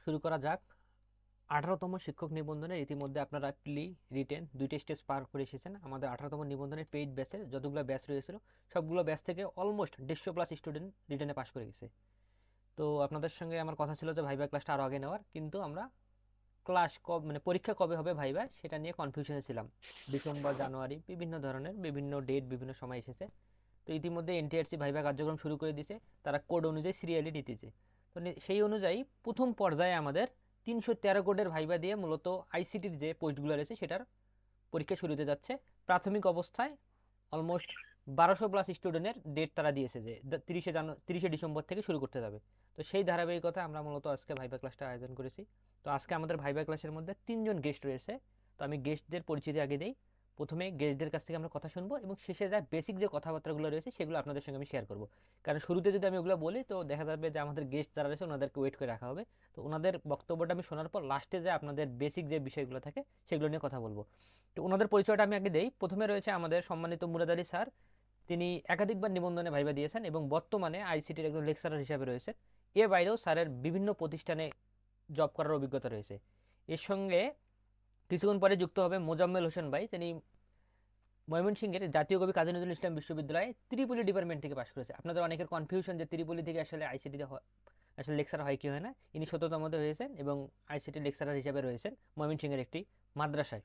শুরু করা যাক। 18তম শিক্ষক নিবন্ধনের ইতিমধ্যে আপনারা প্রি রিটেন দুইটা স্টেজ পার করে এসেছেন। আমাদের 18তম নিবন্ধনের পেইড ব্যাচের যতগুলো ব্যাচ রয়েছিল সবগুলো ব্যাচ থেকে অলমোস্ট 150+ স্টুডেন্ট রিটেনে পাস করে গেছে। তো আপনাদের সঙ্গে আমার কথা ছিল যে ভাইবা ক্লাসটা আরও আগে নেওয়ার, কিন্তু আমরা ক্লাস কবে মানে পরীক্ষা কবে হবে ভাইবা সেটা নিয়ে কনফিউশনে ছিলাম। ডিসেম্বর, জানুয়ারি, বিভিন্ন ধরনের বিভিন্ন ডেট বিভিন্ন সময় এসেছে। তো ইতিমধ্যে এনটিআরসি ভাইবা কার্যক্রম শুরু করে দিয়েছে, তারা কোড অনুযায়ী সিরিয়ালি নিতেছে। তো সেই অনুযায়ী প্রথম পর্যায়ে আমাদের 313 কোডের ভাইবা দিয়ে মূলত আইসিটির যে পোস্টগুলো রয়েছে সেটার পরীক্ষা শুরু হতে যাচ্ছে। প্রাথমিক অবস্থায় অলমোস্ট 1200+ স্টুডেন্টের ডেট তারা দিয়েছে যে 30শে ডিসেম্বর থেকে শুরু করতে যাবে। তো সেই ধারাবাহিকতায় আমরা মূলত আজকে ভাইবা ক্লাসটা আয়োজন করেছি। তো আজকে আমাদের ভাইবা ক্লাসের মধ্যে 3জন গেস্ট রয়েছে। তো আমি গেস্টদের পরিচিতি আগে দিই। প্রথমে গেস্টদের কাছ থেকে আমরা কথা শুনবো এবং শেষে যা বেসিক যে কথাবার্তাগুলো রয়েছে সেগুলো আপনাদের সঙ্গে আমি শেয়ার করব। কারণ শুরুতে যদি আমি ওগুলো বলি তো দেখা যাবে যে আমাদের গেস্ট যারা রয়েছে ওনাদেরকে ওয়েট করে রাখা হবে। তো ওনাদের বক্তব্যটা আমি শোনার পর লাস্টে যে আপনাদের বেসিক যে বিষয়গুলো থাকে সেগুলো নিয়ে কথা বলবো। তো ওনাদের পরিচয়টা আমি আগে দেই। প্রথমে রয়েছে আমাদের সম্মানিত মুরাদ আলী স্যার। তিনি একাধিকবার নিবন্ধনে ভাইবা দিয়েছেন এবং বর্তমানে আইসিটির একজন লেকচারার হিসাবে রয়েছে। এর বাইরেও স্যারের বিভিন্ন প্রতিষ্ঠানে জব করার অভিজ্ঞতা রয়েছে। এর সঙ্গে কিছুক্ষণ পরে যুক্ত হবে মোজাম্মেল হোসেন ভাই। তিনি ময়মনসিংহের জাতীয় কবি কাজী নজরুল ইসলাম বিশ্ববিদ্যালয়ে ত্রিপলি ডিপার্টমেন্ট থেকে পাশ করেছে। আপনাদের অনেকের কনফিউশন যে ত্রিপলি থেকে আসলে আইসিটিতে আসলে লেকচার হয় কি হয় না। ইনি 17তমতে হয়েছেন এবং আইসিটি লেকচারার হিসাবে রয়েছেন ময়মনসিংহের একটি মাদ্রাসায়।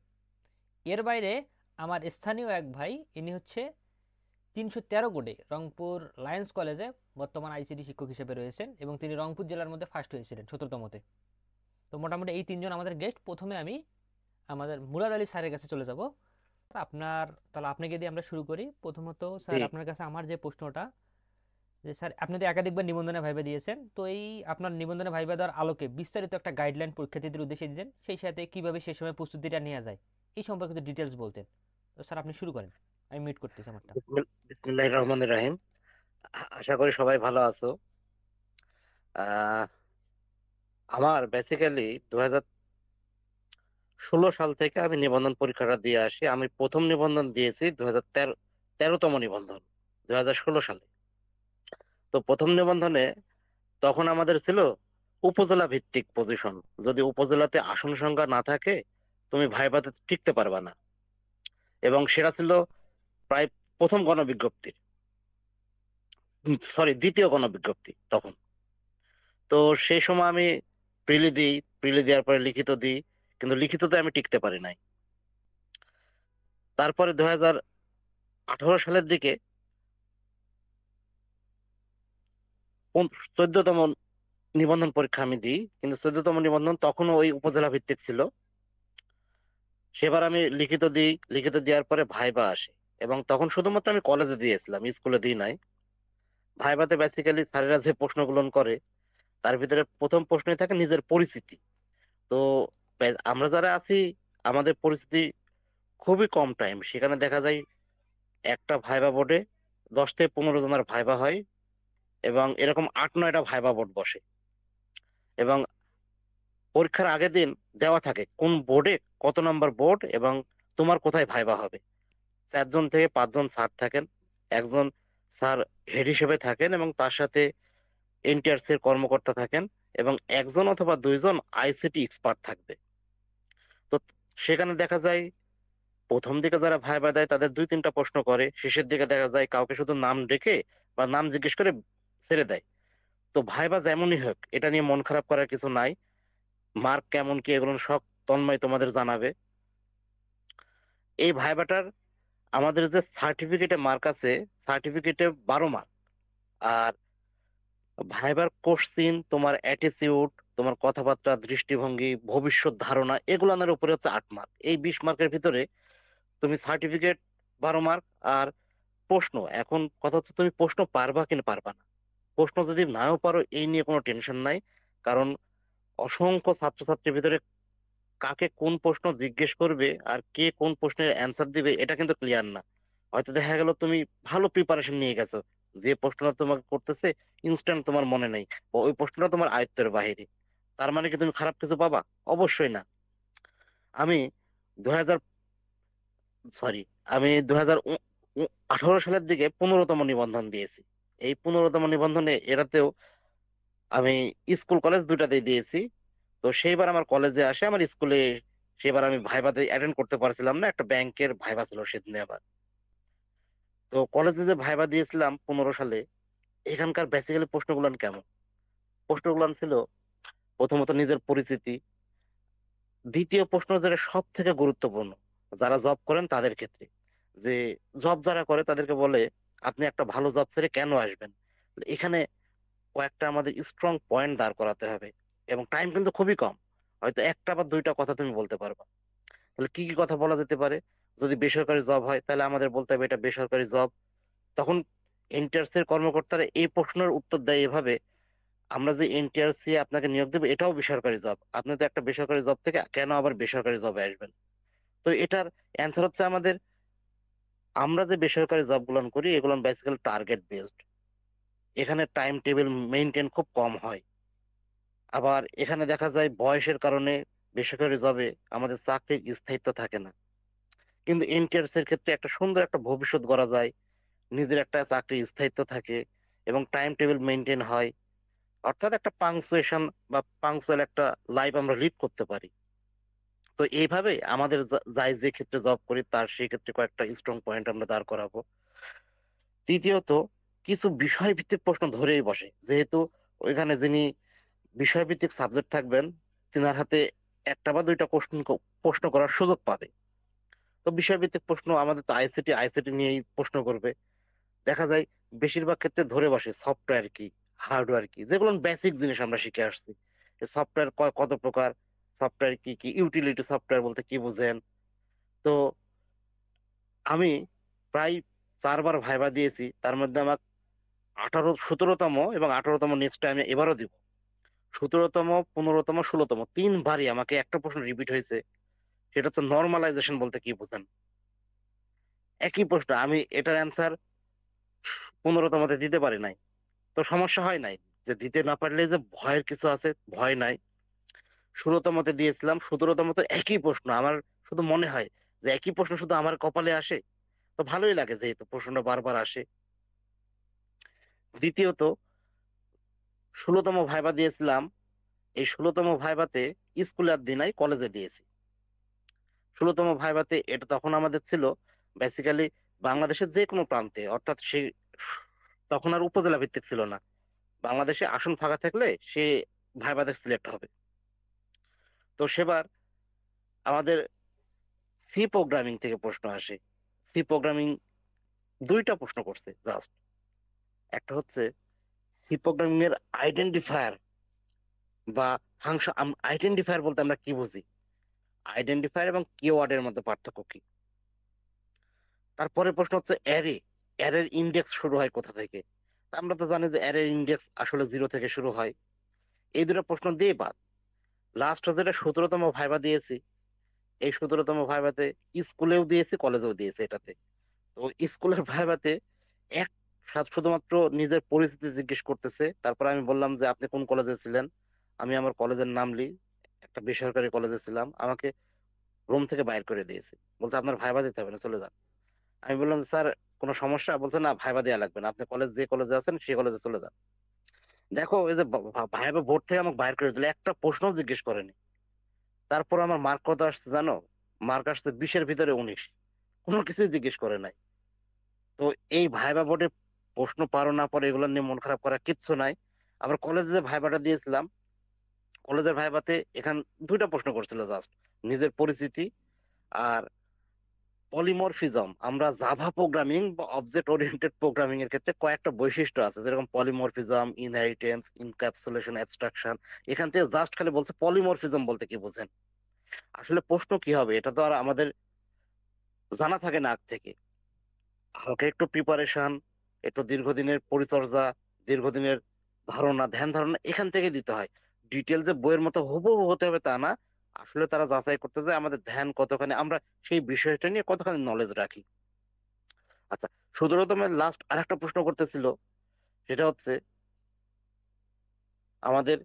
এর বাইরে আমার স্থানীয় এক ভাই, ইনি হচ্ছে 313 কোডে রংপুর লায়ন্স কলেজে বর্তমান আইসিটি শিক্ষক হিসেবে রয়েছেন এবং তিনি রংপুর জেলার মধ্যে ফার্স্ট হয়েছিলেন 17তমতে। তো মোটামুটি এই তিনজন আমাদের গেস্ট। প্রথমে আমি আমাদের মুরাদ আলী স্যারের কাছে চলে যাব। আপনার তাহলে আপনাকে দিয়ে আমরা শুরু করি। প্রথমত জি। স্যার আপনার কাছে আমার যে প্রশ্নটা, যে স্যার আপনি তো একাধিকবার নিবন্ধনে ভাইবা দিয়েছেন, তো এই আপনার নিবন্ধনে ভাইবা দেওয়ার আলোকে বিস্তারিত একটা গাইডলাইন পরীক্ষার্থীদের উদ্দেশ্যে দিতেন, সেই সাথে কিভাবে সেই সময় প্রস্তুতিটা নেওয়া যায় এই সম্পর্কে ডিটেলস বলতেন। তো স্যার আপনি শুরু করেন, আমি মিউট করতেছি আমারটা। বিসমিল্লাহির রহমানির রহিম। আশা করি সবাই ভালো আছো। আহ আমার বেসিক্যালি 2016 সাল থেকে আমি নিবন্ধন পরীক্ষাটা দিয়ে আসি। আমি প্রথম নিবন্ধন দিয়েছি 2013তম নিবন্ধন 2016 সালে। তো প্রথম নিবন্ধনে তখন আমাদের ছিল উপজেলা ভিত্তিক পজিশন। যদি উপজেলাতে আসন সংখ্যা না থাকে তুমি ভাইভাতে টিকতে পারবা না, এবং সেটা ছিল প্রায় প্রথম গণবিজ্ঞপ্তি, সরি দ্বিতীয় গণবিজ্ঞপ্তি তখন। তো সেই সময় আমি প্রিলি দিই, প্রিলি দেওয়ার পরে লিখিত দিই, কিন্তু লিখিততে আমি টিকতে পারি নাই। তারপরে 2018 সালের দিকে 14তম নিবন্ধন পরীক্ষা আমি দিই, কিন্তু 14তম নিবন্ধন তখনও ওই উপজেলা ভিত্তিক ছিল। সেবার আমি লিখিত দিই, লিখিত দেওয়ার পরে ভাইবা আসে, এবং তখন শুধুমাত্র আমি কলেজে দিয়েছিলাম, স্কুলে দিই নাই। ভাইবাতে বেসিক্যালি স্যারেরা যে প্রশ্নগুলো করে তার ভিতরে প্রথম প্রশ্নই থাকে নিজের পরিচিতি। তো আমরা যারা আছি আমাদের পরিচিতি খুবই কম টাইম, সেখানে দেখা যায় একটা ভাইবা বোর্ডে 10 থেকে 15 জনের ভাইবা হয়, এবং এরকম 8-9টা ভাইবা বোর্ড বসে, এবং পরীক্ষার আগের দিন দেওয়া থাকে কোন বোর্ডে কত নম্বর বোর্ড এবং তোমার কোথায় ভাইবা হবে। 4 থেকে 5 জন স্যার থাকেন, একজন স্যার হেড হিসেবে থাকেন এবং তার সাথে এনটিআরসি এর কর্মকর্তা থাকেন, এবং একজন অথবা দুইজন আইসিটি এক্সপার্ট থাকবে। তো সেখানে দেখা যায় প্রথম দিকে যারা ভাইবা দেয় তাদের 2-3টা প্রশ্ন করে, শেষের দিকে দেখা যায় কাউকে শুধু নাম ডেকে বা নাম জিজ্ঞেস করে ছেড়ে দেয়। তো ভাইবা যেমনই হোক এটা নিয়ে মন খারাপ করার কিছু নাই। মার্ক কেমন কি এগুলো সব তন্ময় তোমাদের জানাবে। এই ভাইবাটার আমাদের যে সার্টিফিকেটে মার্ক আছে, সার্টিফিকেটে 12 মার্ক। আর ভাইবার কোশ্চিন, তোমার অ্যাটিটিউড, তোমার কথাবার্তা, দৃষ্টিভঙ্গি, ভবিষ্যৎ ধারণা, এগুলোর উপরে হচ্ছে 8 মার্ক। এই 20 মার্কের ভিতরে তুমি সার্টিফিকেট 12 মার্ক, আর প্রশ্ন, এখন কথা হচ্ছে তুমি প্রশ্ন পারবা কিনা পারবা না। প্রশ্ন যদি নাও পারো এই নিয়ে কোনো টেনশন নাই, কারণ অসংখ্য ছাত্রছাত্রীর ভিতরে কাকে কোন প্রশ্ন জিজ্ঞেস করবে আর কে কোন প্রশ্নের অ্যান্সার দিবে এটা কিন্তু ক্লিয়ার না। হয়তো দেখা গেল তুমি ভালো প্রিপারেশন নিয়ে গেছো, যে প্রশ্নটা তোমাকে করতেছে ইনস্ট্যান্ট তোমার মনে নেই, বা ওই প্রশ্নটা তোমার আয়ত্তের বাইরে, তার মানে কি তুমি খারাপ কিছু পাবা? অবশ্যই না। আমি 2000 সরি আমি 2018 সালের দিকে 15তম নিবন্ধন দিয়েছি। এই 15তম নিবন্ধনে এটাতেও আমি স্কুল কলেজ দুইটাতেই দিয়েছি। তো সেইবার আমার কলেজে আসে, আমার স্কুলে সেবার আমি ভাইভাতে অ্যাটেন্ড করতে পারছিলাম না, একটা ব্যাংকের ভাইভা ছিল সেদিনে আবার। তো কলেজে যে ভাইভা দিয়েছিলাম 15 সালে, এখানকার বেসিক্যালি প্রশ্নগুলান কেমন? প্রশ্নগুলান ছিল প্রথমত নিজের পরিচিতি, দ্বিতীয় প্রশ্ন যেটা সব থেকে গুরুত্বপূর্ণ যারা জব করেন তাদের ক্ষেত্রে, যে জব যারা করে তাদেরকে বলে আপনি একটা ভালো জব ছেড়ে কেন আসবেন। এখানে কয়েকটা আমাদের স্ট্রং পয়েন্ট দাঁড় করাতে হবে, এবং টাইম কিন্তু খুবই কম, হয়তো একটা বা দুইটা কথা তুমি বলতে পারবা। তাহলে কি কি কথা বলা যেতে পারে? যদি বেসরকারি জব হয় তাহলে আমাদের বলতে হবে এটা বেসরকারি জব। তখন এনটিআরসি এর কর্মকর্তারা এই প্রশ্নের উত্তর দেয় এভাবে, আমরা যে এনটিআরসি আপনাকে নিয়োগ দেবো এটাও বেসরকারি জব, আপনি তো একটা বেসরকারি জব থেকে কেন আবার বেসরকারি জবে আসবেন? তো এটার অ্যান্সার হচ্ছে আমাদের, আমরা যে বেসরকারি জব গুলো করি এগুলো বেসিক্যালি টার্গেট বেসড, এখানে টাইম টেবিল মেনটেন খুব কম হয়। আবার এখানে দেখা যায় বয়সের কারণে বেসরকারি জবে আমাদের চাকরির স্থায়িত্ব থাকে না, কিন্তু এনটিআরসি এর ক্ষেত্রে একটা সুন্দর একটা ভবিষ্যৎ গড়া যায়, নিজের একটা চাকরির স্থায়িত্ব থাকে এবং টাইম টেবিল মেনটেন হয়, অর্থাৎ একটা পাংচুয়েশন বা পাংচুয়াল একটা লাইফ আমরা লিড করতে পারি। তো এইভাবে আমাদের যাই যে ক্ষেত্রে জব করি তার সেই ক্ষেত্রে কয়েকটা স্ট্রং পয়েন্ট আমরা দাঁড় করাবো। তৃতীয়ত, কিছু বিষয়ভিত্তিক প্রশ্ন ধরেই বসে, যেহেতু ওইখানে যিনি বিষয়ভিত্তিক সাবজেক্ট থাকবেন তিনার হাতে একটা বা দুইটা প্রশ্ন করার সুযোগ পাবে। তো বিষয়ভিত্তিক প্রশ্ন আমাদের তো আইসিটি নিয়েই প্রশ্ন করবে। দেখা যায় বেশিরভাগ ক্ষেত্রে ধরে বসে সফটওয়্যার কি, হার্ডওয়্যার কি, যেগুলো বেসিক জিনিস আমরা শিখে আসছি। সফটওয়্যার কত প্রকার, সফটওয়্যার কি কি, ইউটিলিটি সফটওয়্যার বলতে কি বুঝেন। তো আমি প্রায় 4 বার ভাইবা দিয়েছি, তার মধ্যে আমার 17তম এবং 18তম নেক্সট টাইমে এবারও দিব। 17তম, 15তম, 16তম 3 বারই আমাকে একটা প্রশ্ন রিপিট হয়েছে, সেটা হচ্ছে নর্মালাইজেশন বলতে কি বোঝেন। একই প্রশ্ন, আমি এটার অ্যান্সার 15তমতে দিতে পারি নাই। তো সমস্যা হয় নাই, যে দিতে না পারলে যে ভয়ের কিছু আছে, ভয় নাই। 16তমতে দিয়েছিলাম, 17তমতে একই প্রশ্ন আমার, শুধু মনে হয় যে একই প্রশ্ন শুধু আমার কপালে আসে, তো ভালোই লাগে যেহেতু প্রশ্নটা বারবার আসে। দ্বিতীয়ত, 16তম ভাইবা দিয়েছিলাম, এই 16তম ভাইবাতে স্কুলে আর দিই নাই, কলেজে দিয়েছি। 16তম ভাইভাতে এটা তখন আমাদের ছিল বেসিক্যালি বাংলাদেশের যে কোনো প্রান্তে, অর্থাৎ সে তখন আর উপজেলা ভিত্তিক ছিল না, বাংলাদেশে আসন ফাঁকা থাকলে সে ভাইভাতে সিলেক্ট হবে। তো সেবার আমাদের সি প্রোগ্রামিং থেকে প্রশ্ন আসে। সি প্রোগ্রামিং দুইটা প্রশ্ন করছে জাস্ট, একটা হচ্ছে সি প্রোগ্রামিং এর আইডেন্টিফায়ার বা ফাংশন। আইডেন্টিফায়ার বলতে আমরা কি বুঝি, আইডেন্টিফায়ার এবং কিওয়ার্ডের মধ্যে পার্থক্য কি। তারপরে প্রশ্ন হচ্ছে অ্যারে, অ্যারের ইন্ডেক্স শুরু হয় কোথা থেকে। তা আমরা তো জানি যে অ্যারের ইন্ডেক্স আসলে 0 থেকে শুরু হয়। এই দুটো প্রশ্ন দিয়ে বাদ। লাস্ট যেটা 17তম ভাইবা দিয়েছি, এই 17তম ভাইবাতে স্কুলেও দিয়েছি কলেজেও দিয়েছি এটাতে। তো স্কুলের ভাইবাতে এক শুধুমাত্র নিজের পরিচিতি জিজ্ঞেস করতেছে, তারপর আমি বললাম যে আপনি কোন কলেজে ছিলেন, আমি আমার কলেজের নাম একটা বেসরকারি কলেজে ছিলাম, আমাকে রুম থেকে বাইর করে দিয়েছে, বলছে আপনার ভাইবা দিতে হবে না, চলে যান। আমি বললাম স্যার কোনো সমস্যা, বলছে না ভাইবা দেওয়া লাগবে না, আপনি যে কলেজে আছেন সেই কলেজে চলে যান। দেখো এই যে ভাইবা বোর্ড থেকে আমাকে বাইর করে দিল, একটা প্রশ্ন জিজ্ঞেস করেনি। তারপর আমার মার্ক কত আসছে জানো? মার্ক আসছে 20-এর ভিতরে 19, কোনো কিছুই জিজ্ঞেস করে নাই। তো এই ভাইবা বোর্ডে প্রশ্ন পারো না পারো এগুলো নিয়ে মন খারাপ করার কিচ্ছু নাই। আবার কলেজে যে ভাইবাটা দিয়েছিলাম, কলেজের ভাইবাতে এখান দুইটা প্রশ্ন করছিল জাস্ট, নিজের পরিচিতি আর পলিমরফিজম। আমরা জাভা প্রোগ্রামিং বা অবজেক্ট ওরিয়েন্টেড প্রোগ্রামিং এর ক্ষেত্রে কয়েকটা বৈশিষ্ট্য আছে, যেরকম পলিমরফিজম, ইনহেরিটেন্স, ইনক্যাপসুলেশন, অ্যাবস্ট্রাকশন। এখান থেকে জাস্ট খালি বলছে পলিমরফিজম বলতে কি বোঝেন। আসলে প্রশ্ন কি হবে এটা তো আর আমাদের জানা থাকে না আগ থেকে। হালকা একটু প্রিপারেশন, একটু দীর্ঘদিনের পরিচর্যা, দীর্ঘদিনের ধ্যান ধারণা এখান থেকে দিতে হয়। ডিটেল যে বইয়ের মতো হুবহু হতে হবে তা না। আসলে তারা যাচাই করতে যায় আমাদের ধ্যান কতখানি, আমরা সেই বিষয়টা নিয়ে কতখানি নলেজ রাখি। আচ্ছা, সুদূরতমের লাস্ট আরেকটা প্রশ্ন করতেছিল, সেটা হচ্ছে আমাদের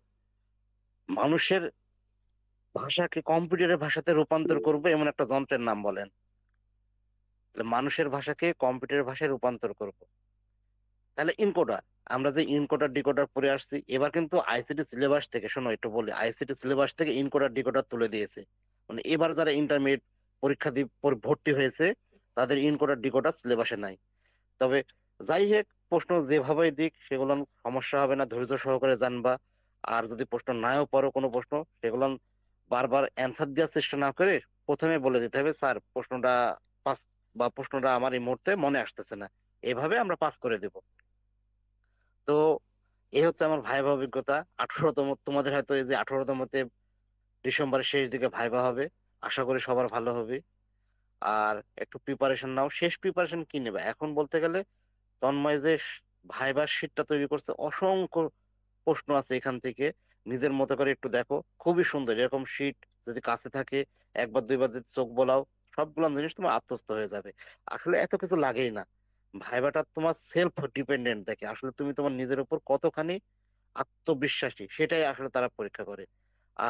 মানুষের ভাষাকে কম্পিউটারের ভাষাতে রূপান্তর করবো এমন একটা যন্ত্রের নাম বলেন। তাহলে মানুষের ভাষাকে কম্পিউটারের ভাষায় রূপান্তর করব, তাহলে ইনকোডার, আমরা যে ইনকোডার ডিকোডার পড়ে আসছি, এবার কিন্তু আইসিটি সিলেবাস থেকে, শোনো একটু বলি, আইসিটি সিলেবাস থেকে ইনকোডার ডিকোডার তুলে দিয়েছে। মানে এবার যারা ইন্টারমিডিয়েট পরীক্ষা দিয়ে ভর্তি হয়েছে তাদের ইনকোডার ডিকোডার সিলেবাসে নাই। তবে যাই হোক, প্রশ্ন যেভাবে দিক সেগুলো সমস্যা হবে না, ধৈর্য সহকারে জানবা। আর যদি প্রশ্ন নাও পারো কোনো প্রশ্ন, সেগুলো বারবার অ্যান্সার দেওয়ার চেষ্টা না করে প্রথমে বলে দিতে হবে, স্যার প্রশ্নটা পাস, বা প্রশ্নটা আমার এই মুহূর্তে মনে আসতেছে না, এভাবে আমরা পাস করে দেব। তো এই হচ্ছে আমার ভাইবা অভিজ্ঞতা। 18তম, তোমাদের হয়তো এই যে 18তমতে ডিসেম্বরের শেষ দিকে ভাইবা হবে, আশা করি সবার ভালো হবে। আর একটু প্রিপারেশন নাও। শেষ প্রিপারেশন কি নেবে এখন বলতে গেলে, তন্ময় যে ভাইবার শিটটা তৈরি করছে, অসংখ্য প্রশ্ন আছে এখান থেকে, নিজের মতো করে একটু দেখো, খুবই সুন্দর। এরকম শিট যদি কাছে থাকে, একবার দুইবার যদি চোখ বোলাও, সবগুলো জিনিস তোমার আত্মস্থ হয়ে যাবে। আসলে এত কিছু লাগেই না। ভাইবাটা তোমার সেলফ ডিপেন্ডেন্ট দেখে, আসলে তুমি তোমার নিজের উপর কতখানি আত্মবিশ্বাসী সেটাই আসলে তারা পরীক্ষা করে।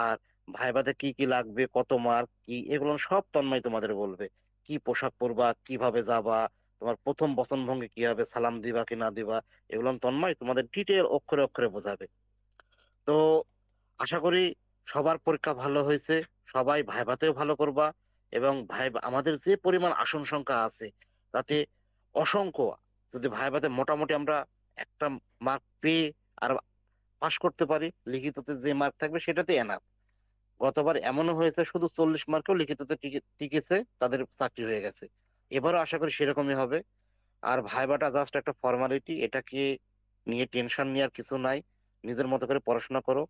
আর ভাইবাতে কি কি লাগবে, কত মার্ক কি, এগুলো সব তন্ময় তোমাদের বলবে। কি পোশাক পরবা, কিভাবে যাবা, তোমার প্রথম বচন ভঙ্গি কি হবে, সালাম দিবা কি না দিবা, এগুলো তন্ময় তোমাদের ডিটেল অক্ষরে অক্ষরে বোঝাবে। তো আশা করি সবার পরীক্ষা ভালো হয়েছে, সবাই ভাইভাতেও ভালো করবা। এবং আমাদের যে পরিমাণ আসন সংখ্যা আছে তাতে অসংখ্য, যদি ভাইভাতে মোটামুটি আমরা একটা মার্ক পেয়ে আর পাশ করতে পারি, লিখিততে যে মার্ক থাকবে সেটাতে এনাফ। গতবার এমনও হয়েছে শুধু 40 মার্কেও লিখিততে টিকেছে, তাদের চাকরি হয়ে গেছে। এবারও আশা করি সেরকমই হবে। আর ভাইবাটা জাস্ট একটা ফর্মালিটি, এটাকে নিয়ে টেনশন নেওয়ার কিছু নাই। নিজের মতো করে পড়াশোনা করো,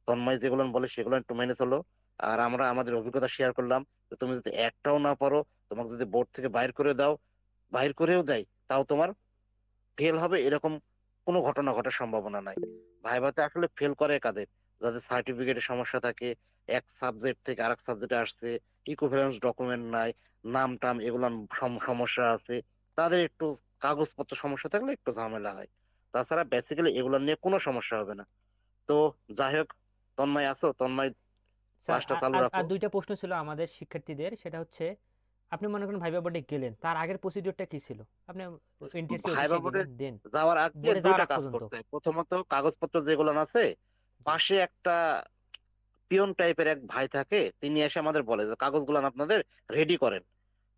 তন্ময় যেগুলো বলে সেগুলো একটু মেনে চলো। আর আমরা আমাদের অভিজ্ঞতা শেয়ার করলাম, যে তুমি যদি একটাও না পারো, তোমাকে যদি বোর্ড থেকে বাইর করে দাও, বাইর করেও দেয়, তাও তোমার ফেল হবে এরকম কোনো ঘটনা ঘটার সম্ভাবনা নাই। ভাইভাতে আসলে ফেল করে কাদের, যাদের সার্টিফিকেটের সমস্যা থাকে, এক সাবজেক্ট থেকে আরেক সাবজেক্টে আসছে, ইকুইভ্যালেন্স ডকুমেন্ট নাই, নাম টাম এগুলো সমস্যা আছে, তাদের একটু কাগজপত্র সমস্যা থাকলে একটু ঝামেলা হয়। তাছাড়া বেসিক্যালি এগুলো নিয়ে কোনো সমস্যা হবে না। তো যাই হোক, তন্ময় আছো? তন্ময় স্যার ক্লাসটা চালু রাখো। আর দুইটা প্রশ্ন ছিল আমাদের শিক্ষার্থীদের, সেটা হচ্ছে আপনি মনে করেন ভাইবা বোর্ডে গেলেন, তার আগের প্রসিডিওরটা কি ছিল? আপনি এনটিএসসি ভাইবা অফিসে বোর্ডে গেলেন, দেন যাওয়ার আগে বোর্ডে যাওয়ার দুইটা আগ কাজ পর্যন্ত। করতে হয়। প্রথমত কাগজপত্র যেগুলো আছে, জি। পাশে একটা পিয়ন টাইপের এক ভাই থাকে, তিনি এসে আমাদের বলে যে কাগজগুলো আপনাদের রেডি করেন।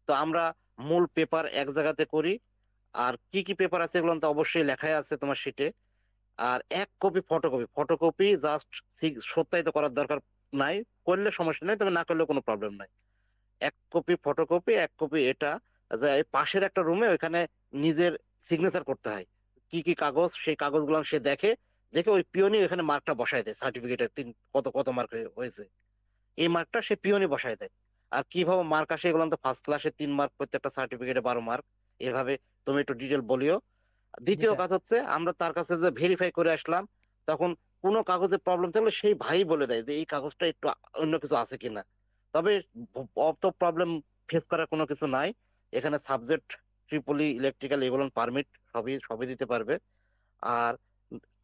তো আমরা মূল পেপার এক জায়গাতে করি, আর কি কি পেপার আছে এগুলো তো অবশ্যই লেখাই আছে তোমার শিটে। আর এক কপি ফটোকপি, ফটোকপি জাস্ট সত্যায়িত করার দরকার নাই, করলে সমস্যা নেই, তবে না করলে কোনো প্রবলেম নাই। এক কপি ফটোকপি, এক কপি এটা, যে এই পাশের একটা রুমে ওইখানে নিজের সিগনেচার করতে হয়। কি কি কাগজ, সেই কাগজগুলো সে দেখে, দেখে ওই পিওনি ওখানে মার্কটা বসায় দেয়, সার্টিফিকেটের কত কত মার্ক হয়েছে, এই মার্কটা সে পিওনি বসায় দেয়। আর কিভাবে মার্ক আসে এগুলো তো ফার্স্ট ক্লাসে 3 মার্ক, প্রত্যেকটা সার্টিফিকেটে 12 মার্ক, এভাবে তুমি একটু ডিটেল বলিও। জি দ্বিতীয় স্যার। কাজ হচ্ছে, আমরা তার কাছে যে ভেরিফাই করে আসলাম, তখন কোনো কাগজে প্রবলেম থাকলে সেই ভাই বলে দেয় যে এই কাগজটা একটু অন্য কিছু আছে কিনা। তবে অত প্রবলেম ফেস করার কোনো কিছু নাই। এখানে সাবজেক্ট ট্রিপলি ইলেকট্রিক্যাল এগুলো পারমিট সবই সবই দিতে পারবে। আর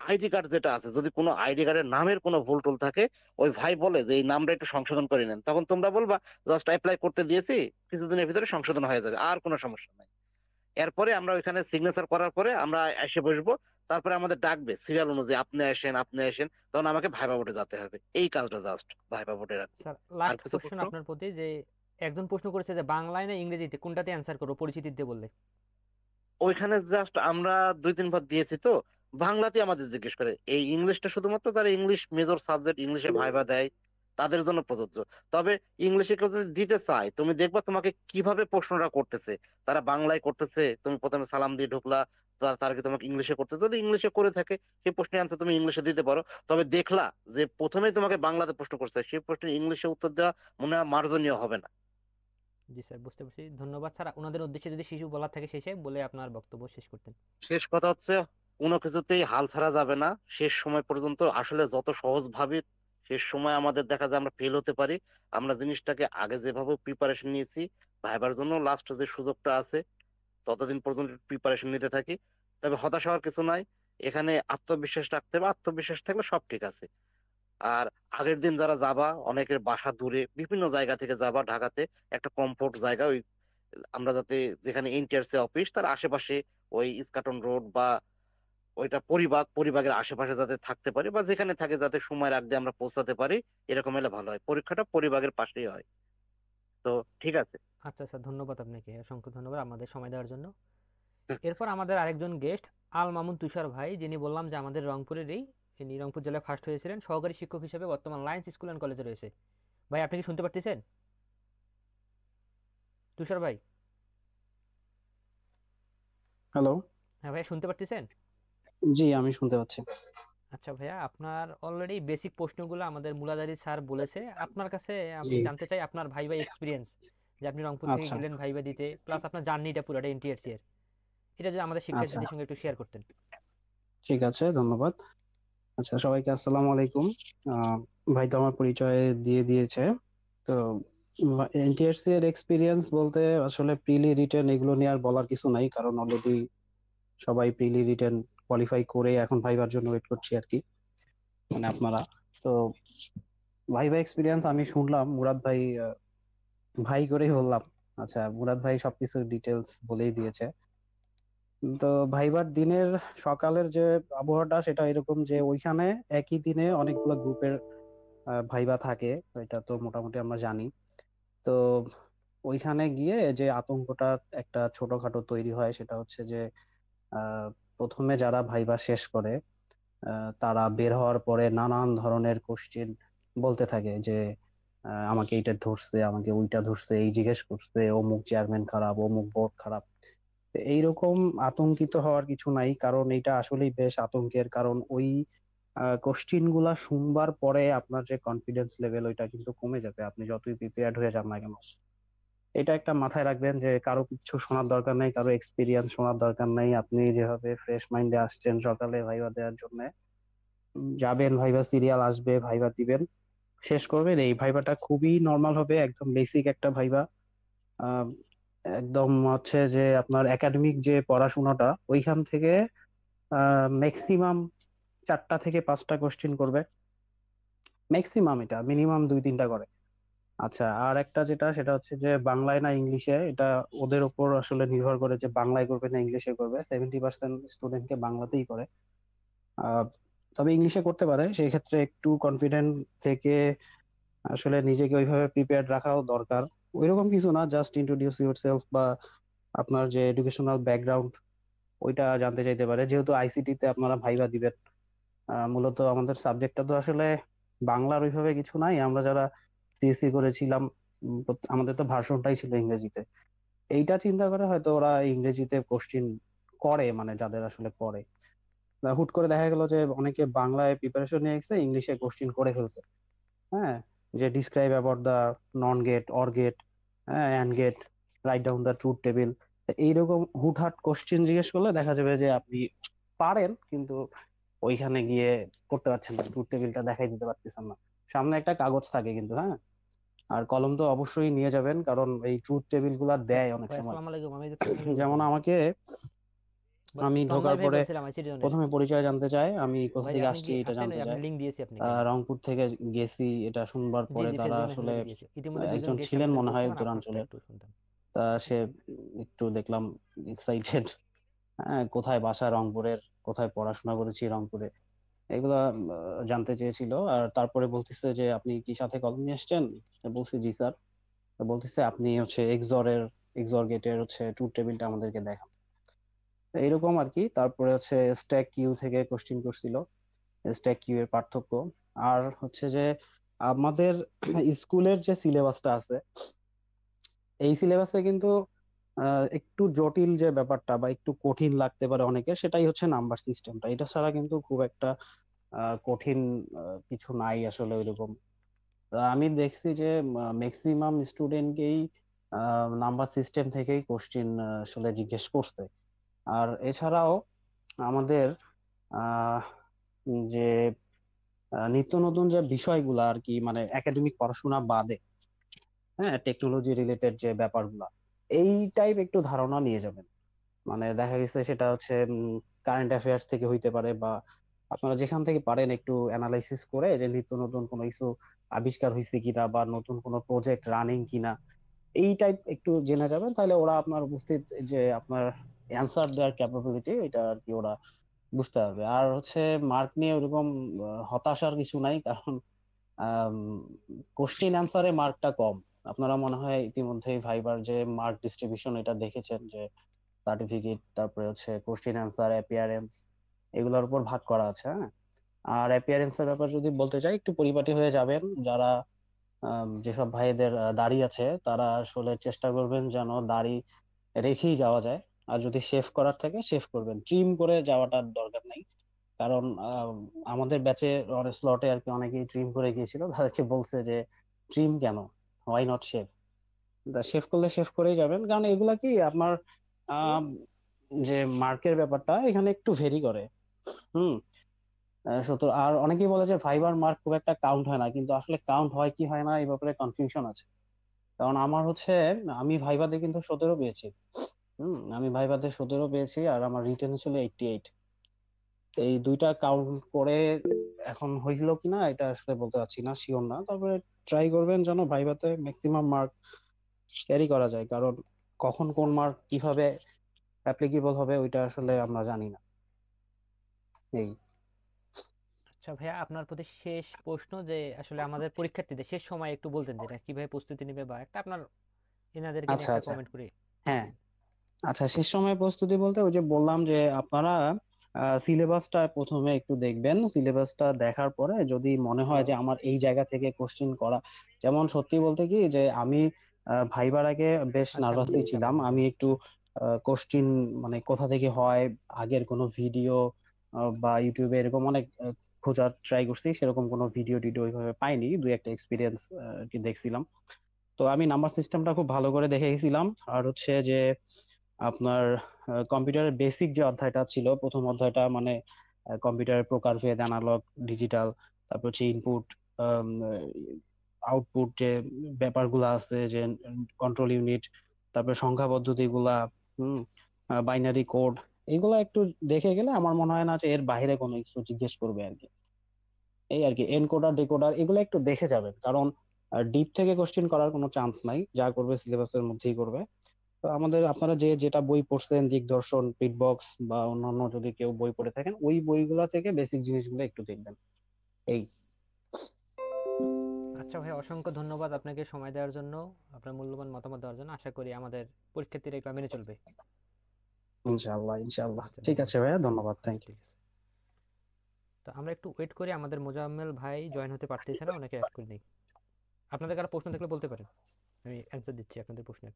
আইডি কার্ড যেটা আছে, যদি কোনো আইডি কার্ডের নামের কোনো ভুল টুল থাকে, ওই ভাই বলে যে এই নামটা একটু সংশোধন করে নেন, তখন তোমরা বলবা জাস্ট অ্যাপ্লাই করতে দিয়েছি, কিছুদিনের ভিতরে সংশোধন হয়ে যাবে, আর কোনো সমস্যা নাই। এরপরে আমরা ওইখানে সিগনেচার করার পরে আমরা এসে বসবো, তারপরে আমাদের ডাকবে সিরিয়াল অনুযায়ী, আপনি আসেন আপনি আসেন, তখন আমাকে ভাইবা বোর্ডে যেতে হবে। এই কাজটা জাস্ট ভাইবা বোর্ডে রাখবে। স্যার আর লাস্ট কিছু কোশ্চেন প্রশ্ন? আপনার প্রতি, যে একজন প্রশ্ন করেছে যে বাংলায় না ইংরেজিতে কোনটাতে অ্যান্সার করবো, পরিচিতি দিয়ে বললে। ওইখানে জাস্ট আমরা 2-3 বার দিয়েছি তো, বাংলাতে আমাদের জিজ্ঞেস করে। এই ইংলিশটা শুধুমাত্র যারা ইংলিশ মেজর সাবজেক্ট, ইংলিশে ভাইবা দেয়, তাদের জন্য প্রযোজ্য। তবে ইংলিশে কেউ যদি দিতে চায়, তুমি দেখবা তোমাকে কিভাবে প্রশ্নটা করতেছে। তারা বাংলায় করতেছে, তুমি প্রথমে সালাম দিয়ে ঢুকলা, তার কি তোমাকে ইংলিশে করতেছে, যদি ইংলিশে করে থাকে সেই প্রশ্নের আনসার তুমি ইংলিশে দিতে পারো। তবে দেখলা যে প্রথমেই তোমাকে বাংলাতে প্রশ্ন করছে, সেই প্রশ্নের ইংলিশে উত্তর দেওয়া মনে হয় মার্জনীয় হবে না। জি স্যার, বুঝতে পারছি, ধন্যবাদ স্যার। ওনাদের উদ্দেশ্যে যদি কিছু বলার থাকে শেষে বলে আপনার বক্তব্য শেষ করতেন। শেষ কথা হচ্ছে, কোনো কিছুতেই হাল ছাড়া যাবে না। শেষ সময় পর্যন্ত আসলে যত সহজ ভাবে, শেষ সময় আমাদের দেখা যায় আমরা ফেল হতে পারি। আমরা জিনিসটাকে আগে যেভাবে প্রিপারেশন নিয়েছি, ভাইবার জন্য লাস্ট যে সুযোগটা আছে, ততদিন পর্যন্ত প্রিপারেশন নিতে থাকি। তবে হতাশ হওয়ার কিছু নাই, এখানে আত্মবিশ্বাস রাখতে হবে, আত্মবিশ্বাস থাকলে সব ঠিক আছে। আর আগের দিন যারা যাবা, অনেকের বাসা দূরে, বিভিন্ন জায়গা থেকে যাবা ঢাকাতে, একটা কমফোর্ট জায়গা, ওই আমরা যাতে, যেখানে এনটিআরসি অফিস তার আশেপাশে, ওই ইস্কাটন রোড বা ওইটা পরিবাগের আশেপাশে যাতে থাকতে পারি, বা যেখানে থাকে যাতে সময়ের আগে আমরা পৌঁছাতে পারি, এরকম হলে ভালো হয়। পরীক্ষাটা পরিবাগের পাশেই হয়। তো ঠিক আছে। আচ্ছা স্যার, ধন্যবাদ আপনাকে, অসংখ্য ধন্যবাদ আমাদের সময় দেওয়ার জন্য। এরপর আমাদের আরেকজন গেস্ট আল মামুন তুষার ভাই, যিনি বললাম যে আমাদের রংপুরেরই, ইনি রংপুর জেলায় ফার্স্ট হয়েছিলেন, সহকারী শিক্ষক হিসেবে বর্তমান লায়ন্স স্কুল অ্যান্ড কলেজে রয়েছে। ভাই আপনি কি শুনতে পারতেছেন তুষার ভাই? হ্যালো। হ্যাঁ ভাইয়া, শুনতে পারতেছেন? জি, আমি শুনতে পাচ্ছি। আচ্ছা ভাইয়া, আপনার অলরেডি বেসিক প্রশ্নগুলো আমাদের মুলাদারি স্যার বলেছে। আপনার কাছে আমি জি। জানতে চাই আপনার ভাইবা এক্সপিরিয়েন্স, যে আপনি রংপুর থেকে আচ্ছা। গেলেন ভাইবা দিতে, প্লাস আপনার জার্নিটা পুরোটা এনটিআরসি এর, এটা যদি আমাদের আচ্ছা, শিক্ষার্থীদের সঙ্গে একটু শেয়ার করতেন। ঠিক আছে, ধন্যবাদ। আচ্ছা, সবাইকে আসসালামু আলাইকুম। আহ, ভাই তো আমার পরিচয় দিয়ে দিয়েছে। তো এনটিআরসি এর এক্সপিরিয়েন্স বলতে আসলে প্রিলি রিটেন এগুলো নিয়ে আর বলার কিছু নাই, কারণ অলরেডি সবাই প্রিলি রিটেন কোয়ালিফাই করে এখন ভাইবার জন্য ওয়েট করছি আর কি, মানে আপনারা। তো ভাইবা এক্সপিরিয়েন্স আমি শুনলাম মুরাদ ভাই, ভাই করেই বললাম। আচ্ছা, মুরাদ ভাই সবকিছু ডিটেলস বলেই দিয়েছে। তো ভাইবার দিনের সকালের যে আবহাওয়াটা সেটা এরকম যে ওইখানে একই দিনে অনেকগুলো গ্রুপের ভাইবা থাকে, এটা তো মোটামুটি আমরা জানি। তো ওইখানে গিয়ে যে আতঙ্কটা একটা ছোটখাটো তৈরি হয় সেটা হচ্ছে যে আহ, প্রথমে যারা ভাইবা শেষ করে তারা বের হওয়ার পরে নানান ধরনের কোশ্চিন বলতে থাকে যে আমাকে এইটা ধরছে, আমাকে ওইটা ধরছে, এই জিজ্ঞেস করছে, অমুক চেয়ারম্যান খারাপ, অমুক বোর্ড খারাপ। তো এইরকম আতঙ্কিত হওয়ার কিছু নাই, কারণ এটা আসলেই বেশ আতঙ্কের। কারণ ওই কোশ্চিন গুলা শুনবার পরে আপনার যে কনফিডেন্স লেভেল ওইটা কিন্তু কমে যাবে, আপনি যতই প্রিপেয়ার্ড হয়ে যান না কেন। এটা একটা মাথায় রাখবেন যে কারো কিছু শোনার দরকার নেই, কারো এক্সপিরিয়েন্স শোনার দরকার নেই। আপনি যেভাবে ফ্রেশ মাইন্ডে আসছেন সকালে ভাইবা দেওয়ার জন্য, যাবেন, ভাইবা সিরিয়াল আসবে, ভাইবা দিবেন, শেষ করবেন। এই ভাইবাটা খুবই নর্মাল হবে, একদম বেসিক একটা ভাইবা। আহ, একদম হচ্ছে যে আপনার একাডেমিক যে পড়াশোনাটা ওইখান থেকে ম্যাক্সিমাম 4টা থেকে 5টা কোশ্চিন করবে, ম্যাক্সিমাম। এটা মিনিমাম 2-3টা করে। আচ্ছা, আর একটা যেটা সেটা হচ্ছে যে বাংলায় না ইংলিশে, এটা ওদের উপর আসলে নির্ভর করে যে বাংলায় করবে না ইংলিশে করবে। 70% স্টুডেন্টকে বাংলাতেই করে। আহ, তবে ইংলিশে করতে পারে, সেই ক্ষেত্রে একটু কনফিডেন্ট থেকে আসলে নিজেকে ওইভাবে প্রিপেয়ার্ড রাখাও দরকার। ওইরকম কিছু না, জাস্ট ইন্ট্রোডিউস ইউরসেলফ বা আপনার যে এডুকেশনাল ব্যাকগ্রাউন্ড ওইটা জানতে চাইতে পারে। যেহেতু আইসিটি তে আপনারা ভাইবা দিবেন, মূলত আমাদের সাবজেক্টটা তো আসলে বাংলার ওইভাবে কিছু নাই। আমরা যারা সিএসসি করেছিলাম, আমাদের তো ভার্সনটাই ছিল ইংরেজিতে। এইটা চিন্তা করে হয়তো ওরা ইংরেজিতে কোশ্চিন করে, মানে যাদের আসলে করে। হুট করে দেখা গেল যে অনেকে বাংলায় প্রিপারেশন নিয়ে গেছে, ইংলিশে কোশ্চিন করে ফেলছে। হ্যাঁ, যে describe about the non gate or gate, হ্যাঁ, and gate, right down the truth table. এইরকম হুটহাট কোশ্চিন জিজ্ঞেস করলে দেখা যাবে যে আপনি পারেন, কিন্তু ওইখানে গিয়ে করতে পারছেন না, ট্রুথ টেবিলটা দেখাই দিতে পারতেছেন না। সামনে একটা কাগজ থাকে কিন্তু, হ্যাঁ, আর কলম তো অবশ্যই নিয়ে যাবেন, কারণ এই ট্রুথ টেবিল গুলা দেয় অনেক ভাই সময়। আসসালামু আলাইকুম, আমি যে তন্ময় ভাই যেমন বলছিলাম। আমাকে, আমি ঢোকার তন্ময় ভাই পরে বলছিলাম আইসিটি জনের। প্রথমে পরিচয় জানতে চায়, আমি কোথা ভাই থেকে আপনি আসছি কি এটা আসেন? জানতে ওই আপনি চায়। লিঙ্ক দিয়েছি আপনাকে আমি। রংপুর থেকে গেছি, এটা শুনবার জি পরে জি, তারা ফেসবুক আসলে মেসেঞ্জারে দিয়েছি, ইতিমধ্যে দুজন একজন গেস্ট ছিলেন আমাদের মনে হয় বলছে, মানে আপনারটা উত্তরাঞ্চলের। একটু শুনতাম। তা সে একটু দেখলাম এক্সাইটেড, হ্যাঁ, কোথায় বাসা রংপুরের, কোথায় পড়াশোনা করেছি রংপুরে, এগুলা জানতে চেয়েছিল। আর তারপরে বলতেছে যে আপনি কি সাথে কলম নিয়ে এসছেন। তা বলছি জি স্যার। তো বলতেছে আপনি হচ্ছে এক্সর গেটের হচ্ছে ট্রুথ টেবিলটা আমাদেরকে দেখান। তো এইরকম আর কি। তারপরে হচ্ছে স্ট্যাক কিউ থেকে কোশ্চিন করছিল, স্ট্যাক কিউ এর পার্থক্য। আর হচ্ছে যে আমাদের স্কুলের যে সিলেবাসটা আছে, এই সিলেবাসে কিন্তু একটু জটিল যে ব্যাপারটা বা একটু কঠিন লাগতে পারে অনেকে, সেটাই হচ্ছে নাম্বার সিস্টেমটা। এটা ছাড়া কিন্তু খুব একটা কঠিন কিছু নাই আসলে ওইরকম। আমি দেখছি যে ম্যাক্সিমাম স্টুডেন্টকেই নাম্বার সিস্টেম থেকেই কোশ্চিন আসলে জিজ্ঞেস করছে। আর এছাড়াও আমাদের আহ যে নিত্য নতুন যে বিষয়গুলা আর কি, মানে একাডেমিক পড়াশোনা বাদে, হ্যাঁ, টেকনোলজি রিলেটেড যে ব্যাপারগুলা, এই টাইপ একটু ধারণা নিয়ে যাবেন। মানে দেখা গেছে সেটা হচ্ছে কারেন্ট অ্যাফেয়ার্স থেকে হইতে পারে, বা আপনারা যেখান থেকে পারেন একটু অ্যানালাইসিস করে যে নিত্য নতুন কোনো কিছু আবিষ্কার হয়েছে কিনা বা নতুন কোনো প্রজেক্ট রানিং কিনা, এই টাইপ একটু জেনে যাবেন। তাহলে ওরা আপনার উপস্থিত যে আপনার অ্যান্সার দেওয়ার ক্যাপাবিলিটি এটা আর কি ওরা বুঝতে পারবে। আর হচ্ছে মার্ক নিয়ে ওরকম হতাশার কিছু নাই, কারণ কোশ্চিন অ্যান্সারে মার্কটা কম। আপনারা মনে হয় ইতিমধ্যেই ভাইবার যে মার্ক ডিস্ট্রিবিউশন এটা দেখেছেন, যে সার্টিফিকেট, তারপরে হচ্ছে কোশ্চিন অ্যান্সার, অ্যাপিয়ারেন্স, এগুলোর উপর ভাগ করা আছে। হ্যাঁ, আর অ্যাপিয়ারেন্সের ব্যাপার যদি বলতে চাই, একটু পরিপাটি হয়ে যাবেন। যারা যেসব ভাইদের দাড়ি আছে তারা আসলে চেষ্টা করবেন যেন দাড়ি রেখেই যাওয়া যায়। আর যদি শেভ করার থাকে শেভ করবেন, ট্রিম করে যাওয়াটার দরকার নেই। কারণ আমাদের ব্যাচে স্লটে আর কি অনেকেই ট্রিম করে গিয়েছিল, তাদেরকে বলছে যে ট্রিম কেন, হোয়াই নট শেভ। শেভ করলে শেভ করেই যাবেন, কারণ এগুলা কি আপনার আম, যে মার্কের ব্যাপারটা এখানে একটু ভেরি করে। হুম। আর অনেকেই বলে যে ফাইবার মার্ক খুব একটা কাউন্ট হয় না, কিন্তু আসলে কাউন্ট হয় কি হয় না এই ব্যাপারে কনফিউশন আছে। কারণ আমার হচ্ছে, আমি ভাইভাতে কিন্তু 17 পেয়েছি। আমি ভাইভাতে 17 পেয়েছি, আর আমার রিটেন ছিল 88। এই দুইটা কাউন্ট করে এখন হইলো কিনা এটা আসলে বলতে পারছি না, শিওর না। তবে ট্রাই করবেন যেন ভাইভাতে ম্যাক্সিমাম মার্ক ক্যারি করা যায়, কারণ কখন কোন মার্ক কিভাবে অ্যাপ্লিকেবল হবে ওইটা আসলে আমরা জানি না। এই আচ্ছা ভাইয়া, আপনার প্রতি শেষ প্রশ্ন যে আসলে আমাদের পরীক্ষার্থীদের শেষ সময় একটু বলতেন যেটা কিভাবে প্রস্তুতি নেবে, বা একটা আপনার এনাদেরকে নিয়ে আচ্ছা একটা আচ্ছা, কমেন্ট করে হ্যাঁ। দিন। আচ্ছা, শেষ সময় প্রস্তুতি বলতে ওই যে বললাম যে আপনারা সিলেবাসটা প্রথমে একটু দেখবেন। সিলেবাসটা দেখার পরে যদি মনে হয় যে আমার এই জায়গা থেকে কোশ্চিন করা, যেমন সত্যি বলতে কি যে আমি ভাইবার আগে বেশ আচ্ছা, আমি নার্ভাসই দিচ্ছি ছিলাম। আপনাকে আমি দাঁড়ান। একটু কোশ্চিন মানে কোথা থেকে হয়, আগের কোনো ভিডিও বা ইউটিউবে এরকম অনেক খোঁজার ট্রাই করছি, সেরকম কোনো ভিডিও টিডিও ওইভাবে পাইনি, দুই একটা এক্সপিরিয়েন্স কি দেখছিলাম। তো আমি নাম্বার সিস্টেমটা খুব ভালো করে দেখে গেছিলাম। আর হচ্ছে যে আপনার কম্পিউটারের বেসিক যে অধ্যায়টা ছিল, প্রথম অধ্যায়টা মানে কম্পিউটারের প্রকারভেদ, অ্যানালগ, ডিজিটাল, তারপর হচ্ছে ইনপুট, আউটপুট, যে ব্যাপারগুলো আছে, যে কন্ট্রোল ইউনিট, তারপরে সংখ্যা পদ্ধতি গুলা, হুম, বাইনারি কোড, এগুলা একটু দেখে গেলে আমার মনে হয় না যে এর বাইরে কোনো কিছু জিজ্ঞেস করবে আর কি। এই আর কি, এনকোডার ডিকোডার এগুলো একটু দেখে যাবেন, কারণ ডিপ থেকে কোশ্চেন করার কোনো চান্স নাই, যা করবে সিলেবাসের মধ্যেই করবে। তো আপনারা যে যেটা বই পড়ছেন, দিগদর্শন, পিটবক্স বা অন্যান্য যদি কেউ বই পড়ে থাকেন, ওই বইগুলা থেকে বেসিক জিনিসগুলো একটু দেখবেন। এই আচ্ছা ভাই, অসংখ্য ধন্যবাদ আপনাকে সময় দেওয়ার জন্য, আপনার মূল্যবান মতামত দেওয়ার জন্য। আশা করি আমাদের পরীক্ষার্থীরা এগুলো মেনে চলবে। ইনশাআল্লাহ ইনশাআল্লাহ, আচ্ছা, ঠিক ধন্যবাদ। আছে ভাইয়া, ধন্যবাদ, আচ্ছা, থ্যাংক ইউ। ঠিক আছে। তো আমরা একটু ওয়েট করি, আমাদের মোজাম্মেল ভাই জয়েন হতে পারতেছে না, ওনাকে অ্যাড করে নিই। আপনাদের কারো প্রশ্ন থাকলে বলতে পারেন, আমি অ্যান্সার দিচ্ছি আপনাদের প্রশ্নের।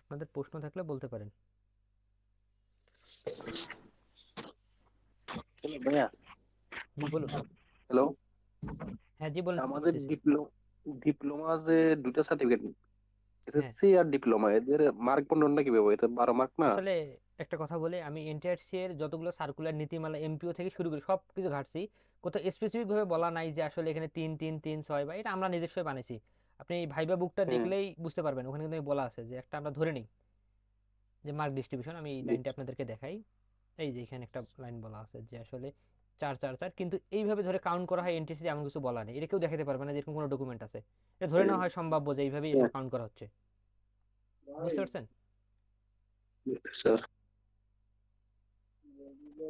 আপনাদের প্রশ্ন থাকলে বলতে পারেন। হ্যালো ভাইয়া। জি বলুন। হ্যালো। হ্যাঁ, জি বলুন, শুনতে আমাদের পারতেছি। ডিপ্লোমা যে দুইটা সার্টিফিকেট, হ্যাঁ, এসএসসি আর ডিপ্লোমা, এদের মার্ক বন্টনটা কিভাবে? এটা 12 মার্ক না? আসলে একটা কথা বলি, আমি এনটিআরসি এর যতগুলো সার্কুলার, নীতিমালা, এমপিও থেকে শুরু করে সব কিছু ঘাটছি। কোথাও স্পেসিফিক ভাবে বলা নাই যে আসলে এখানে 3 3 3 6, বা এটা আমরা নিজস্ব বানাইছি। আপনি এই ভাইবা বুকটা হুম। দেখলেই বুঝতে পারবেন, ওখানে কিন্তু বলা আছে যে একটা আমরা ধরে নিই যে মার্ক ডিস্ট্রিবিউশন। আমি এই লাইনটা আপনাদেরকে দেখাই। এই যে এখানে একটা লাইন বলা আছে যে আসলে 4 4 4, কিন্তু এইভাবে ধরে কাউন্ট করা হয় এনটিএসসি, এমন কিছু বলা নেই। এটা কেউ দেখাতে পারবে না যে এরকম কোনো ডকুমেন্ট আছে। এটা ধরে নেওয়া হয় সম্ভাব্য যে এইভাবেই আসলে কাউন্ট করা হচ্ছে। বুঝতে পারছেন? স্যার,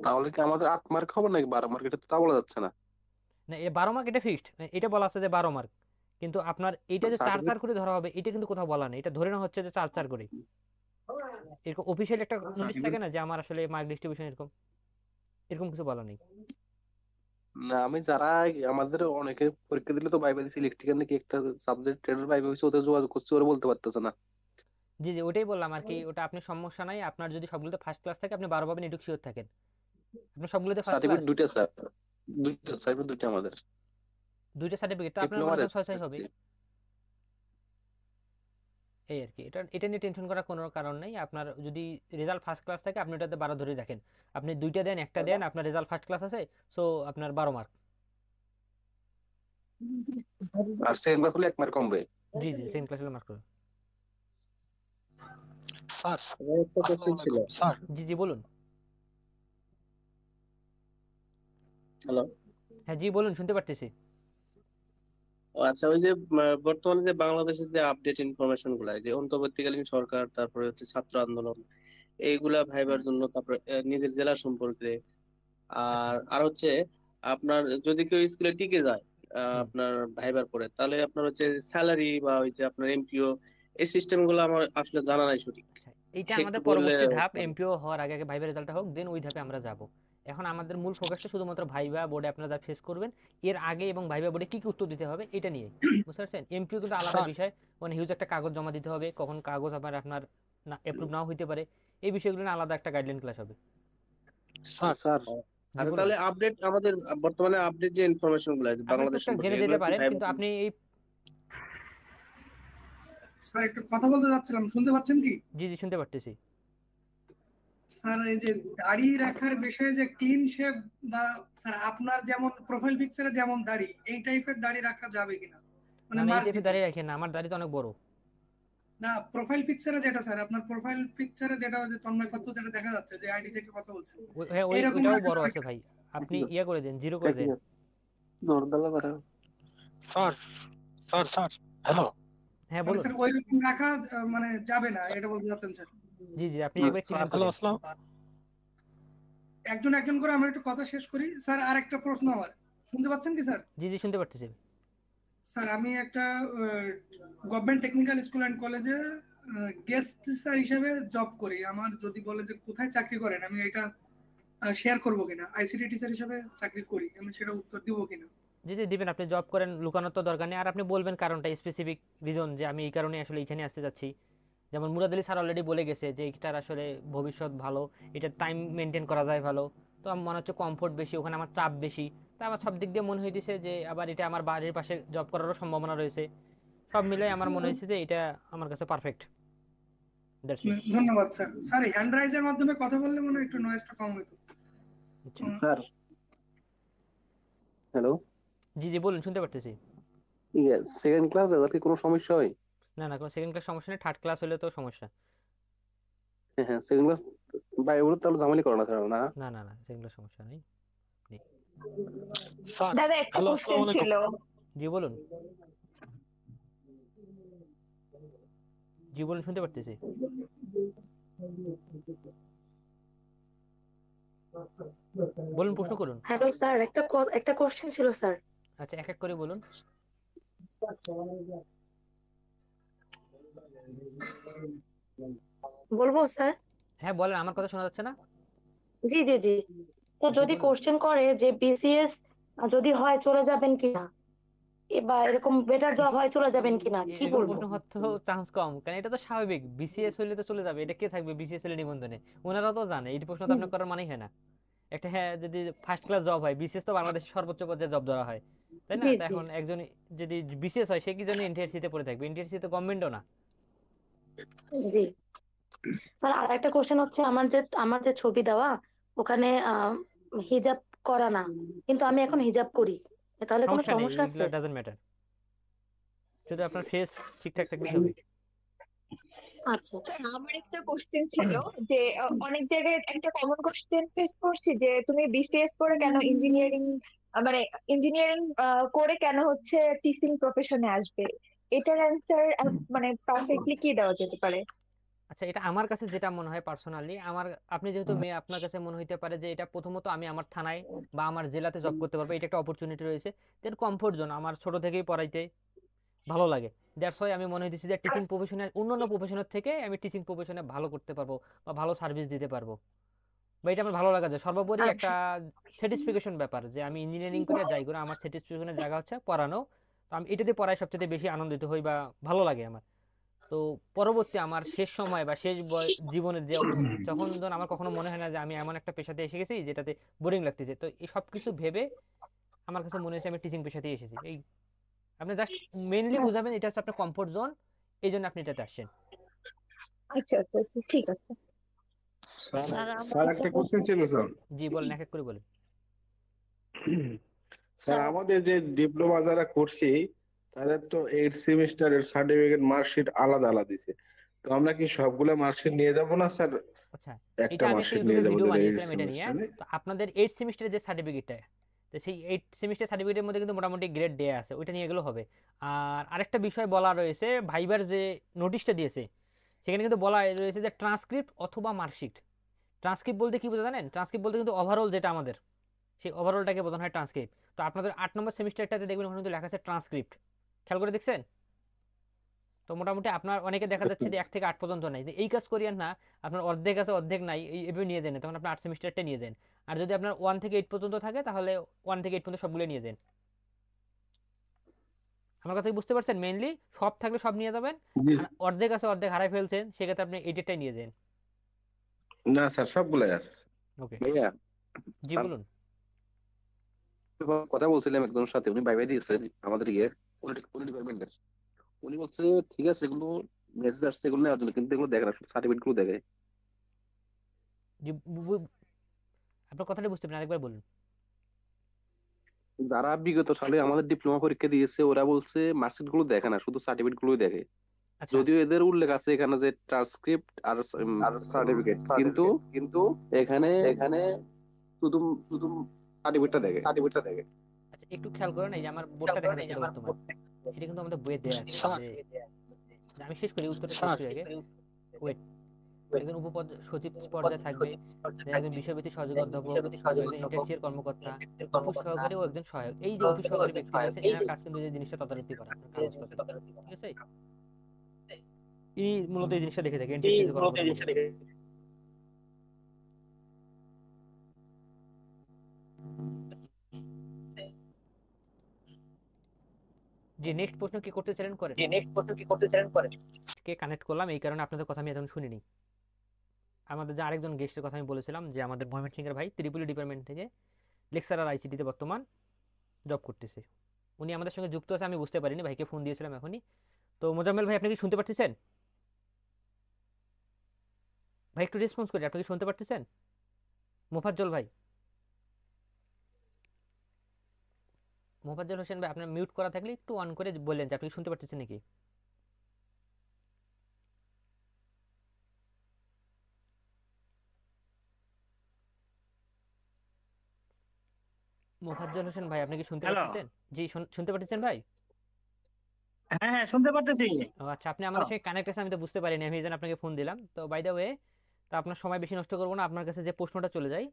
তাহলে কি আমাদের 8 মার্ক হবে নাকি 12 মার্ক? এটা তো তা বলা যাচ্ছে না। না, এ 12 মার্ক, এটা ফিক্সড। এটা বলা আছে যে 12 মার্ক, কিন্তু আপনার এইটা যে চার চার সার্টিফিকেট করে ধরা হবে এটা কিন্তু কোথাও বলা নেই। এটা ধরে নেওয়া হচ্ছে যে 4 4 করে। এরকম অফিসিয়াল একটা নোটিশ থাকে সার্টিফিকেট না যে আমার আসলে মার্ক ডিস্ট্রিবিউশন এরকম, এরকম কিছু বলা নেই। না, আমি যারা আমাদের অনেকে পরীক্ষা দিলে তো ভাইবা দিছি, ইলেকট্রিক্যাল নাকি একটা সাবজেক্ট ট্রেডার ভাইবা হয়েছে, ওদের যোগাযোগ করছে, ওরা বলতে পারতেছে না। জি জি, ওটাই বললাম আর কি। ওটা আপনি সমস্যা নাই, আপনার যদি সবগুলোতে ফার্স্ট ক্লাস থাকে আপনি 12 পাবেন, এটুকু শিওর থাকেন। আপনার সবগুলোতে ফার্স্ট ক্লাস, সার্টিফিকেট দুইটা স্যার, দুইটা সার্টিফিকেট দুইটা আমাদের, দুইটা সার্টিফিকেট, তো আপনার মনে ডিপ্লোমার করেন 6 6 হবে। এসএসসি। এই আর কি, এটা এটা নিয়ে টেনশন করার কোনো কারণ নেই। আপনার যদি রেজাল্ট ফার্স্ট ক্লাস থাকে আপনি ওটাতে 12 ধরে রাখেন। আপনি দুইটা দেন, একটা দেন, আপনার রেজাল্ট ফার্স্ট ক্লাস আছে, সো আপনার 12 মার্ক। আর সেকেন্ড ক্লাস হলে 1 মার্ক কমবে। জি জি, সেকেন্ড ক্লাস হলে মার্ক করবে। স্যার, আমার একটা কোশ্চেন আসসালামু ছিল। আলাইকুম স্যার। জি জি বলুন। হ্যালো। হ্যাঁ জি বলুন, শুনতে পারতেছি। আচ্ছা, ওই যে বর্তমানে যে বাংলাদেশের যে আপডেট ইনফরমেশন গুলা, যে অন্তর্বর্তীকালীন সরকার, তারপরে হচ্ছে ছাত্র আন্দোলন, এইগুলা ভাইবার জন্য, তারপরে নিজের জেলা সম্পর্কে। আর হচ্ছে আপনার যদি কেউ স্কুলে টিকে যায় হুম। আপনার ভাইবার পরে, তাহলে আপনার হচ্ছে স্যালারি বা হচ্ছে আপনার এমপিও, এই সিস্টেম গুলো আমার আসলে জানা নাই সঠিক। আচ্ছা, এইটা একটু আমাদের বললে পরবর্তী ধাপ, ভালো। এমপিও হওয়ার আগে আগে ভাইবার রেজাল্টটা হোক, দেন ওই ধাপে আমরা যাব। এখন আমাদের মূল ফোকাসটা শুধুমাত্র ভাইবা বোর্ডে আপনারা যা ফেস করবেন এর আগে এবং ভাইবা বোর্ডে কি কি উত্তর দিতে হবে এটা নিয়ে, বুঝতে পারছেন? এমপিও কিন্তু আলাদা স্যার বিষয়, মানে হিউজ একটা কাগজ জমা দিতে হবে, কখন কাগজ আপনার আপনার না অ্যাপ্রুভ নাও হইতে পারে, এই বিষয়গুলো নিয়ে আলাদা একটা গাইডলাইন ক্লাস হবে। স্যার স্যার জি আর বলুন। তাহলে আপডেট, আমাদের বর্তমানে আপডেট যে ইনফরমেশন গুলো আছে আপনি বাংলাদেশ টুকটাক সম্পর্কে, জেনে যেতে এগুলো কি পারেন, ভাইবার? কিন্তু আপনি এই স্যার একটু কথা বলতে যাচ্ছিলাম, শুনতে পাচ্ছেন কি? জি জি শুনতে পারতেছি। স্যার এই যে দাড়ি রাখার বিষয়ে যে ক্লিন শেভ, বা স্যার আপনার যেমন প্রোফাইল পিকচারে যেমন দাড়ি, এই টাইপের দাড়ি রাখা যাবে কিনা, না মানে না, এই টাইপে মার্জিত? দাঁড়িয়ে রাখেন না, আমার দাড়ি তো অনেক বড়। না, প্রোফাইল পিকচারে যেটা স্যার, আপনার প্রোফাইল পিকচারে যেটা ওই যে তন্ময় পাত্র যেটা দেখা যাচ্ছে, যে আইডি থেকে কথা বলছেন, হ্যাঁ এইরকম ওইটাও রাখা বড় যাবে আছে কিনা? ভাই, আপনি ইয়া করে দেন, জিরো করে দেন। Sir sir sir hello. হ্যাঁ মানে বলুন। স্যার ওইরকম রাখা মানে যাবে না, এটা বলতে যাচ্ছেন স্যার? জি জি আপনি একবার স্যার ক্লিয়ার হ্যালো, করেন। আসসালাম। একজন একজন করে আমরা একটু কথা শেষ করি। স্যার আরেকটা প্রশ্ন আমার, শুনতে পাচ্ছেন কি স্যার? জি জি শুনতে পারতেছি। স্যার আমি একটা গভর্নমেন্ট টেকনিক্যাল স্কুল অ্যান্ড কলেজে গেস্ট টিচার হিসেবে জব করি। আমার যদি বলে যে কোথায় চাকরি করেন, আমি এটা শেয়ার করবো কিনা, আইসিটি টিচার হিসেবে চাকরি করি, আমি সেটা উত্তর দিব কিনা? জি জি দিবেন, আপনি জব করেন, লুকানোর তো দরকার নেই, আর আপনি বলবেন কারণটা, স্পেসিফিক রিজন যে আমি এই কারণে আসলে এখানে আসতে যাচ্ছি। যেমন মুরাদ আলী স্যার অলরেডি বলে গেছে যে এটার আসলে ভবিষ্যৎ ভালো, এটা টাইম মেনটেন করা যায় ভালো, তো আমার মনে হচ্ছে কমফোর্ট বেশি, ওখানে আমার চাপ বেশি, তা আমার সব দিক দিয়ে মনে হইতেছে যে আবার এটা আমার বাড়ির পাশে জব করারও সম্ভাবনা রয়েছে, সব মিলে আমার মনে হয়েছে যে এটা আমার কাছে পারফেক্ট। That's it. ধন্যবাদ স্যার। স্যার হ্যান্ড রাইজের মাধ্যমে কথা বললে মনে হয় একটু নয়েজটা কম হতো। আচ্ছা স্যার হ্যালো, জি জি বলুন, শুনতে পারতেছি। সেকেন্ড ক্লাস রেজাল্ট কি কোনো সমস্যা হয়? না না, কোনো সেকেন্ড ক্লাস সমস্যা নেই, থার্ড ক্লাস হলে তো সমস্যা। হ্যাঁ হ্যাঁ, সেকেন্ড ক্লাস বা এগুলো তাহলে ঝামেলা করে না স্যার, না? না না না, সেকেন্ড ক্লাস সমস্যা নেই। স্যার দাদা একটা হ্যালো, কোশ্চেন আসসালামু আলাইকুম। ছিল। জি বলুন। জি বলুন, শুনতে পারতেছি। বলুন, প্রশ্ন করুন। হ্যালো স্যার, একটা কোশ্চেন ছিল স্যার। আচ্ছা এক এক করে বলুন। বলবো স্যার? হ্যাঁ বলেন, আমার কথা শোনা যাচ্ছে না? জি জি জি। তো জি যদি বলুন। কোশ্চেন করে যে বিসিএস যদি হয় চলে যাবেন কিনা, বা এরকম বেটার জব হয় চলে যাবেন কিনা, কি এরকম বলবো? প্রশ্ন হওয়ার তো চান্স কম, কারণ এটা তো স্বাভাবিক, বিসিএস হইলে তো চলে যাবে, এটা কে থাকবে বিসিএস হলে নিবন্ধনে? ওনারাও তো জানে, এই প্রশ্ন তো আপনার করার মানেই হয় না। একটা হ্যাঁ যদি ফার্স্ট ক্লাস জব হয়, বিসিএস তো বাংলাদেশের সর্বোচ্চ পর্যায়ে জব ধরা হয়, তাই না? জি তো জি এখন একজন যদি বিসিএস হয় সে কি জন্য এনটিআরসি তে পড়ে থাকবে? এনটিআরসি তো গভর্নমেন্টও না। জি। স্যার আর একটা কোশ্চেন হচ্ছে, আমার যে ছবি দেওয়া ওখানে হিজাব করা না, কিন্তু আমি এখন হিজাব করি, তাহলে কোনো সমস্যা নেই, সমস্যা এগুলো আছে? ডাজন্ট ম্যাটার, শুধু আপনার ফেস ঠিকঠাক থাকলেই হবে। আচ্ছা। স্যার আমার একটা কোশ্চেন ছিল যে অনেক জায়গায় একটা কমন কোশ্চেন ফেস করছি যে তুমি বিসিএস করে কেন ইঞ্জিনিয়ারিং, মানে ইঞ্জিনিয়ারিং করে কেন হচ্ছে টিচিং প্রফেশনে আসবে, এটার অ্যান্সার মানে পারফেক্টলি কি দেওয়া যেতে পারে? আচ্ছা, এটা আমার কাছে যেটা মনে হয় পার্সোনালি, আমার, আপনি যেহেতু মেয়ে আপনার কাছে মনে হইতে পারে যে এটা প্রথমত আমি আমার থানায় বা আমার জেলাতে জব করতে পারবো, এটা একটা অপরচুনিটি রয়েছে, দেন কমফোর্ট জোন, আমার ছোট থেকেই পড়াইতে ভালো লাগে, দ্যাটস ওয়াই আমি মনে হইতেছি যে টিচিং প্রফেশনের অন্যান্য প্রফেশনের থেকে আমি টিচিং প্রফেশনে ভালো করতে পারবো বা ভালো সার্ভিস দিতে পারবো, বা এটা আমার ভালো লাগা যায় সর্বোপরি একটা আচ্ছা স্যাটিসফিকেশন ব্যাপার, যে আমি ইঞ্জিনিয়ারিং করে যাই করে আমার স্যাটিসফিকেশনের জায়গা হচ্ছে পড়ানো, তো আমি এটাতে পড়ায় সবচেয়ে বেশি আনন্দিত হই বা ভালো লাগে আমার। তো পরবর্তী আমার শেষ সময় বা শেষ জীবনের যে যখন ধরুন আমার কখনো মনে হয় না যে আমি এমন একটা পেশাতে এসে গেছি যেটাতে বোরিং লাগতেছে, তো এই সব কিছু ভেবে আমার কাছে মনে হয়েছে আমি টিচিং পেশাতেই এসেছি। এই আপনি জাস্ট মেইনলি বুঝাবেন এটা হচ্ছে আপনার কমফোর্ট জোন, এই জন্য আপনি এটাতে আসছেন। আচ্ছা আচ্ছা আচ্ছা, ঠিক আছে। স্যার স্যার একটা কোশ্চেন ছিল স্যার। জি বলেন, এক এক করে বলেন। স্যার আমাদের যে ডিপ্লোমা যারা করছি তাদের তো 8 সেমিস্টারের সার্টিফিকেট মার্কশিট আলাদা আলাদা দিছে, তো আমরা কি সবগুলা মার্কশিট নিয়ে যাব না স্যার? আচ্ছা, একটা এটা আমি একটা মার্কশিট ইউটিউবে নিয়ে যাবো ভিডিও যেটা 8 বানিয়েছিলাম এটা নিয়ে। সেমিস্টারে? তো আপনাদের 8 সেমিস্টারের যে সার্টিফিকেটটা, তো সেই 8 সেমিস্টার সার্টিফিকেটের মধ্যে কিন্তু মোটামুটি গ্রেড দেয়া আছে, ওইটা নিয়ে গেলেও হবে। আর আরেকটা বিষয় বলা রয়েছে, ভাইবার যে নোটিশটা দিয়েছে সেখানে কিন্তু বলা রয়েছে যে ট্রান্সক্রিপ্ট অথবা মার্কশিট। ট্রান্সক্রিপ্ট বলতে কি বোঝা জানেন? ট্রান্সক্রিপ্ট বলতে কিন্তু ওভারঅল যেটা আমাদের, সেই ওভারঅলটাকে বোঝানো হয় ট্রান্সক্রিপ্ট। তো আপনাদের 8 নম্বর সেমিস্টারটাতে দেখবেন ওখানে কিন্তু লেখা আছে ট্রান্সক্রিপ্ট, খেয়াল করে দেখছেন? তো মোটামুটি আপনার অনেকে দেখা যাচ্ছে যে 1 থেকে 8 পর্যন্ত নাই, এই কাজ করিয়েন না। আপনার অর্ধেক আছে অর্ধেক নাই, এইভাবে নিয়ে যান, তখন আপনার 8 সেমিস্টারটা নিয়ে যান। আর যদি আপনার 1 থেকে 8 পর্যন্ত থাকে তাহলে 1 থেকে 8 পর্যন্ত সবগুলো নিয়ে যান। আমার কথা কি বুঝতে পারছেন? মেইনলি সব থাকলে সব নিয়ে যাবেন, জি আর অর্ধেক আছে অর্ধেক হারাই ফেলছেন, সেক্ষেত্রে আপনি 8টাই নিয়ে যান। না স্যার, সবগুলাই আছে। ওকে, ভাইয়া জি বলুন। কথা বলছিলাম একজনের সাথে, উনি ভাইবা দিয়েছেন আমাদের কোন ডিপার্টমেন্টের। উনি বলছে ঠিক আছে এগুলো মেসেজ আসছে এগুলো নেওয়ার জন্য, কিন্তু এগুলো দেখে না, শুধু সার্টিফিকেট গুলো দেখে। জি, আপনার কথাটা বুঝতে পারেন, আরেকবার বলুন। যারা বিগত সালে আমাদের ডিপ্লোমা পরীক্ষা দিয়েছে ওরা বলছে মার্কশিট গুলো দেখে না, শুধু সার্টিফিকেট গুলোই দেখে। আচ্ছা, যদিও এদের উল্লেখ আছে এখানে যে ট্রান্সক্রিপ্ট আর সার্টিফিকেট, কিন্তু এখানে শুধু শুধু সার্টিফিকেটটা দেখে। আচ্ছা একটু খেয়াল করেন, এই যে আমার বোর্ডটা দেখা যাচ্ছে বর্তমান, এটা কিন্তু আমাদের বইয়ে দেয়া আছে যে আমি শেষ করি, উত্তরটা শেষ করি আগে। ওয়েট, একজন সচিব পর্যায়ে থাকবে, একজন বিষয়ভিত্তিক সহযোগী অধ্যাপক, একজন ইন্টার্নশিপ কর্মকর্তা, অফিস সহকারী ও একজন সহায়ক। এই যে অফিস সহকারী ব্যক্তি আছে, এনার কাজ কিন্তু এই জিনিসটা তদারকি করা, আপনার কাগজপত্র, ঠিক আছে? এই মূলত এই জিনিসটা দেখে থাকে ইন্টার্নশিপ কর্মকর্তা। জি, নেক্সট প্রশ্ন কি করতে চাইলেন করেন। কে কানেক্ট করলাম এই কারণে আপনাদের কথা আমি এখন শুনিনি। আমাদের যে আরেকজন গেস্টের কথা আমি বলেছিলাম যে আমাদের ময়মনসিংহের ভাই ত্রিপুলি ডিপার্টমেন্ট থেকে লেকচারার আইসিটিতে বর্তমান জব করতেছে, উনি আমাদের সঙ্গে যুক্ত আছে। আমি বুঝতে পারিনি, ভাইকে ফোন দিয়েছিলাম এখনই। তো মোজাম্মেল ভাই, আপনি কি শুনতে পারতেছেন? ভাই একটু রেসপন্স করি, আপনি কি শুনতে পারতেছেন? মোফাজ্জল ভাই, মোফাজ্জল হোসেন ভাই, আপনার মিউট করা থাকলে একটু অন করে বললেন যে আপনি কি শুনতে পারতেছেন নাকি। মোফাজ্জল হোসেন ভাই, আপনি কি শুনতে হ্যালো, পারতেছেন? জি, শুনতে পারতেছেন ভাই? হ্যাঁ হ্যাঁ শুনতে পারতেছি। ও আচ্ছা, আপনি আমাদের সঙ্গে কানেক্ট আছে, আমি তো বুঝতে পারিনি, আমি এই জন্য আপনাকে ফোন দিলাম। তো বাই দ্য ওয়ে, তা আপনার সময় বেশি নষ্ট করবো না, আপনার কাছে যে প্রশ্নটা চলে যায়।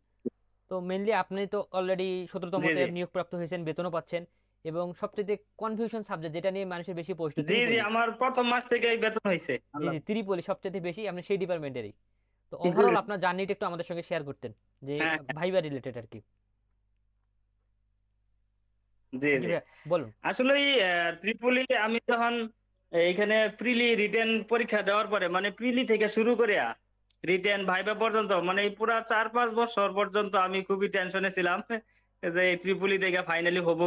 তো মেনলি আপনি তো অলরেডি 17তমতে নিয়োগপ্রাপ্ত হয়েছেন, বেতনও পাচ্ছেন, এবং সবচেয়ে কনফিউশন সাবজেক্ট যেটা নিয়ে মানুষের বেশি প্রশ্ন, জি জি, আমার প্রথম মাস থেকে বেতন হয়েছে। জি জি, ত্রিপলি সবচেয়ে বেশি, আপনি সেই ডিপার্টমেন্টেরই। তো ওভারঅল আপনার জার্নিটা একটু আমাদের সঙ্গে শেয়ার করতেন, যে ভাইবা রিলেটেড আর কি। জি জি, বলুন। আসলে ত্রিপুলি আমি যখন এইখানে প্রিলি রিটেন পরীক্ষা দেওয়ার পরে, মানে প্রিলি থেকে শুরু করে রিটেন ভাইবা পর্যন্ত, মানে পুরা 4-5 বছর পর্যন্ত আমি খুবই টেনশনে ছিলাম যে ত্রিপুলি থেকে ফাইনালি হবো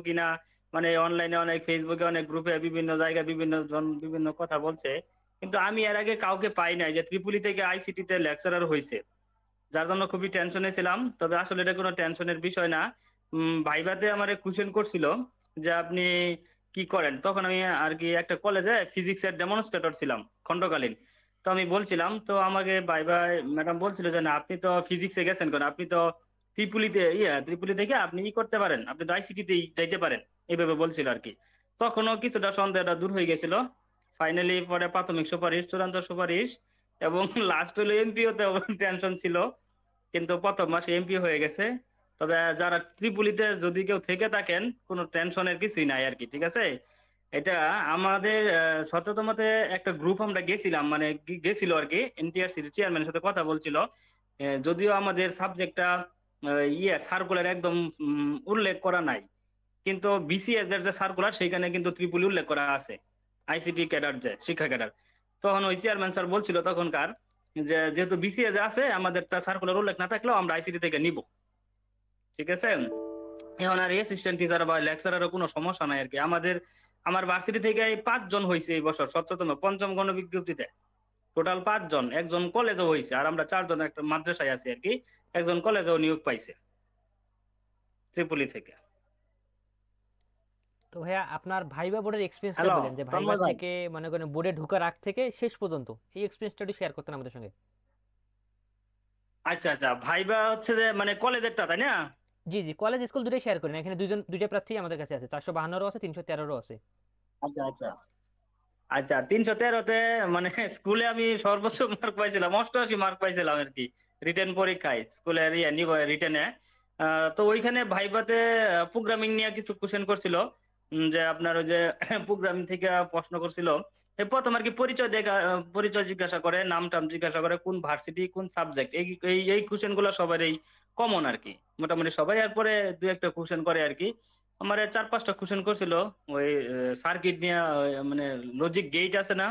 কিনা। মানে অনলাইনে অনেক, ফেসবুকে অনেক গ্রুপে বিভিন্ন জায়গায় বিভিন্ন জন বিভিন্ন কথা বলছে, কিন্তু আমি এর আগে কাউকে পাই নাই যে ত্রিপুলি থেকে আইসিটি তে লেকচারার হয়েছে, যার জন্য খুবই টেনশনে ছিলাম। তবে আসলে এটা কোনো টেনশনের বিষয় না। ভাইভাতে আমার কোশ্চেন করছিল যে আপনি কি করেন, তখন আমি আর কি একটা কলেজে ফিজিক্সের ডেমনস্ট্রেটর ছিলাম খণ্ডকালীন। তো আমি বলছিলাম, তো আমাকে ভাইভা ম্যাডাম বলছিল যে না, আপনি তো ফিজিক্সে গেছেন, কেন আপনি তো ত্রিপুলি থেকে আপনি ই করতে পারেন, আপনি তো আইসিটিতেই যাইতে পারেন, এইভাবে বলছিল আর কি। তখনও কিছুটা সন্দেহটা দূর হয়ে গেছিল। ফাইনালি পরে প্রাথমিক সুপারিশ, চূড়ান্ত সুপারিশ, এবং লাস্ট হলো এমপিও তে টেনশন ছিল, কিন্তু প্রথম মাসে এমপি হয়ে গেছে। তবে যারা ত্রিপুলিতে যদি কেউ থেকে থাকেন, কোনো টেনশনের কিছুই নাই আর কি, ঠিক আছে? এটা আমাদের 17তমতে একটা গ্রুপ আমরা গেছিলাম, মানে গেছিল আর কি, এনটিআরসির চেয়ারম্যানের সাথে কথা বলছিল। যদিও আমাদের সাবজেক্টটা সার্কুলার একদম উল্লেখ করা নাই, কিন্তু বিসিএস এর যে সার্কুলার সেখানে কিন্তু ত্রিপুলি উল্লেখ করা আছে, আইসিটি ক্যাডার যে শিক্ষা ক্যাডার। তখন ওই চেয়ারম্যান স্যার বলছিল তখনকার যে যেহেতু বিসিএস আছে, আমাদেরটা সার্কুলার উল্লেখ না থাকলেও আমরা আইসিটি থেকে নিব, ঠিক আছে? এখন আর অ্যাসিস্ট্যান্ট টিচার বা লেকচারারও কোনো সমস্যা নাই আর কি। আমার ভার্সিটি থেকে 5 জন হয়েছে এই বছর 17তম পঞ্চম গণবিজ্ঞপ্তিতে, টোটাল 5 জন। একজন কলেজও হয়েছে, আর আমরা 4 জন একটা মাদ্রাসায় আছি আর কি, একজন কলেজেও নিয়োগ পাইছে ত্রিপুলি থেকে। তো ভাইয়া, আপনার ভাইবা বোর্ডের এক্সপেরিয়েন্সটা বলেন, যে ভাইবা থেকে মনে করেন বোর্ডে ঢোকার আগ থেকে শেষ পর্যন্ত এই এক্সপেরিয়েন্সটা একটু শেয়ার করতেন আমাদের সঙ্গে। আচ্ছা আচ্ছা, ভাইবা হচ্ছে যে মানে কলেজেরটা, তাই না? জি জি, কলেজ স্কুল দুটোই শেয়ার করেন, এখানে দুইটা প্রার্থী আমাদের কাছে আছে, 452 আছে, 313 আছে। আচ্ছা আচ্ছা আচ্ছা, 313-তে মানে স্কুলে আমি সর্বোচ্চ মার্ক পাইছিলাম 88 মার্ক পাইছিলাম আর কি রিটেন পরীক্ষায় স্কুলের রিটেনে। তো ওইখানে ভাইভাতে প্রোগ্রামিং নিয়ে কিছু কোশ্চেন করছিল, যে আপনার ওই যে প্রোগ্রামিং থেকে প্রশ্ন করছিল। প্রথম আর কি পরিচয় জিজ্ঞাসা করে, নাম টাম জিজ্ঞাসা করে, কোন ভার্সিটি কোন সাবজেক্ট, এই এই এই কোশ্চেন গুলো সবারই কমন আর কি, মোটামুটি সবাই। এরপরে দু একটা কোশ্চেন করে আর কি। আমার 4-5টা কোশ্চেন করছিল ওই সার্কিট নিয়ে, মানে লজিক গেট আছে না,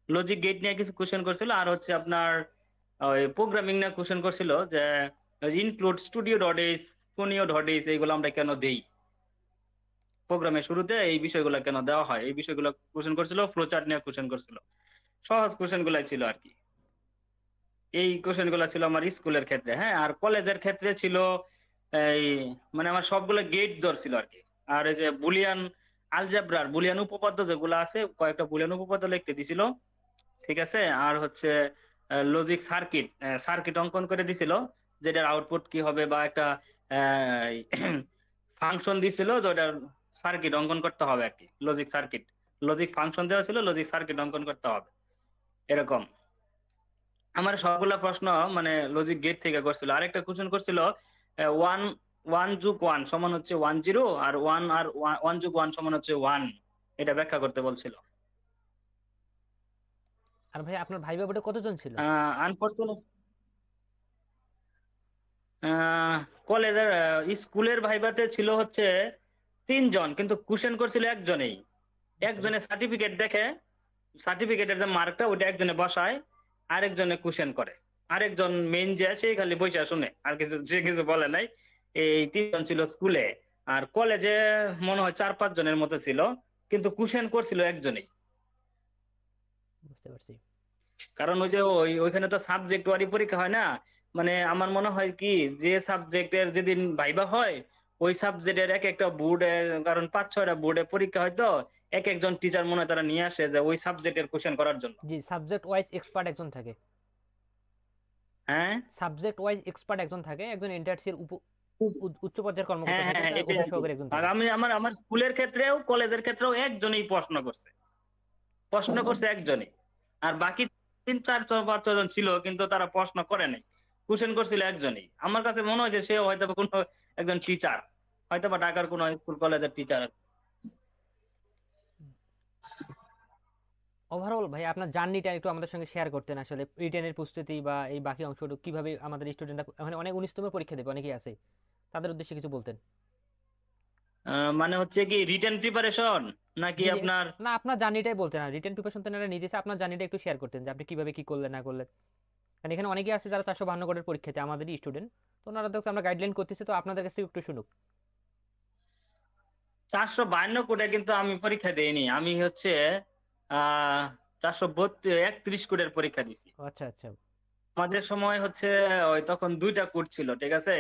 লজিক গেট নিয়ে কিছু কোশ্চেন করছিল। আর হচ্ছে আপনার ওই প্রোগ্রামিং নিয়ে কোশ্চেন করছিল, যে include studio dot H, conio dot H, এইগুলো আমরা কেন দেই, প্রোগ্রামের শুরুতে এই বিষয়গুলো কেন দেওয়া হয়, এই বিষয়গুলো কোশ্চেন করছিল। ফ্লোচার্ট নিয়ে কোশ্চেন করছিল, সহজ কোশ্চেন গুলাই ছিল আর কি। এই কোশ্চেন গুলা ছিল আমার স্কুলের ক্ষেত্রে। হ্যাঁ, আর কলেজের ক্ষেত্রে ছিল এই মানে আমার সবগুলো গেট ধরছিল আর কি। আর এই যে বুলিয়ান আলজেব্রার বুলিয়ান উপপাদ্য যেগুলো আছে, কয়েকটা বুলিয়ান উপপাদ্য লিখতে দিছিল, ঠিক আছে। আর হচ্ছে লজিক সার্কিট অঙ্কন করে দিছিল, যেটার আউটপুট কি হবে, বা একটা ফাংশন দিছিল যেটার সার্কিট অঙ্কন করতে হবে আর কি। লজিক ফাংশন দেওয়া ছিল, লজিক সার্কিট অঙ্কন করতে হবে, এরকম। আমার সবগুলা প্রশ্ন মানে লজিক গেট থেকে করছিল। আরেকটা কোশ্চেন করছিল 1 + 1 সমান হচ্ছে 10, আর 1 + 1 সমান হচ্ছে 1, এটা ব্যাখ্যা করতে বলছিল। আর ভাই আপনার ভাইবা বোর্ডে কতজন ছিল? আনফরচুনেট কলেজের স্কুলের ভাইভাতে ছিল হচ্ছে 3 জন, কিন্তু কোশ্চেন করছিল একজনেই। একজনে সার্টিফিকেট দেখে, সার্টিফিকেটের যে মার্কটা ওটা একজনে বসায়, আরেকজনে কোশ্চেন করে, আরেকজন মেইন যে সেই খালি বসে শুনে, আর কিছু বলে নাই। এই 3 জন ছিল স্কুলে। আর কলেজে মনে হয় 4-5 জনের মতো ছিল, কিন্তু কোশ্চেন করছিল একজনেই। বুঝতে পারছি। কারণ ওই যে ওইখানে তো সাবজেক্ট ওয়ারি পরীক্ষা হয় না, মানে আমার মনে হয় কি, যে সাবজেক্টের যেদিন ভাইবা হয় ওই সাবজেক্টের এক একটা বোর্ডে, কারণ 5-6টা বোর্ডে পরীক্ষা হয়, তো এক একজন টিচার মনে হয় তারা নিয়ে আসে যে ওই সাবজেক্টের কোশ্চেন করার জন্য। জি, সাবজেক্ট ওয়াইজ এক্সপার্ট একজন থাকে। হ্যাঁ, সাবজেক্ট ওয়াইজ এক্সপার্ট একজন থাকে, একজন এনটিআরসি এর উচ্চ পর্যায়ের হ্যাঁ, কর্মকর্তা থাকে, হ্যাঁ, তার এটাই আর কি। অভিভাবকের একজন আর থাকে। আমি আমার স্কুলের ক্ষেত্রেও কলেজের ক্ষেত্রেও একজনই প্রশ্ন করছে একজনই। আর বাকি 3-4-5 জন ছিল, কিন্তু তারা প্রশ্ন করে নাই, কোশ্চেন করছিল একজনই। আমার কাছে মনে হয় যে সে হয়তো কোনো একজন টিচার, হয়তো বা ঢাকার কোনো স্কুল কলেজের টিচার। ওভারঅল ভাই আপনার জার্নিটা একটু আমাদের সঙ্গে শেয়ার করতেন, আসলে রিটেনের প্রস্তুতি বা এই বাকি অংশটুকু কিভাবে আমাদের স্টুডেন্টরা, মানে অনেক 19তম পরীক্ষা দেবে, অনেকেই আছে, তাদের উদ্দেশ্যে কিছু বলতেন। মানে হচ্ছে কি রিটেন প্রিপারেশন নাকি জি, আপনার? না আপনার জার্নিটাই বলতেন, আর রিটেন প্রিপারেশন তো নিজে আপনার জার্নিটা একটু শেয়ার করতেন, যে আপনি কিভাবে কি করলেন না করলেন। কারণ এখানে অনেকেই আছে যারা 452 কোডের পরীক্ষাতে আমাদেরই স্টুডেন্ট, তো ওনারা তো আমরা গাইডলাইন করতেছি, তো আপনাদের কাছে একটু শুনুক। 452 কোডে কিন্তু আমি পরীক্ষা দেইনি, আমি হচ্ছে 431 কোডের পরীক্ষা দিছি। আচ্ছা আচ্ছা। আমাদের সময় হচ্ছে ওই তখন 2টা কোড ছিল, ঠিক আছে।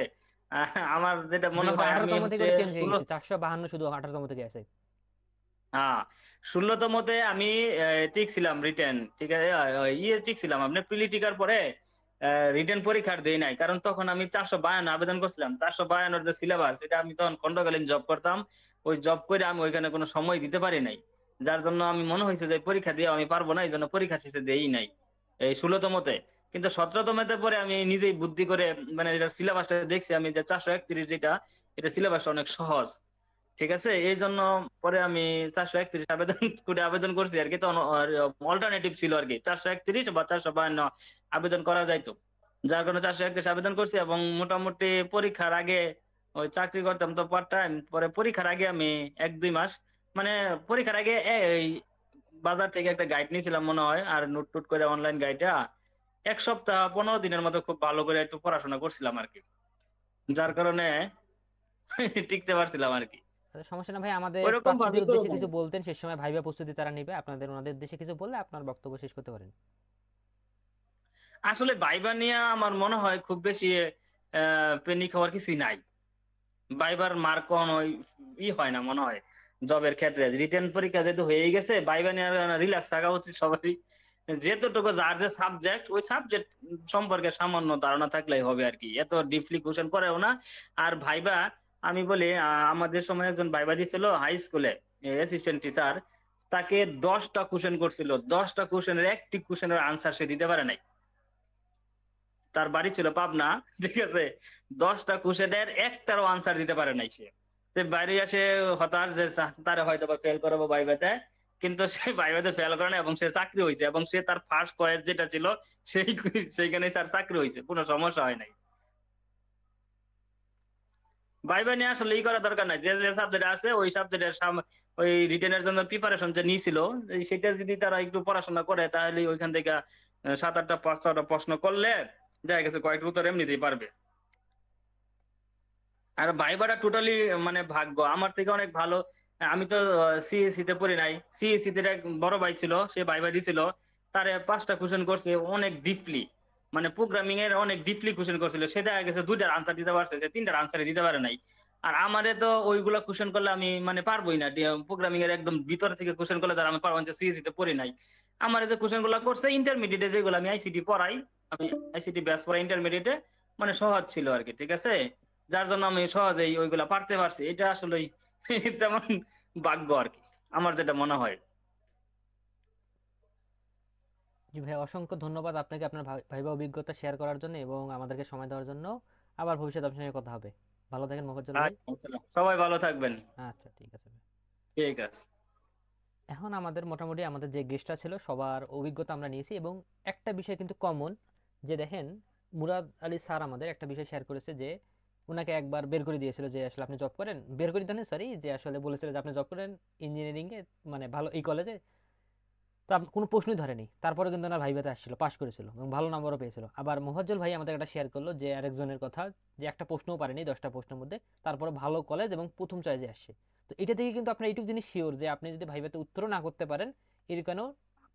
আমার যেটা মনে হয় আমি 18তম থেকে হচ্ছে চেঞ্জ হয়ে গেছে, 452 শুধু 18তম থেকে আছে। হ্যাঁ, 16তমতে আমি টিকছিলাম রিটেন, ঠিক আছে। টিকছিলাম আপনি প্রিলি টিকার পরে রিটেন পরীক্ষার দেই নাই, কারণ তখন আমি 452 আবেদন করছিলাম। 452 যে সিলেবাস, এটা আমি তখন খণ্ডকালীন জব করতাম, ওই জব করে আমি ওইখানে কোনো সময় দিতে পারি নাই, যার জন্য আমি মনে হয়েছে যে পরীক্ষা দিয়ে আমি পারবো না, এই জন্য পরীক্ষা শেষে দেই নাই এই 16তমতে। কিন্তু 17তমতে পরে আমি নিজেই বুদ্ধি করে, মানে যেটা সিলেবাসটা দেখছি আমি, যে 431 যেটা, এটা সিলেবাসটা অনেক সহজ, ঠিক আছে। এই জন্য পরে আমি 431 আবেদন করছি আর কি। তখন অল্টারনেটিভ ছিল আর কি, 431 বা 452 আবেদন করা যাইতো, যার কারণে 431 আবেদন করছি। এবং মোটামুটি পরীক্ষার আগে ওই চাকরি করতাম তো পার্ট টাইম, পরে পরীক্ষার আগে আমি 1-2 মাস, মানে পরীক্ষার আগে এই বাজার থেকে একটা গাইড নিয়েছিলাম মনে হয়, আর নোট টুট করে অনলাইন গাইডটা 1 সপ্তাহ 15 দিনের মতো খুব ভালো করে একটু পড়াশোনা করছিলাম আর কি, যার কারণে টিকতে পারছিলাম আর কি। সমস্যা না ভাই, আমাদের ওইরকম ভাবে প্রার্থীদের তো উদ্দেশ্যে কিছু বলতেন, শেষ সময় ভাইবা প্রস্তুতি তারা নেবে, আপনাদের ওনাদের উদ্দেশ্যে কিছু বললে আপনার বক্তব্য শেষ করতে পারেন। আসলে ভাইবা নিয়ে আমার মনে হয় খুব বেশি প্যানিক হওয়ার কিছুই নাই। ভাইবার মার্ক কোনো হয় না মনে হয় জবের ক্ষেত্রে। রিটেন পরীক্ষা যেহেতু হয়ে গেছে, ভাইবা নিয়ে রিল্যাক্স থাকা উচিত সবারই। যেতটুকু যার যে সাবজেক্ট, ওই সাবজেক্ট সম্পর্কে সামান্য ধারণা থাকলেই হবে আর কি, এত ডিপলি কোশ্চেন করেও না। আর ভাইবা আমি বলি, আমাদের সময় একজন ভাইবা দিছিল হাই স্কুলে, অ্যাসিস্ট্যান্ট টিচার, তাকে 10টা কোশ্চেন করছিল, 10টা কোশ্চেনের একটি কোশ্চেনের আনসার সে দিতে পারে নাই। তার বাড়ি ছিল পাবনা, ঠিক আছে, 10টা কোশ্চেনের একটারও আনসার দিতে পারে নাই সে। বাইরে আসে হতাশ যে তারে হয়তো বা ফেল করাবো ভাইভাতে, কিন্তু সে ভাইভাতে ফেল করে না এবং সে চাকরি হয়েছে, এবং সে তার ফার্স্ট চয়েস যেটা ছিল সেইখানে তার চাকরি হয়েছে, কোনো সমস্যা হয় নাই। ভাইভা নিয়ে আসলে ই করা দরকার নাই, যে যে সাবজেক্ট আছে ওই সাবজেক্টের ওই রিটেনের জন্য প্রিপারেশন যে নিয়েছিল সেটা যদি তারা একটু পড়াশোনা করে তাহলে ওইখান থেকে 7-8টা 5-6টা প্রশ্ন করলে দেখা গেছে কয়েকটা উত্তর এমনিতেই পারবে। আর ভাইভাটা টোটালি মানে ভাগ্য, আমার থেকে অনেক ভালো। আমি তো সিএসসি তে পড়ি নাই, সিএসসি তে এক বড় ভাই ছিল, সে ভাইভা দিছিল, তারে 5টা কোশ্চেন করছে অনেক ডিপলি, মানে প্রোগ্রামিং এর অনেক ডিপলি কোশ্চেন করছিল, সে দেখা গেছে 2টার আনসার দিতে পারছে, সে 3টার আনসার দিতে পারে নাই। আর আমারে তো ওইগুলা কোশ্চেন করলে আমি মানে পারবোই না, প্রোগ্রামিং এর একদম ভিতর থেকে কোশ্চেন করলে তারা আমি পারবো না, সিএসসি তে পড়ি নাই। আমার যে কোশ্চেন গুলা করছে ইন্টারমিডিয়েটে, যেগুলো আমি আইসিটি পড়াই, আমি আইসিটি ব্যাস পড়াই ইন্টারমিডিয়েটে, মানে সহজ ছিল আর কি, ঠিক আছে, যার জন্য আমি সহজেই ওইগুলা পারতে পারছি। এটা আসলে তেমন ভাগ্য আর কি, আমার যেটা মনে হয়। জি ভাই, অসংখ্য ধন্যবাদ আপনাকে আপনার ভাইবা অভিজ্ঞতা শেয়ার করার জন্য এবং আমাদেরকে সময় দেওয়ার জন্য। আবার ভবিষ্যতে আপনার সঙ্গে কথা হবে। ভালো থাকেন মোফাজ্জল ভাই। সবাই ভালো থাকবেন। আচ্ছা, ঠিক আছে ভাই। ঠিক আছে। এখন আমাদের মোটামুটি আমাদের যে গেস্টটা ছিল সবার অভিজ্ঞতা আমরা নিয়েছি, এবং একটা বিষয় কিন্তু কমন, যে দেখেন মুরাদ আলী স্যার আমাদের একটা বিষয় শেয়ার করেছে, যে ওনাকে একবার বের করে দিয়েছিল যে আসলে আপনি জব করেন, বের করে দেন সরি, যে আসলে বলেছিল যে আপনি জব করেন ইঞ্জিনিয়ারিং এ, মানে ভালো এই কলেজে, তো আপনি কোনো প্রশ্নই ধরেনি, তারপরে কিন্তু ওনার ভাইভাতে আসছিল, পাশ করেছিল এবং ভালো নাম্বারও পেয়েছিল। আবার মোফাজ্জল ভাই আমাদের একটা শেয়ার করলো যে আরেকজনের কথা, যে একটা প্রশ্নও পারেনি 10টা প্রশ্নের মধ্যে, তারপরে ভালো কলেজ এবং প্রথম চয়েসে আসছে। তো এটা থেকে কিন্তু আপনার এইটুকু জিনিস শিওর যে আপনি যদি ভাইভাতে উত্তরও না করতে পারেন, এর কেন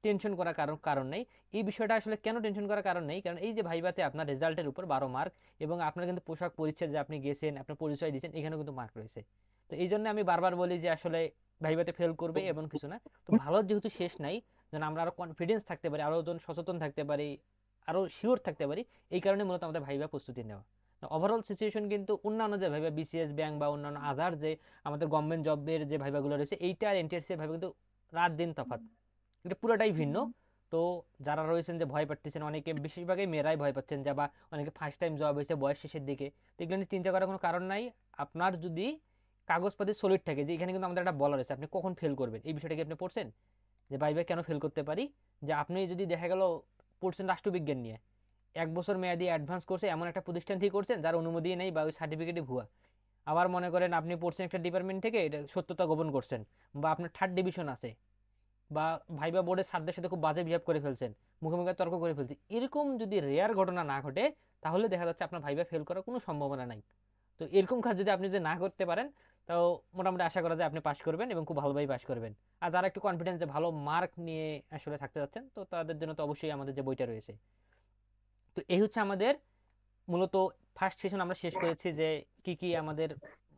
টেনশন করার কারণ নেই। এই বিষয়টা আসলে কেন টেনশন করার কারণ নেই, কারণ এই যে ভাইভাতে আপনার রেজাল্টের উপর 12 মার্ক, এবং আপনার কিন্তু পোশাক পরিচ্ছদ যে আপনি গেছেন, আপনার পরিচয় দিয়েছেন, এখানেও কিন্তু মার্ক রয়েছে। তো এই জন্য আমি বারবার বলি যে আসলে ভাইভাতে ফেল করবে এমন কিছু না। তো ভালো যেহেতু শেষ নাই, যেন আমরা আরো কনফিডেন্স থাকতে পারি, আরো জন সচেতন থাকতে পারি, আরো শিওর থাকতে পারি, এই কারণে মূলত আমাদের ভাইভা প্রস্তুতি নেওয়া। ওভারঅল সিচুয়েশন কিন্তু অন্যান্য যে ভাইভা বিসিএস ব্যাংক বা অন্যান্য আদার যে আমাদের গভর্নমেন্ট জবের যে ভাইভাগুলো রয়েছে, এইটা আর এনটিআরসি ভাইভা কিন্তু রাত দিন তফাৎ, এটা পুরোটাই ভিন্ন। তো যারা রয়েছেন যে ভয় পাচ্ছেন, অনেকে বেশিরভাগই মেয়েরাই ভয় পাচ্ছেন, যা বা অনেকে ফার্স্ট টাইম জব হয়েছে বয়স শেষের দিকে, তো এগুলো নিয়ে চিন্তা করার কোনো কারণ নাই। আপনার যদি কাগজপাতি সলিড থাকে, যে এখানে কিন্তু আমাদের একটা বলা রয়েছে আপনি কখন ফেল করবেন, এই বিষয়টা কি আপনি পড়ছেন, যে ভাইভা কেন ফেল করতে পারি, যে আপনি যদি দেখা গেল পড়ছেন রাষ্ট্রবিজ্ঞান নিয়ে, 1 বছর মেয়াদি অ্যাডভান্স কোর্সে এমন একটা প্রতিষ্ঠান থেকে করছেন যার অনুমতি নেই বা ওই সার্টিফিকেটই ভুয়া, আবার মনে করেন আপনি পড়ছেন একটা ডিপার্টমেন্ট থেকে, এটা সত্যতা গোপন করছেন, বা আপনার 3rd ডিভিশন আছে, বা ভাইবা বোর্ডের স্যারদের সাথে খুব বাজে বিহেভ করে ফেলছেন, মুখে মুখে তর্ক করে ফেলছেন, এরকম যদি রেয়ার ঘটনা না ঘটে, তাহলে দেখা যাচ্ছে আপনার ভাইবা ফেল করার কোনো সম্ভাবনা নাই। তো এরকম কাজ যদি আপনি না করতে পারেন, তো মোটামুটি আশা করা যায় আপনি পাস করবেন এবং খুব ভালোভাবে পাস করবেন। আর যারা একটু কনফিডেন্স যে ভালো মার্ক নিয়ে আসলে থাকতে যাচ্ছেন, তো তাদের জন্য তো অবশ্যই আমাদের যে বইটা রয়েছে। তো এই হচ্ছে আমাদের মূলত ফার্স্ট সেশন আমরা শেষ করেছি, যে কি কি আমাদের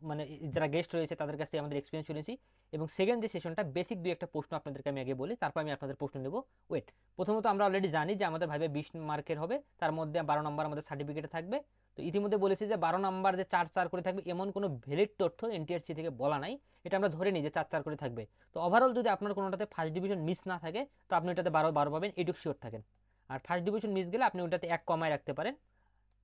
মানে যারা গেস্ট রয়েছে তাদের কাছ থেকে আমাদের এক্সপিরিয়েন্স শুনেছি, এবং সেকেন্ড যে সেশনটা বেসিক 2-1টা প্রশ্ন আপনাদেরকে আমি আগে বলি, তারপর আমি আপনাদের প্রশ্ন নেব। ওয়েট, প্রথমত আমরা অলরেডি জানি যে আমাদের ভাইবে 20 মার্কের হবে, তার মধ্যে 12 নম্বর আমাদের সার্টিফিকেটে থাকবে। তো ইতিমধ্যে বলেছি যে 12 নাম্বার যে 4-4 করে থাকবে এমন কোনো ভ্যালিড তথ্য এনটিআরসি থেকে বলা নাই, এটা আমরা ধরে নিই যে 4-4 করে থাকবে। তো ওভারঅল যদি আপনার কোনোটাতে ফার্স্ট ডিভিশন মিস না থাকে, তো আপনি ওটাতে 12 পাবেন, এটুকু শিওর থাকেন। আর ফার্স্ট ডিভিশন মিস গেলে আপনি ওটাতে 1 কমায় রাখতে পারেন,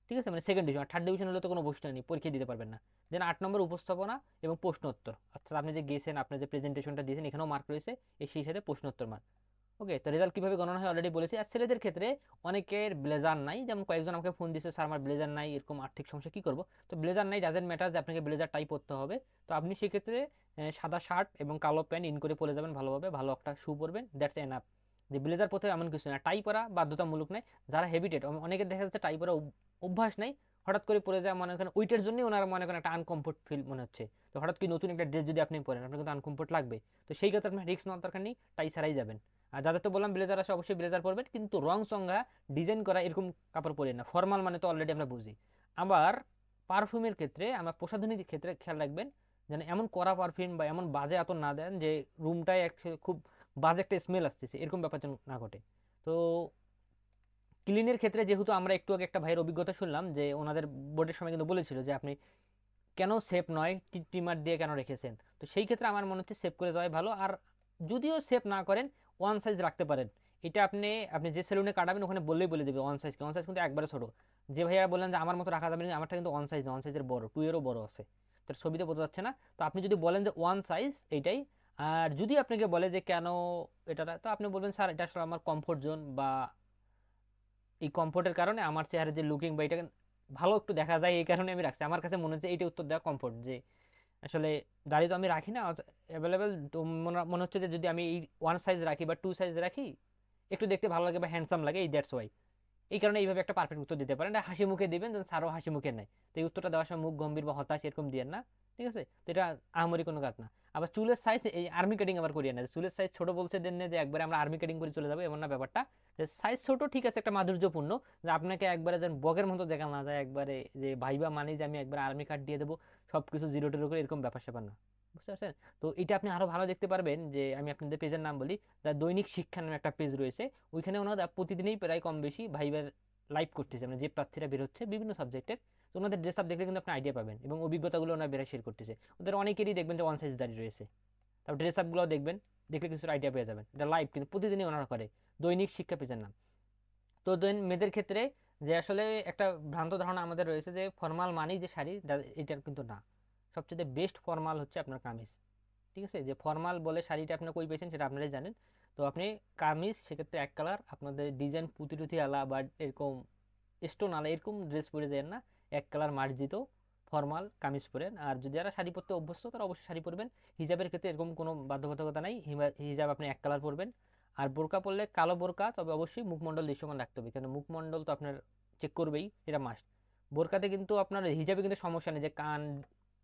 ঠিক আছে, মানে সেকেন্ড ডিভিশন। আর 3rd ডিভিশন হলে তো কোনো প্রশ্ন নেই, পরীক্ষা দিতে পারবেন না। দেন 8 নম্বর উপস্থাপনা এবং প্রশ্ন উত্তর, অর্থাৎ আপনি যে গেছেন, আপনি যে প্রেজেন্টেশনটা দিয়েছেন, এখানেও মার্ক রয়েছে, এই সেই সাথে প্রশ্ন উত্তর মার্ক। ওকে, তো রেজাল্ট কিভাবে গণনা হয় অলরেডি বলেছি। আর ছেলেদের ক্ষেত্রে অনেকের ব্লেজার নাই, যেমন কয়েকজন আমাকে ফোন দিচ্ছে, স্যার আমার ব্লেজার নাই, এরকম আর্থিক সমস্যা, কি করব। তো ব্লেজার নাই, ডাজেন্ট ম্যাটার যে আপনাকে ব্লেজার টাই পরতে হবে। তো আপনি সেক্ষেত্রে সাদা শার্ট এবং কালো প্যান্ট ইন করে পরে যাবেন ভালোভাবে, ভালো একটা শু পরবেন, দ্যাটস এনাফ। যে ব্লেজার পরতে এমন কিছু না, টাই পরা বাধ্যতামূলক নয়। যারা হেবিটেড, অনেকের দেখা যাচ্ছে টাই পরা অভ্যাস নাই, হঠাৎ করে পরে যায়, মনে করেন ওইটার জন্যই ওনারা মনে করেন একটা আনকমফোর্ট ফিল মনে হচ্ছে। তো হঠাৎ করে নতুন একটা ড্রেস যদি আপনি পরেন, আপনার কিন্তু আনকমফোর্ট লাগবে। তো সেই ক্ষেত্রে আপনার রিস্ক নেওয়ার দরকার নেই, টাই ছাড়াই যাবেন। আর যাদের তো বললাম ব্লেজার আছে, অবশ্যই ব্লেজার পরবেন, কিন্তু রং চঙ্গা ডিজাইন করা এরকম কাপড় পরে না, ফর্মাল মানে তো অলরেডি আমরা বুঝি। আবার পারফিউমের ক্ষেত্রে, আমার প্রসাধনীর ক্ষেত্রে খেয়াল রাখবেন যেন এমন কড়া পারফিউম বা এমন বাজে আতর না দেন যে রুমটায় খুব বাজে একটা স্মেল আসতেছে, এরকম ব্যাপার যেন না ঘটে। তো ক্লিনের ক্ষেত্রে যেহেতু আমরা একটু আগে একটা ভাইয়ের অভিজ্ঞতা শুনলাম, যে ওনাদের বোর্ডের সময় কিন্তু বলেছিল যে আপনি কেন সেফ নয় ট্রিমার দিয়ে কেন রেখেছেন, তো সেই ক্ষেত্রে আমার মনে হচ্ছে সেভ করে যাওয়াই ভালো। আর যদিও সেভ না করেন ওয়ান সাইজ রাখতে পারেন। এটা আপনি আপনি যে সেলুনে কাটাবেন ওখানে বললেই বলে দেবে ওয়ান সাইজ কিন্তু একবারে ছোট। যে ভাইয়া বললেন যে আমার মতো রাখা যাবে না, আমারটা কিন্তু ওয়ান সাইজ না, ওয়ান সাইজের বড়, 2 এরও বড় আছে, তার ছবিতে বোঝা যাচ্ছে না। তো আপনি যদি বলেন যে ওয়ান সাইজ এইটাই, আর যদি আপনাকে বলে যে কেন এটা, তো আপনি বলবেন স্যার এটা আসলে আমার কমফোর্ট জোন, বা এই কমফোর্টের কারণে আমার চেহারা যে লুকিং বা এটা ভালো একটু দেখা যায় এই কারণে আমি রাখছি। আমার কাছে মনে হচ্ছে এইটা উত্তর দেওয়া কমফোর্ট, যে আসলে দাড়ি তো আমি রাখি না অ্যাভেলেবেল, তো মনে হচ্ছে যে যদি আমি এই ওয়ান সাইজ রাখি বা 2 সাইজ রাখি একটু দেখতে ভালো লাগে বা হ্যান্ডসাম লাগে, এই দ্যাটস ওয়াই। এই কারণে এইভাবে একটা পারফেক্ট উত্তর দিতে পারেন। এটা হাসি মুখে দিবেন, যেন স্যারও হাসি মুখে নেয়। তো এই উত্তরটা দেওয়ার সময় মুখ গম্ভীর বা হতাশ এরকম দিয়েন না, ঠিক আছে? তো এটা আহামরি কোনো কাজ না। আবার চুলের সাইজ এই আর্মি কাটিং আবার করিয়ে না, যে চুলের সাইজ ছোট বলছে দেন না যে একবারে আমরা আর্মি কাটিং করে চলে যাবো, এমন না ব্যাপারটা। যে সাইজ ছোট ঠিক আছে, একটা মাধুর্যপূর্ণ, যে আপনাকে একবারে যেন বগের মতো দেখা না যায়, একবারে যে ভাইবা মানে যে আমি একবার আর্মি কার্ড দিয়ে দেবো সবকিছু জিরো টিরো করে, এরকম ব্যাপার স্যাপার না, বুঝতে পারছেন? তো এটা আপনি আরো ভালো দেখতে পারবেন, যে আমি আপনাদের পেজের নাম বলি, দা দৈনিক শিক্ষা নামে একটা পেজ রয়েছে। ওইখানে ওনারা প্রতিদিনই প্রায় কম বেশি ভাইবার লাইভ করতেছে, মানে যে প্রার্থীরা বের হচ্ছে বিভিন্ন সাবজেক্টের, তো ওনাদের ড্রেস আপ দেখলে কিন্তু আপনি আইডিয়া পাবেন, এবং অভিজ্ঞতাগুলো ওনারা বেড়ে শেয়ার করতেছে। ওদের অনেকেরই দেখবেন যে ওয়ান সাইজ দাঁড়িয়ে রয়েছে, তারপর ড্রেস আপগুলো দেখবেন, দেখলে কিছু আইডিয়া পেয়ে যাবেন। এটা লাইভ কিন্তু প্রতিদিনই ওনারা করে, দৈনিক শিক্ষা পেজের নাম। তো মেয়েদের ক্ষেত্রে যে আসলে একটা ভ্রান্ত ধারণা আমাদের রয়েছে যে ফর্মাল মানেই যে শাড়ি, এটা কিন্তু না। সবচেয়ে বেস্ট ফর্মাল হচ্ছে আপনার কামিজ, ঠিক আছে? যে ফর্মাল বলে শাড়িটা আপনি কই পেয়েছেন সেটা আপনারাই জানেন। তো আপনি কামিজ সেক্ষেত্রে এক কালার, আপনাদের ডিজাইন পুঁতি টুতি আলা বা এরকম স্টোন আলা এরকম ড্রেস পরে যায় না, এক কালার মার্জিত ফর্মাল কামিজ পরেন। আর যদি যারা শাড়ি পরতে অভ্যস্ত তারা অবশ্যই শাড়ি পরবেন। হিজাবের ক্ষেত্রে এরকম কোনো বাধ্যবাধকতা নাই, হিজাব আপনি এক কালার পরবেন। আর বোরকা পরলে কালো বোরকা, তবে অবশ্যই মুখমণ্ডল দৃশ্যমান রাখতে হবে, কারণ মুখমণ্ডল তো আপনার চেক করবেই, এটা মাস্ট। বোরকাতে কিন্তু আপনার হিজাবে কিন্তু সমস্যা নেই, যে কান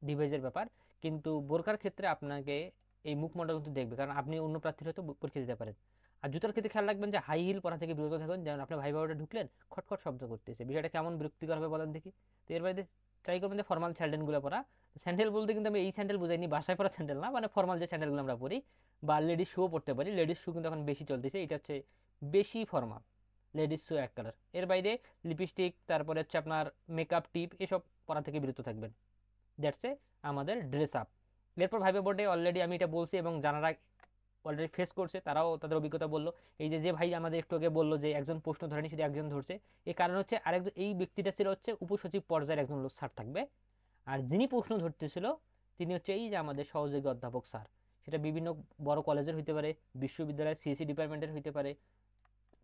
ডিভাইসের ব্যাপার, কিন্তু বোরকার ক্ষেত্রে আপনাকে এই মুখমণ্ডল কিন্তু দেখবে, কারণ আপনি অন্য প্রার্থীর হয়তো পরীক্ষা দিতে পারেন। আর জুতার ক্ষেত্রে খেয়াল রাখবেন যে হাই হিল পরা থেকে বিরত থাকবেন, যেমন আপনি ভাই ভাইটা ঢুকলেন খটখট শব্দ করতেছে, বিষয়টা কেমন বিরক্তিকর হবে বলেন দেখি। তো এর বাইরে ট্রাই করবেন যে ফর্মাল স্যান্ডেলগুলো পরা। স্যান্ডেল বলতে কিন্তু আমি এই স্যান্ডেল বুঝাইনি, বাসায় পরা স্যান্ডেল না, মানে ফর্মাল যে স্যান্ডেলগুলো আমরা পরি, বা লেডিস শুও পরতে পারি। লেডিস শু কিন্তু এখন বেশি চলতেছে, এটা হচ্ছে বেশি ফর্মাল, লেডিস শু এক কালার। এর বাইরে লিপস্টিক, তারপরে হচ্ছে আপনার মেকআপ টিপ এসব পরা থেকে বিরত থাকবেন। দ্যাটস এ আমাদের ড্রেস আপ। এরপর ভাইবা বোর্ডে অলরেডি আমি এটা বলছি, এবং যারা অলরেডি ফেস করছে তারাও তাদের অভিজ্ঞতা বললো। এই যে যে ভাই আমাদের একটু আগে বললো যে একজন প্রশ্ন ধরেনি, শুধু একজন ধরছে, এই কারণ হচ্ছে আরেকজন, এই ব্যক্তিটা ছিল হচ্ছে উপসচিব পর্যায়ের একজন লোক স্যার থাকবে, আর যিনি প্রশ্ন ধরতেছিল তিনি হচ্ছে এই যে আমাদের সহযোগী অধ্যাপক স্যার। সেটা বিভিন্ন বড় কলেজের হইতে পারে, বিশ্ববিদ্যালয়ের সিএসসি ডিপার্টমেন্টের হইতে পারে,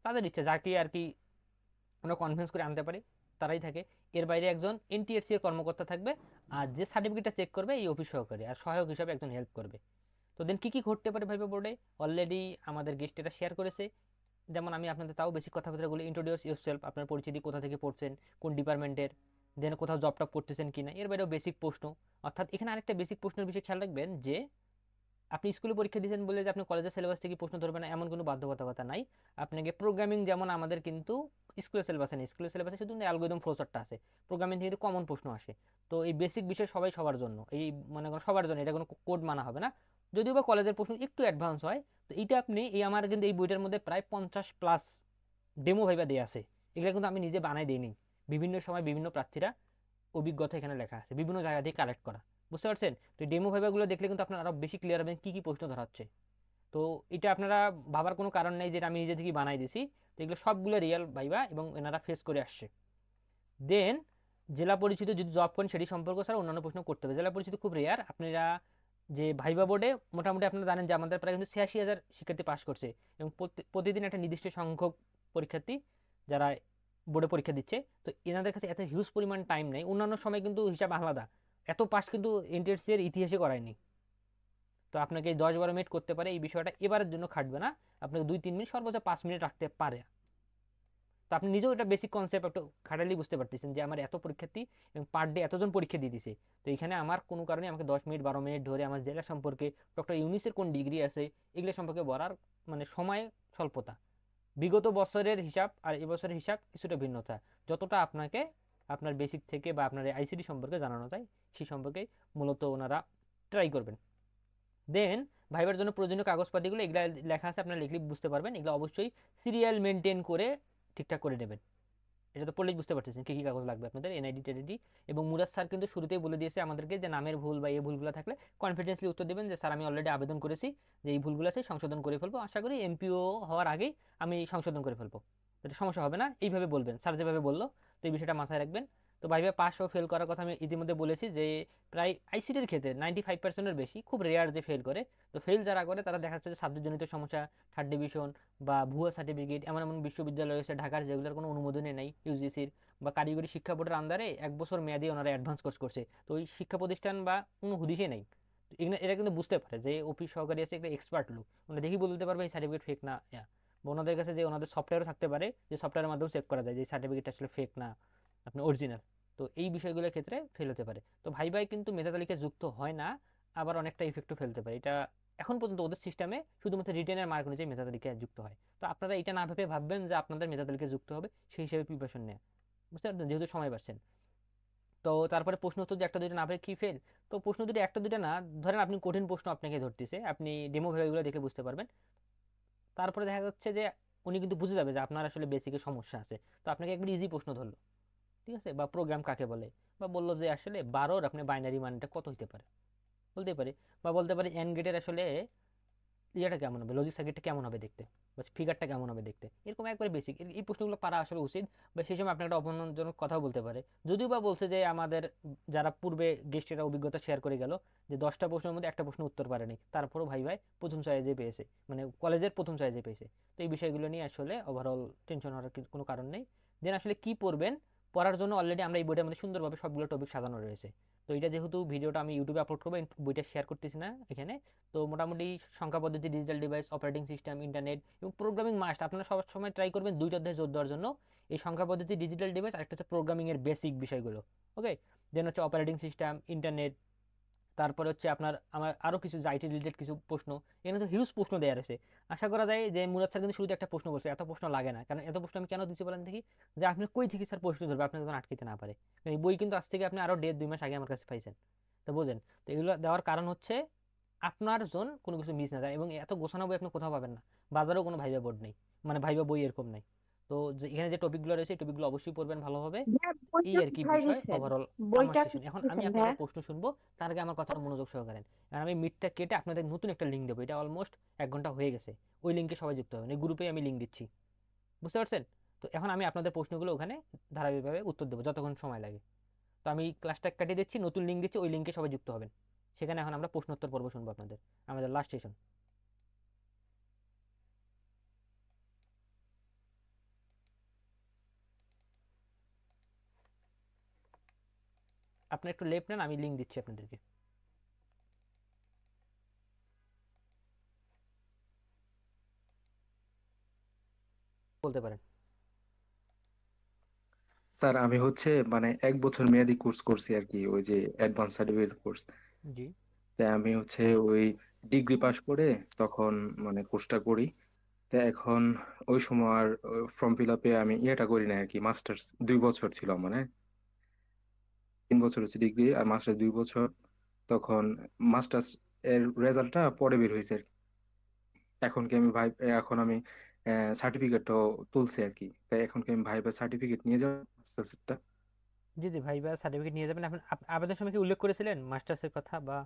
তাদের ইচ্ছা যাকে আর কি আমরা কনভিন্স করে আনতে পারি তারাই থাকে। এর বাইরে একজন এনটিআরসি এর কর্মকর্তা থাকবে, আর যে সার্টিফিকেটটা চেক করবে এই অফিস সহকারী, আর সহায়ক হিসাবে একজন হেল্প করবে। তো দেন কি কি ঘটতে পারে ভাইবা বোর্ডে, অলরেডি আমাদের গেস্ট এটা শেয়ার করেছে। যেমন আমি আপনাদের তাও বেসিক কথাবার্তাগুলো, ইন্ট্রোডিউস ইউরসেলফ, আপনার পরিচিতি, কোথা থেকে পড়ছেন, কোন ডিপার্টমেন্টের, দেন কোথাও জব টপ করতেছেন কিনা। এর বাইরেও বেসিক প্রশ্ন, অর্থাৎ এখানে আরেকটা বেসিক প্রশ্নের বিষয়ে খেয়াল রাখবেন যে আপনি স্কুলে পরীক্ষা দিয়েছেন বলে যে আপনি কলেজের সিলেবাস থেকে প্রশ্ন ধরবেন না এমন কোনো বাধ্যবাধকতা নাই। আপনাকে প্রোগ্রামিং, যেমন আমাদের কিন্তু স্কুলের সিলেবাসে নেই, স্কুলের সিলেবাসে শুধু অ্যালগরিদম ফ্লোচার্টটা আছে, প্রোগ্রামিং থেকে কিন্তু কমন প্রশ্ন আসে। তো এই বেসিক বিষয় সবাই সবার জন্য, এই মনে করেন সবার জন্য, এটা কোনো কোড মানা হবে না, যদিও বা কলেজের প্রশ্ন একটু অ্যাডভান্স হয়। তো এইটা আপনি এই আমার কিন্তু এই বইটার মধ্যে প্রায় 50+ ডেমো ভাইবা দেওয়া আছে, এগুলো কিন্তু আমি নিজে বানাই দিইনি, বিভিন্ন সময় বিভিন্ন প্রার্থীরা অভিজ্ঞতা এখানে লেখা আছে, বিভিন্ন জায়গা থেকে কালেক্ট করা, বুঝতে পারছেন? তো ডেমো ভাইবাগুলো দেখলে কিন্তু আপনারা আরো বেশি ক্লিয়ার হবেন কি কি প্রশ্ন ধরা হচ্ছে। তো এটা আপনারা ভাবার কোনো কারণ নেই যে আমি নিজে থেকে বানাই দিছি, তো এগুলো সবগুলো রিয়েল ভাইবা এবং এনারা ফেস করে আসছে। দেন জেলা পরিচিত যদি জব করেন সেটি সম্পর্ক ছাড়া অন্যান্য প্রশ্ন করতে হবে। জেলা পরিচিত খুব রেয়ার। আপনারা যে ভাইবা বোর্ডে মোটামুটি আপনারা জানেন যে আমাদের প্রায় কিন্তু 86,000 শিক্ষার্থী পাস করছে, এবং প্রতিদিন একটা নির্দিষ্ট সংখ্যক পরীক্ষার্থী যারা বোর্ডে পরীক্ষা দিচ্ছে। তো এনাদের কাছে এত হিউজ পরিমাণ টাইম নেই, অন্যান্য সময় কিন্তু হিসাব আলাদা, এত পাস কিন্তু এনটিআরসি এর ইতিহাসে করায়নি। তো আপনাকে 10-12 মিনিট করতে পারে, এই বিষয়টা এবারের জন্য খাটবে না, আপনাকে 2-3 মিনিট সর্বোচ্চ 5 মিনিট রাখতে পারে। তো আপনি নিজেও এটা বেসিক কনসেপ্ট একটু খাটালেই বুঝতে পারতেছেন যে আমার এত পরীক্ষার্থী এবং পার ডে এতজন পরীক্ষা দিয়ে দিছে, তো এখানে আমার কোনো কারণে আমাকে 10 মিনিট 12 মিনিট ধরে আমার জেলা সম্পর্কে, ডক্টর ইউনিসের কোন ডিগ্রি আছে এগুলো সম্পর্কে বলার মানে সময় স্বল্পতা। বিগত বছরের হিসাব আর এবছরের হিসাব কিছুটা ভিন্নতা, যতটা আপনাকে আপনার বেসিক থেকে বা আপনার আইসিটি সম্পর্কে জানানো যায় সেই সম্পর্কে মূলত ওনারা ট্রাই করবেন। দেন ভাইবার জন্য প্রয়োজনীয় কাগজপাতিগুলো এগুলো লেখা আছে, আপনারা লিখলে বুঝতে পারবেন। এগুলো অবশ্যই সিরিয়াল মেনটেন করে ঠিকঠাক করে নেবেন। এটা তো পড়লেই বুঝতে পারতেছেন কি কি কাগজ লাগবে আপনাদের, এনআইডি টেনআইডি। এবং মুরাদ স্যার কিন্তু শুরুতেই বলে দিয়েছে আমাদেরকে যে নামের ভুল বা এই ভুলগুলো থাকলে কনফিডেন্সলি উত্তর দেবেন যে স্যার আমি অলরেডি আবেদন করেছি, যে এই ভুলগুলো আছে সংশোধন করে ফেলবো, আশা করি এমপিও হওয়ার আগেই আমি সংশোধন করে ফেলবো, এটা সমস্যা হবে না, এইভাবে বলবেন স্যার যেভাবে বললো। তো এই বিষয়টা মাথায় রাখবেন। তো ভাইবা পাস ও ফেল করার কথা আমি ইতিমধ্যে বলেছি যে প্রায় আইসিটির ক্ষেত্রে 95%-এর বেশি, খুব রেয়ার যে ফেল করে। তো ফেল যারা করে তারা দেখা যাচ্ছে যে সাবজেক্টজনিত সমস্যা, থার্ড ডিভিশন বা ভুয়া সার্টিফিকেট, এমন এমন বিশ্ববিদ্যালয় রয়েছে ঢাকার যেগুলোর কোনো অনুমোদনই নেই ইউজিসির বা কারিগরি শিক্ষা বোর্ডের আন্ডারে 1 বছর মেয়াদি ওনারা অ্যাডভান্স কোর্স করছে। তো ওই শিক্ষা প্রতিষ্ঠান বা কোনো হুদিসই নেই। তো এরা কিন্তু বুঝতে পারে যে অফিস সহকারী আছে একটা এক্সপার্ট লোক, ওনারা দেখি বলতে পারবে এই সার্টিফিকেট ফেক না। বা ওনাদের কাছে যে ওনাদের সফটওয়্যারও থাকতে পারে, যে সফটওয়্যারের মাধ্যমে চেক করা যায় যে সার্টিফিকেট আসলে ফেক না আপনি অরিজিনাল। তো এই বিষয়গুলোর ক্ষেত্রে ফেল হতে পারে। তো ভাই কিন্তু মেধা তালিকায় যুক্ত হয় না, আবার অনেকটা ইফেক্টও ফেলতে পারে। এটা এখন পর্যন্ত ওদের সিস্টেমে শুধুমাত্র রিটেনের মার্ক অনুযায়ী মেধা তালিকায় যুক্ত হয়। তো আপনারা এটা না ভেবে ভাববেন যে আপনাদের মেধা তালিকায় যুক্ত হবে, সেই হিসেবে প্রিপারেশন নেয়, বুঝতে পারছেন, যেহেতু সময় পাচ্ছেন। তো তারপরে প্রশ্ন উত্তর যে একটা দুইটা না পারে কি ফেল, তো প্রশ্ন দুটো একটা দুইটা না, ধরেন আপনি কঠিন প্রশ্ন আপনাকে ধরতেছে, আপনি ডেমো ভেবেগুলো দেখে বুঝতে পারবেন। তারপরে দেখা যাচ্ছে যে উনি কিন্তু বুঝে যাবে যে আপনার আসলে বেসিকে সমস্যা আছে, তো আপনাকে একবার ইজি প্রশ্ন ধরলো, ঠিক আছে, বা প্রোগ্রাম কাকে বলে, বা বললো যে আসলে 12-র আপনি বাইনারি মানটা কত হতে পারে বলতে পারে, বা বলতে পারে এন গেটের আসলে ইয়েটা কেমন হবে, লজিক সার্কিটটা কেমন হবে দেখতে, বা ফিগারটা কেমন হবে দেখতে, এরকম একবার বেসিক এই প্রশ্নগুলো পারা আসলে উচিত। বা সেই সময় আপনার একটা অপমানজনক কথাও বলতে পারে, যদিও বা বলছে যে আমাদের যারা পূর্বে গেস্টেরা অভিজ্ঞতা শেয়ার করে গেল যে 10টা প্রশ্নের মধ্যে একটা প্রশ্ন উত্তর পারেনি, তারপরও ভাই প্রথম চয়েসে পেয়েছে, মানে কলেজের প্রথম চয়েসে পেয়েছে। তো এই বিষয়গুলো নিয়ে আসলে ওভারঅল টেনশন হওয়ার কোনো কারণ নেই। দেন আসলে কি পড়বেন, পড়ার জন্য অলরেডি আমরা এই বইটার মধ্যে সুন্দরভাবে সবগুলো টপিক সাজানো রয়েছে। তো এটা যেহেতু ভিডিওটা আমি ইউটিউবে আপলোড করবো, বইটা শেয়ার করতেছি না এখানে। তো মোটামুটি সংখ্যা পদ্ধতি, digital device, operating system, internet এবং প্রোগ্রামিং মাস্ট, আপনারা সব সময় ট্রাই করবেন 2টা অধ্যায় জোর দেওয়ার জন্য। এই সংখ্যা পদ্ধতি, ডিজিটাল ডিভাইস, আরেকটা হচ্ছে প্রোগ্রামিং এর বেসিক বিষয়গুলো। ওকে, দেন হচ্ছে অপারেটিং সিস্টেম, ইন্টারনেট, তারপরে হচ্ছে আপনার আমার আরো কিছু আইটি রিলেটেড কিছু প্রশ্ন, এখানে তো হিউজ প্রশ্ন দেওয়া রয়েছে। আশা করা যায় যে মুরাদ স্যার কিন্তু শুরুতে একটা প্রশ্ন বলছে, এত প্রশ্ন লাগে না, কারণ এত প্রশ্ন আমি কেন দিচ্ছি বলেন দেখি, যে আপনি কই থেকে স্যার প্রশ্ন ধরবে, আপনাকে যেন আটকাতে না পারে। কারণ এই বই কিন্তু আজ থেকে আপনি আরো 1.5-2 মাস আগে আমার কাছে পাইছেন, তো বোঝেন। তো এগুলো দেওয়ার কারণ হচ্ছে আপনার জোন কোনো কিছু মিস না যায়, এবং এত গোছানো বই আপনি কোথাও পাবেন না, বাজারেও কোনো ভাইবা বোর্ড নেই, মানে ভাইবা বই এরকম নেই। তো এখানে যে টপিকগুলো রয়েছে এই টপিকগুলো অবশ্যই পড়বেন ভালোভাবে। এই আর কি বিষয় ওভারঅল আমার বইটা সেশন। এখন আমি কোথায় আপনাদের ভাইয়া? প্রশ্ন শুনবো, তার আগে আমার কথা মনোযোগ সহকারে। আর আমি মিটটা কেটে আপনাদের নতুন একটা লিঙ্ক দেবো, এটা অলমোস্ট 1 ঘন্টা হয়ে গেছে, ওই লিঙ্কে সবাই যুক্ত হবেন, এই গ্রুপে আমি লিঙ্ক দিচ্ছি, বুঝতে পারছেন। তো এখন আমি আপনাদের প্রশ্নগুলো ওখানে ধারাবাহিকভাবে উত্তর দেবো যতক্ষণ সময় লাগে। তো আমি ক্লাসটা কাটিয়ে দিচ্ছি, নতুন লিঙ্ক দিচ্ছি, ওই লিঙ্কে সবাই যুক্ত হবেন। সেখানে এখন আমরা প্রশ্নোত্তর পর্ব শুনবো আপনাদের, আমাদের লাস্ট সেশন। আপনি একটু লেফট নেন, আমি লিঙ্ক দিচ্ছি আপনাদেরকে, বলতে পারেন। স্যার আমি হচ্ছে মানে 1 বছর মেয়াদি কোর্স করছি আর কি, ওই যে অ্যাডভান্স সার্টিফিকেট কোর্স। জি, তাই আমি হচ্ছে ওই ডিগ্রি পাশ করে তখন মানে কোর্সটা করি। তা এখন ওই সময় আর ফর্ম ফিল আপে আমি ইয়েটা করি না আর কি, মাস্টার্স 2 বছর ছিল মানে 3 বছর হচ্ছে ডিগ্রি আর মাস্টার্স 2 বছর। তখন মাস্টার্স এর রেজাল্টটা পরে বের হয়েছে আর কি। এখন কি আমি ভাই এখন আমি সার্টিফিকেটও তুলছি আর কি, তাই এখন কি আমি ভাইবা সার্টিফিকেট নিয়ে যাবো মাস্টার্সটা? জি জি ভাই, বা সার্টিফিকেট নিয়ে যাবেন। আপনি আবেদনের সময় কি উল্লেখ করেছিলেন মাস্টার্সের কথা, বা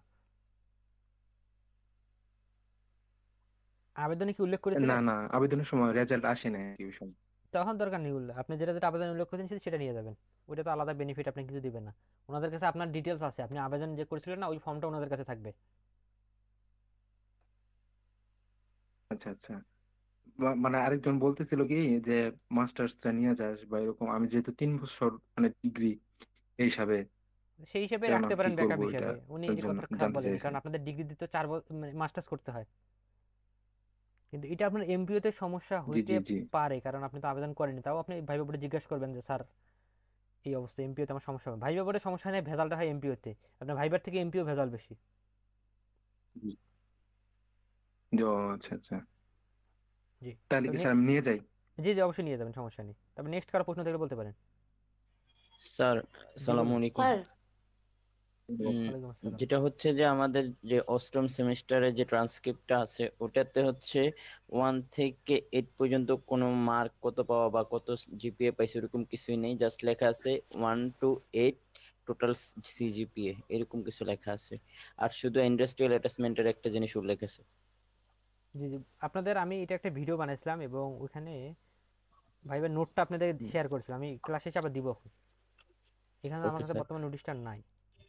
আবেদনে কি উল্লেখ না করেছিলেন? না, আবেদনের সময় রেজাল্ট আসে না আর কি ওই সময়। তখন দরকার নেই উল্লেখ, আপনি যেটা যেটা আবেদন উল্লেখ করেছেন সেটা নিয়ে যাবেন, ওইটা তো আলাদা বেনিফিট আপনি কিছু দিবেন না। ওনাদের কাছে আপনার ডিটেলস আছে, আপনি আবেদন যে করেছিলেন না ওই ফর্মটা ওনাদের কাছে থাকবে। আচ্ছা আচ্ছা। মানে আরেকজন বলতেছিল কি যে মাস্টার্সটা নিয়ে যাস বা এরকম, আমি যেহেতু 3 বছর মানে ডিগ্রি এই হিসাবে, সেই হিসেবে কেন রাখতে কি পারেন ব্যাকআপ করবো এটা হিসেবে, উনি তার এই জন্য কথাটা খারাপ জানতে বলেনি, চাইছি। কারণ আপনাদের ডিগ্রি দিতে 4 মাস্টার্স করতে হয়। কিন্তু এটা আপনার এমপিওতে সমস্যা জি হইতে জি জি পারে, কারণ আপনি তো আবেদন করেনি। তাও আপনি ভাইবা বোর্ডে জিজ্ঞেস করবেন যে স্যার এই অবস্থা এমপিওতে আমার সমস্যা হবে। ভাইবা বোর্ডে সমস্যা নেই, ভেজালটা হয় এমপিওতে, আপনার ভাইবার থেকে এমপিও ভেজাল বেশি। জি জি, ও আচ্ছা আচ্ছা। জি, তাহলে তো কি স্যার আমি নিয়ে যাই? জি জি অবশ্যই নিয়ে যাবেন, সমস্যা নেই। তারপর নেক্সট কারো প্রশ্ন থাকলে বলতে পারেন। স্যার জি বলুন। আসসালামু আলাইকুম। স্যার ওয়ালাইকুম আসসালাম। যেটা হচ্ছে যে আমাদের যে অষ্টম সেমিস্টারে যে ট্রান্সক্রিপ্টটা আছে ওটাতে হচ্ছে 1 থেকে 8 পর্যন্ত কোনো মার্ক কত পাওয়া বা কত জিপিএ পাইছে এরকম কিছুই নেই, জাস্ট লেখা আছে 1 to 8 টোটাল সিজিপিএ এরকম কিছু লেখা আছে, আর শুধু ইন্ডাস্ট্রিয়াল অ্যাটাচমেন্টের একটা জিনিস উল্লেখ আছে। জি জি, আপনাদের আমি এটা একটা ভিডিও বানাইছিলাম এবং ওইখানে ভাইবার নোটটা আপনাদের শেয়ার করেছিলাম, আমি ক্লাস শেষে আবার দিব এখন। এখানে আমার ওকে কাছে স্যার। বর্তমান নোটিশটা নাই,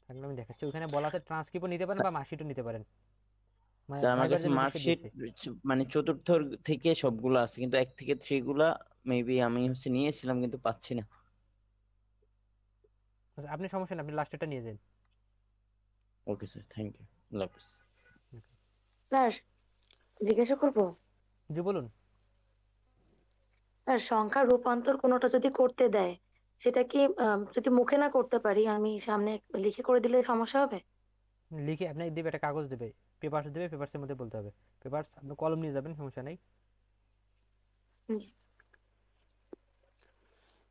থাকলে আমি দেখাচ্ছি। ওইখানে বলা আছে ট্রান্সক্রিপ্টও নিতে পারেন বা মার্কশিটও নিতে পারেন, মানে স্যার আমার ভাইবার কাছে যে নোটিশটা মার্কশিট দিয়েছে। মানে চতুর্থ থেকে সবগুলো আছে, কিন্তু 1 থেকে 3 গুলা মেবি আমি হচ্ছে নিয়েছিলাম কিন্তু পাচ্ছি না। আচ্ছা, আপনি সমস্যা নেই, আপনি লাস্টেরটা নিয়ে যান। ওকে স্যার, থ্যাংক ইউ, আল্লাহ হাফেজ। স্যার জিজ্ঞাসা করবো, জি বলুন। স্যার সংখ্যার রূপান্তর কোনোটা যদি করতে দেয় সেটা কি যদি মুখে না করতে পারি আমি সামনে লিখে করে দিলে সমস্যা হবে? লিখে আপনাকে দেবে, একটা কাগজ দেবে, পেপারস দেবে, পেপারসের মধ্যে বলতে হবে। পেপারস আপনি কলম নিয়ে যাবেন, সমস্যা নেই।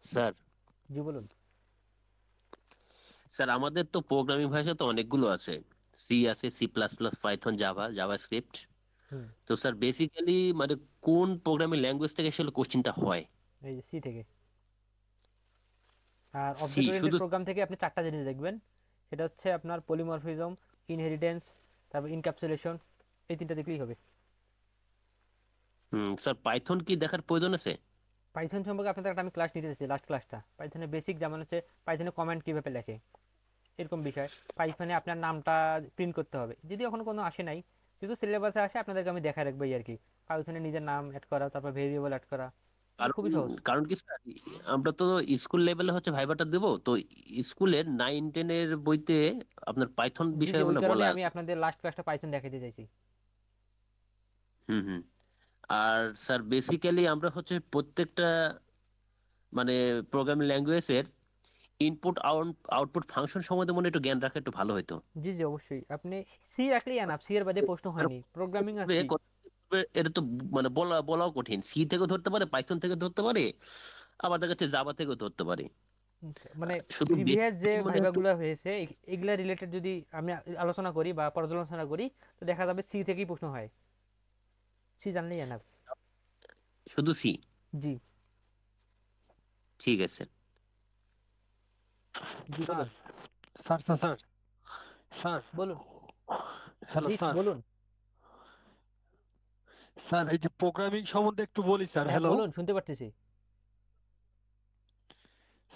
স্যার জি বলুন। স্যার আমাদের তো প্রোগ্রামিং ভাষা তো অনেকগুলো আছে, সি আছে, C plus plus, Python, Java, JavaScript. হুম, তো স্যার বেসিক্যালি মানে কোন প্রোগ্রামিং ল্যাঙ্গুয়েজ থেকে আসলে কোশ্চেনটা হয়? এই যে সি থেকে। আর সি অবজেক্ট ওরিয়েন্টেড শুধু? প্রোগ্রাম থেকে আপনি 4টা জিনিস দেখবেন, সেটা হচ্ছে আপনার পলিমরফিজম, ইনহেরিটেন্স, তারপর ইনক্যাপসুলেশন, এই 3টা দেখলেই হবে। স্যার পাইথন কি দেখার প্রয়োজন আছে? পাইথন সম্পর্কে আপনাদের একটা আমি ক্লাস নিতে চাইছি, লাস্ট ক্লাসটা। পাইথনের বেসিক যেমন হচ্ছে পাইথনে কমেন্ট কীভাবে লেখে এরকম বিষয়। পাইথনে আপনার নামটা প্রিন্ট করতে হবে, যদি এখন কোনো আসে নাই, যেহেতু সিলেবাসে আসে আপনাদেরকে আমি দেখায় রাখবো এই আর কি। পাইথনে নিজের নাম অ্যাড করা, তারপর ভেরিয়েবল অ্যাড করা, কারণ খুবই সহজ। কারণ কি স্যার, আমরা তো স্কুল লেভেলে হচ্ছে ভাইবাটা দেবো, তো স্কুলের 9-10 এর বইতে আপনার পাইথন জি জি, বিষয়ে ওই মানে কারণে বলা আমি আছে। আপনাদের লাস্ট ক্লাসটা পাইথন দেখাতে চাইছি। হুম হুম। আর স্যার বেসিক্যালি আমরা হচ্ছে প্রত্যেকটা মানে প্রোগ্রামিং ল্যাঙ্গুয়েজের ইনপুট আউটপুট ফাংশন সম্বন্ধে মনে হয় একটু জ্ঞান রাখা একটু ভালো হতো। জি জি, অবশ্যই আপনি সি রাখলেই আনাপ, সি এর বাদে প্রশ্ন হয়নি, প্রোগ্রামিং আর সি। এটা তো মানে বলাও কঠিন, সি থেকে ধরতে পারে, পাইথন থেকে ধরতে পারে, আবার দেখা যাচ্ছে জাভা থেকেও ধরতে পারে। মানে শুধু প্রিভিয়াস যে basic মানে একটু ভাইবাগুলো হয়েছে এগুলা রিলেটেড যদি আমি আলোচনা করি বা পর্যালোচনা করি, তো দেখা যাবে সি থেকেই প্রশ্ন হয়, সি জানলেই আনাপ। শুধু সি? জি ঠিক আছে। জি বলুন। স্যার স্যার স্যার স্যার বলুন। হ্যালো জি স্যার। বলুন। স্যার এই যে প্রোগ্রামিং সম্বন্ধে একটু বলি স্যার। হ্যাঁ হ্যালো বলুন, শুনতে পারতেছি।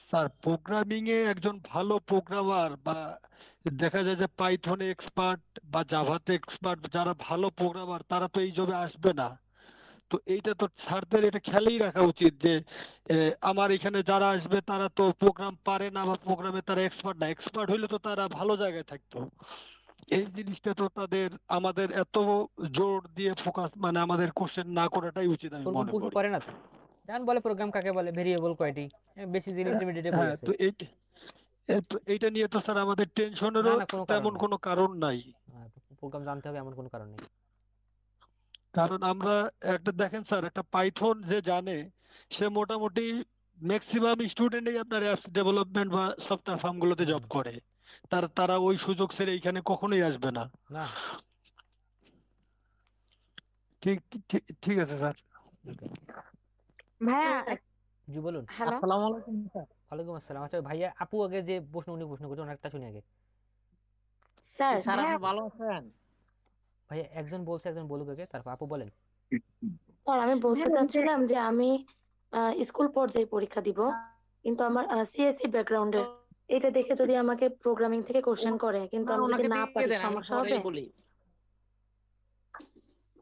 স্যার, প্রোগ্রামিং এ একজন ভালো প্রোগ্রামার বা দেখা যায় যে পাইথনে এক্সপার্ট বা জাভাতে এক্সপার্ট, যারা ভালো প্রোগ্রামার তারা তো এই জবে আসবে না। তো এইটা তো স্যারদের এটা খেয়ালই রাখা উচিত যে আমার এখানে যারা আসবে তারা তো প্রোগ্রাম পারে না বা প্রোগ্রামে তারা এক্সপার্ট না। এক্সপার্ট হইলে তো তারা ভালো জায়গায় থাকতো। এই জিনিসটা তো তাদের আমাদের এত জোর দিয়ে ফোকাস মানে আমাদের কোশ্চেন না করাটাই উচিত আমি ওরকম মনে প্রশ্ন করি। করে না তো, জান বলে প্রোগ্রাম কাকে বলে, ভেরিয়েবল কয়টি, বেসিক ইন্টারমিডিয়েটে বই হ্যাঁ, আছে। তো এইটা নিয়ে তো স্যার আমাদের না টেনশনেরও না, কোনো কারণ তেমন নাই, কোনো কারণ নাই। প্রোগ্রাম জানতে হবে এমন কোনো কারণ নেই। কারণ আমরা একটা দেখেন স্যার, একটা পাইথন যে জানে সে মোটামুটি ম্যাক্সিমাম স্টুডেন্টই আপনার অ্যাপস ডেভেলপমেন্ট বা সফটওয়্যার ফার্মগুলোতে জব করে। তারা ওই সুযোগ ছেড়ে এখানে কখনোই আসবে না। না ঠিক ঠিক ঠিক আছে স্যার। ভাইয়া জি বলুন। হ্যালো, আসসালামু আলাইকুম স্যার। ওয়ালাইকুম আসসালাম। আচ্ছা ভাইয়া, আপু আগে যে প্রশ্ন উনি প্রশ্ন করছেন ওনারটা শুনি আগে। স্যার স্যার ভাইয়া আপনি ভালো আছেন? ভাইয়া একজন বলছে, একজন বলুক আগে, তারপর আপু বলেন। স্যার আমি বলতে ভাইয়া চাচ্ছিলাম যে আমি স্কুল পর্যায়ে পরীক্ষা দিব, কিন্তু আমার সিএসসি ব্যাকগ্রাউন্ডের, এটা দেখে যদি আমাকে প্রোগ্রামিং থেকে কোশ্চেন করে কিন্তু আমি যদি ওনাকে না দিয়ে পারি দেন, আমি সমস্যা পরেই হবে? বলি।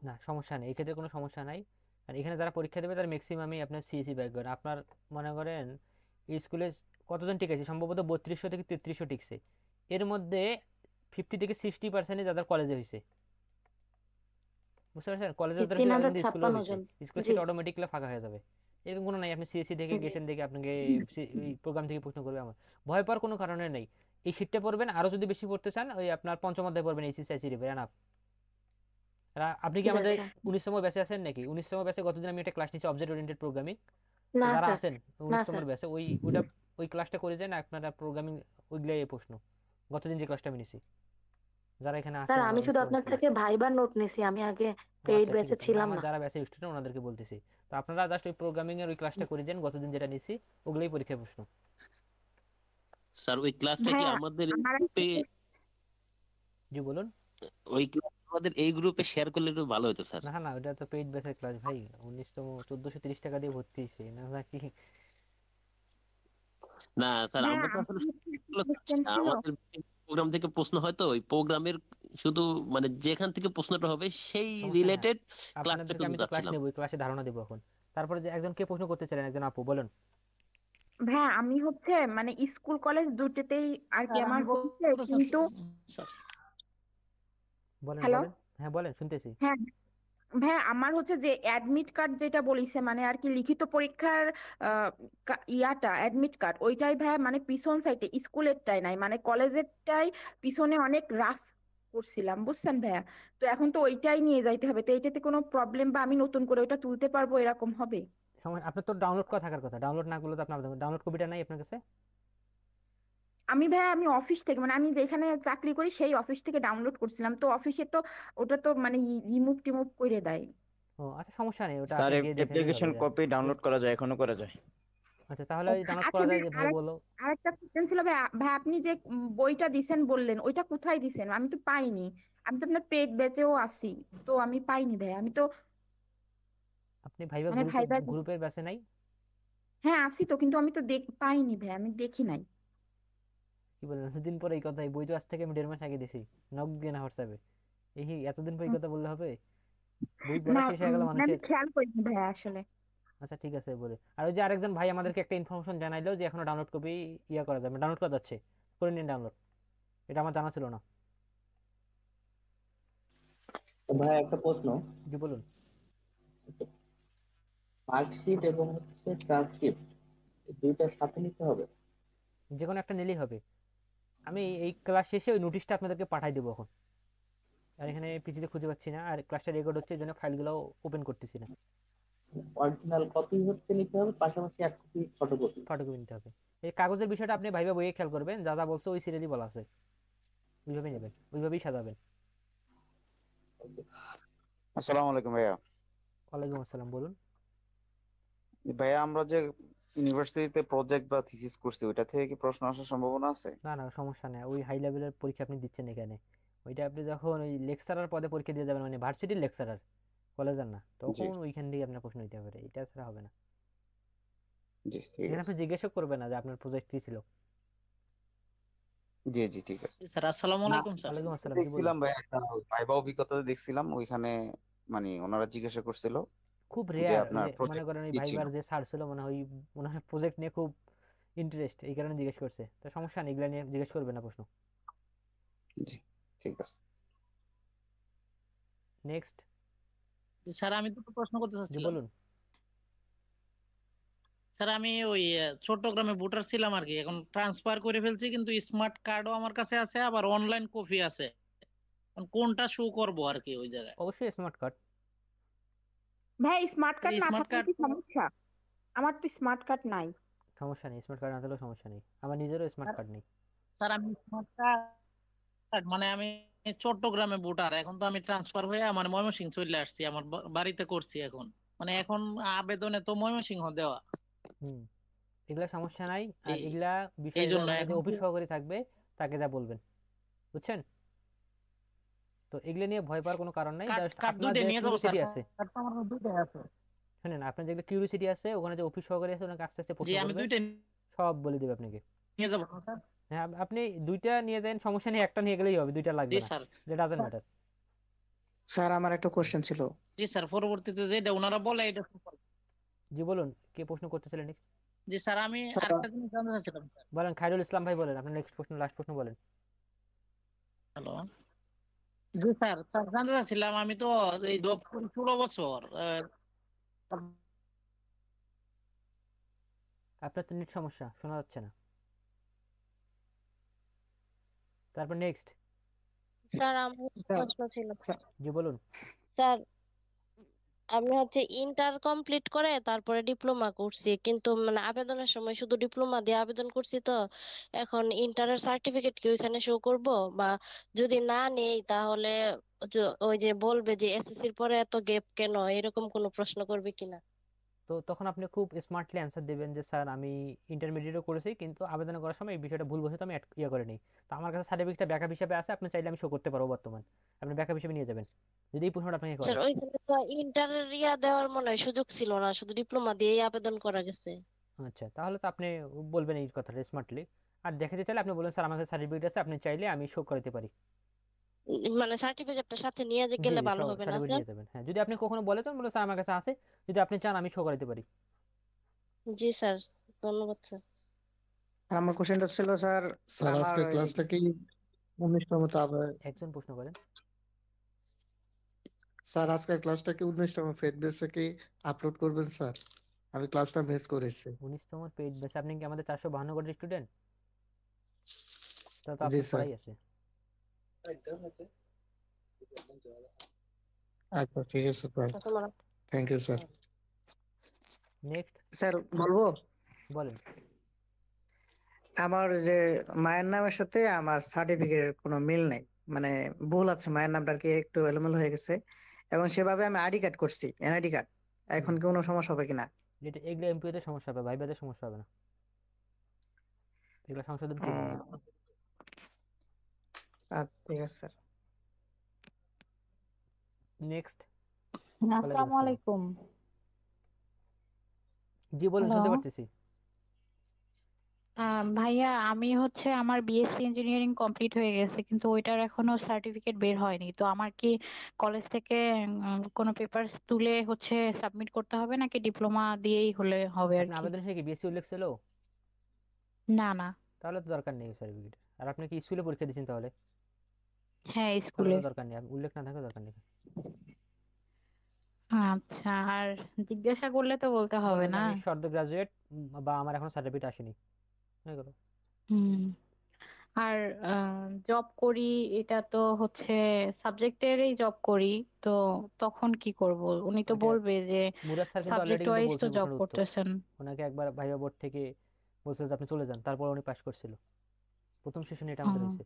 না সমস্যা নেই, এক্ষেত্রে কোনো সমস্যা নাই। আর এখানে যারা পরীক্ষা দেবে তার ম্যাক্সিমামই আপনার সিএসসি ব্যাকগ্রাউন্ড। আপনার মনে করেন স্কুলে কতজন টিকেছে, সম্ভবত 3200 থেকে 3300 টিকছে, এর মধ্যে 50 থেকে 60% যাদের কলেজে হয়েছে, বুঝতে পারছেন? কলেজে যাদের হয়েছে তারা কিন্তু স্কুলেও 3056 হয়েছে, জন। স্কুলের জি সিট অটোমেটিকলি ফাঁকা হয়ে যাবে, এরকম কোনো নাই। আপনি সিএসসি থেকে জি গেছেন দেখে আপনাকে এই প্রোগ্রাম থেকে প্রশ্ন করবে, আমার ভয় পাওয়ার কোনো কারণে নেই। এই শীটটা পড়বেন, আরও যদি বেশি পড়তে চান ওই আপনার পঞ্চম অধ্যায় পড়বেন, এইচএসসি এনাফ। আপনি কি ঠিক আমাদের আছে। 19তম ব্যাচে আছেন নাকি? 19তম ব্যাচে গতদিন আমি একটা ক্লাস নিচ্ছি অবজেক্ট ওরিয়েন্টেড প্রোগ্রামিং, না যারা স্যার, আছেন না 19তম স্যার। ব্যাচে ওই ক্লাসটা করে যান, আপনারা প্রোগ্রামিং ওইগুলাই প্রশ্ন গতদিন যে ক্লাসটা আমি নিছি, যারা এখানে স্যার আসছেন আমি আমার শুধু স্টুডেন্ট আপনার ছিলেন। থেকে ভাইবার নোট নিছি, আমি আগে ও পেইড আচ্ছা ঠিক ব্যাচে আছে, আমি ছিলাম আমার না। যারা ব্যাচের স্টুডেন্ট ওনাদেরকে বলতেছি। তো আপনারা জাস্ট ওই প্রোগ্রামিং এর ওই ক্লাসটা করে যান, গতদিন যেটা নিছি ওগুলোই পরীক্ষার প্রশ্ন। স্যার ওই ক্লাসটা কি ভাইয়া আমাদের আমার গ্রুপে, জি বলুন। ওই ক্লাস আমাদের এই গ্রুপে শেয়ার করলে একটু ভালো হতো স্যার। না না, ওটা তো পেইড ব্যাচের ক্লাস ভাই, 19তম 1430 টাকা দিয়ে ভর্তি হয়েছে না নাকি? না স্যার, ভাইয়া আমরা তো আমার আসলে একটা সবগুলো চাচ্ছি কোশ্চেন না। ছিল। আমাদের প্রোগ্রাম থেকে প্রশ্ন হয়, তো ওই প্রোগ্রামের শুধু মানে যেখান থেকে প্রশ্নটা হবে সেই সমস্যা নাই, রিলেটেড ক্লাসটা আপনাদেরকে শুধু আমি তো ক্লাস চাচ্ছিলাম। নেব, ওই ক্লাসে ধারণা দেবো এখন। তারপরে যে একজন কে প্রশ্ন করতে চাইলেন, একজন আপু বলেন। ভাইয়া আমি হচ্ছে মানে স্কুল কলেজ দুটোতেই আর কি স্যার আমার আমি হচ্ছে, বলতেছি কিন্তু বলেন হ্যালো, বলেন, হ্যাঁ বলেন, শুনতেছি। হ্যাঁ ভাইয়া আমার হচ্ছে যে অ্যাডমিট কার্ড যেটা বলিছে মানে আর কি লিখিত পরীক্ষার ইয়াটা অ্যাডমিট কার্ড ওইটাই ভাইয়া মানে পিছন সাইডে স্কুলেরটাই নাই, মানে কলেজেরটাই পিছনে অনেক রাফ করছিলাম বুঝছেন ভাইয়া। তো এখন তো ওইটাই নিয়ে যাইতে হবে, তো এইটাতে কোনো প্রবলেম বা আমি নতুন করে ওইটা তুলতে পারবো এরকম হবে? আপনার তো ডাউনলোড করা থাকার কথা, ডাউনলোড না করলে তো আপনার ডাউনলোড কপিটা নাই আপনার কাছে? আমি অফিস থেকে মানে আমি যেখানে চাকরি করি সেই অফিস থেকে ডাউনলোড করছিলাম, তো অফিসে তো ওটা তো মানে রিমুভ টিমুভ করে দেয়। ও আচ্ছা, সমস্যা নেই, ওটা স্যার আপনি গিয়ে দেখে নিলেই অ্যাপ্লিকেশন হবে। কপি ডাউনলোড করা যায়, এখনো করা যায়। আচ্ছা তাহলে ও ওই ডাউনলোড আচ্ছা করা যায় ভাই, যে ভাই বলো। আরেকটা কোশ্চেন ছিল ভাই, ভাই আপনি যে বইটা দিছেন বললেন ওইটা কোথায় দিছেন? আমি তো পাইনি। আমি তো আপনার পেড ব্যাচেও আছি, তো আমি পাইনি ভাই। আমি তো আপনি ভাইবা মানে ভাইবার, গ্রুপের ব্যাচে নাই? হ্যাঁ আছি তো, কিন্তু আমি তো পাইনি ভাই, আমি দেখি নাই। কি বলেন, এতদিন পরে এই কথা? এই বই তো আজ থেকে আমি 1.5 মাস আগে দিছি, নক দিয়ে না হোয়াটসঅ্যাপে। এই এতদিন পরে এই কথা বললে হবে? বই পড়া না শেষ হয়ে গেল মানে আমি মানুষের। খেয়াল করিনি ভাই আসলে। আচ্ছা ঠিক আছে বলে। আর ওই যে আরেকজন ভাই আমাদেরকে একটা ইনফরমেশন জানাইলো যে এখনো ডাউনলোড কপি ইয়া করা যাবে, ডাউনলোড করা যাচ্ছে, করে নিন ডাউনলোড। এটা আমার জানা ছিল না। ভাই একটা প্রশ্ন, জি বলুন। মার্কশিট এবং হচ্ছে ট্রান্সক্রিপ্ট দুইটার সাথে নিতে হবে? যে কোনো একটা নিলেই হবে। আমি এই ক্লাস শেষে ওই নোটিশটা আপনাদেরকে পাঠাই দেবো এখন। আর এখানে পিসিতে খুঁজে পাচ্ছি না, আর ক্লাসটা রেকর্ড হচ্ছে, এই জন্য ফাইলগুলো ওপেন করতেছি না। অরিজিনাল কপি হচ্ছে নিতে হবে, পাশাপাশি এক কপি ফটোকপি। ফটোকপি নিতে হবে। এই কাগজের বিষয়টা আপনি ভাইবা বইয়ে খেয়াল করবেন, যা যা বলছে ওই সিরিয়ালই বলা আছে, ওইভাবেই নেবেন, ওইভাবেই সাজাবেন। আসসালামু আলাইকুম ভাইয়া। ওয়ালাইকুম আসসালাম, বলুন। ভাইয়া আমরা যে ইউনিভার্সিটিতে প্রজেক্ট বা থিসিস করছি ওইটা থেকে কি প্রশ্ন আসার সম্ভাবনা আছে? না না, সমস্যা নেই, ওই হাই লেভেলের পরীক্ষা আপনি দিচ্ছেন এখানে। ওইটা আপনি যখন ওই লেকচারার পদে পরীক্ষা দিয়ে যাবেন, মানে ভার্সিটির লেকচারার, কলেজের না, জি তখন ওইখান থেকে আপনার প্রশ্ন দিতে হবে, এটা ছাড়া হবে না। জি ঠিক এখানে আছে। আপনি জিজ্ঞেসও করবেন না যে আপনার প্রজেক্ট কি ছিল। জি জি ঠিক আছে। স্যার আসসালামু না আলাইকুম স্যার। ওয়ালাইকুম আসসালাম, জি বলুন। দেখছিলাম ভাই একটা ভাইবা অভিজ্ঞতাতে দেখছিলাম ওইখানে, মানে ওনারা জিজ্ঞাসা করছিল খুব যে রেয়ার, ওই আপনার যে মনে প্রজেক্ট করেন ওই কি ছিল। ভাইবার যে স্যার ছিল মনে হয় ওনার প্রজেক্ট নিয়ে খুব ইন্টারেস্ট, এই কারণে জিজ্ঞেস করছে। তো সমস্যা নেই, এগুলা নিয়ে জিজ্ঞেস করবেন না প্রশ্ন। জি ঠিক আছে। নেক্সট। স্যার আমি দুটো প্রশ্ন করতে জি চাচ্ছিলাম। বলুন। স্যার আমি ওই চট্টগ্রামে ভোটার ছিলাম আর কি, এখন ট্রান্সফার করে ফেলছি, কিন্তু স্মার্ট কার্ডও আমার কাছে আছে, আবার অনলাইন কপি আছে। এখন কোনটা শো করব আর কি ওই জায়গায়? অবশ্যই স্মার্ট কার্ড। ভাই স্মার্ট কার্ড না স্মার্ট থাকলে কার্ড কি সমস্যা? আমার তো স্মার্ট কার্ড নাই। সমস্যা নেই, স্মার্ট কার্ড না থাকলেও সমস্যা নেই, আমার নিজেরও স্মার্ট কার্ড নেই। স্যার আমি স্মার্ট কার্ড মানে আমি চট্টগ্রামে ভোটার, এখন তো আমি ট্রান্সফার হয়ে মানে ময়মনসিংহ চলে আসছি, আমার বাড়িতে করছি এখন, মানে এখন আবেদনে তো ময়মনসিংহ দেওয়া। হুম, এগুলা সমস্যা নাই। আর এই এগুলা বিষয় এই জন্য ওখানে যে এখন অফিস সহকারী থাকবে তাকে যা বলবেন, বুঝছেন? তো এগুলো নিয়ে ভয় পাওয়ার কোনো কারণ নাই, কার্ড জাস্ট কার্ড আপনার দুইটা যে নিয়ে যাবো স্যার, কিউরিওসিটি আছে, কার্ড তো আমার দুইটাই আছে। শুনেন, আপনার যেগুলো কিউরিওসিটি আছে ওখানে যে অফিস সহকারী আছে ওনাকে আস্তে আস্তে জি প্রশ্ন আমি করবেন, দুইটা সব বলে দেবে আপনাকে। নিয়ে যাবো স্যার। হ্যাঁ আপনি দুইটা নিয়ে যান, সমস্যা নেই, একটা নিয়ে গেলেই হবে, দুইটা লাগবে জি না, স্যার। এটা ডাজন্ট ম্যাটার। স্যার আমার একটা কোশ্চেন ছিল। জি স্যার, পরবর্তীতে যেটা ওনারা বলে এটা শুনবো। জি বলুন, কে প্রশ্ন করতেছিলেন next? জি স্যার, আমি আরেকটা জিনিস জানতে চাচ্ছিলাম স্যার। বলেন, খায়রুল ইসলাম ভাই বলেন, আপনার নেক্সট প্রশ্ন, লাস্ট প্রশ্ন বলেন। হ্যালো। জি স্যার, স্যার জানতে চাচ্ছিলাম, আমি তো এই জব করি 16 বছর। আপনার তো নেট সমস্যা, শোনা যাচ্ছে না। তারপর নেক্সট। স্যার আমার প্রশ্ন ছিল স্যার। জি বলুন। স্যার আমি হচ্ছে ইন্টার কমপ্লিট করে তারপরে ডিপ্লোমা করছি, কিন্তু মানে আবেদনের সময় শুধু ডিপ্লোমা দিয়ে আবেদন করছি তো। এখন ইন্টারের সার্টিফিকেট কি ওইখানে শো করব, বা যদি না নেই তাহলে ওই যে বলবে যে এসএসসির পরে এত গ্যাপ কেন, এরকম কোনো প্রশ্ন করবে কিনা? তো তখন আপনি খুব স্মার্টলি অ্যান্সার দেবেন যে স্যার আমি ইন্টারমিডিয়েটও করেছি, কিন্তু আবেদন করার সময় এই বিষয়টা ভুলবশত আমি ইয়ে করে নিই। তো আমার কাছে সার্টিফিকেটটা ব্যাকআপ হিসেবে আছে, আপনি চাইলে আমি শো করতে পারবো বর্তমান, আপনি ব্যাকআপ হিসেবে নিয়ে যাবেন যদি এই প্রশ্নটা আপনাকে করে। স্যার ওইখানে তো ইন্টারের দেওয়ার মনে হয় সুযোগ ছিল না, শুধু ডিপ্লোমা দিয়েই আবেদন করা গেছে। আচ্ছা, তাহলে তো আপনি বলবেন এই কথাটা স্মার্টলি। আর দেখাতে চাইলে আপনি বলেন স্যার আমার কাছে সার্টিফিকেট আছে, আপনি চাইলে আমি শো করতে পারি। মানে সার্টিফিকেটটা সাথে নিয়ে জি গেলে জি, ভালো হবে না সার্টিফিকেট স্যার? নিয়ে যাবেন। হ্যাঁ, যদি আপনি কখনো বলে দেন বলে স্যার আমার কাছে আছে, যদি আপনি চান আমি শো করাতে পারি। জি স্যার, ধন্যবাদ স্যার। আর আমার কোশ্চেনটা ছিল স্যার, স্যার আমার আজকের ওই ক্লাসটা কি 19টার মতো আবার একজন প্রশ্ন করেন। স্যার আজকের ক্লাসটা কি 19তম ফেড বেসে কি আপলোড করবেন স্যার? আমি ক্লাসটা মিস করেছি। 19তম পেজ বেসে আপনি কি আমাদের 452 কোটির স্টুডেন্ট? তাহলে তো জি আপনার স্যার। পড়াই আছে। আচ্ছা ঠিক আছে sir, thank you sir. Next sir বলবো, বলেন। আমার যে মায়ের নামের সাথে আমার সার্টিফিকেটের কোনো মিল নেই, মানে ভুল আছে, মায়ের নামটা আর কি একটু এলোমেলো হয়ে গেছে, এবং সেভাবে আমি আইডি কার্ড করছি, এনআইডি কার্ড। এখন কি কোনো সমস্যা হবে কিনা? যেটা এগুলো এমপিওতে সমস্যা হবে, ভাইবাতে সমস্যা হবে না, এগুলো সংশোধন করে নেবেন। আচ্ছা ঠিক আছে স্যার। নেক্সট। আসসালামু আলাইকুম। জি বলুন, হ্যালো শুনতে পারতেছি। ভাইয়া, আমি হচ্ছে আমার বিএসসি ইঞ্জিনিয়ারিং কমপ্লিট হয়ে গেছে, কিন্তু ওইটার এখনো সার্টিফিকেট বের হয়নি। তো আমার কি কলেজ থেকে কোনো পেপারস তুলে হচ্ছে সাবমিট করতে হবে, নাকি ডিপ্লোমা দিয়েই হলে হবে আর আপনার কি? আবেদনের সময় কি বিএসসি উল্লেখ ছিল? না না। তাহলে তো দরকার নেই সার্টিফিকেট। আর আপনি কি স্কুলে পরীক্ষা দিয়েছেন তাহলে? হ্যাঁ তাহলে স্কুলে। তো দরকার নেই, উল্লেখ না থাকলে দরকার নেই। আচ্ছা, আর জিজ্ঞাসা করলে তো বলতে হবে বলবেন যে না? আমি সদ্য গ্রাজুয়েট বা আমার এখনো সার্টিফিকেট আসেনি, হয়ে গেল। হুম। আর জব করি, এটা তো হচ্ছে সাবজেক্টেরই জব করি, তো তখন কি করব? উনি তো ওইটা বলবে যে মুরাদ স্যার কিন্তু অলরেডি সাবজেক্ট কিন্তু ওয়াইজ তো বলছে জব প্রশ্নের উত্তর। করতেছেন। ওনাকে একবার ভাইবা বোর্ড থেকে বলছে যে আপনি চলে যান, তারপর উনি পাস করছিল। প্রথম সেশনে এটা আমাদের হুম, হয়েছে।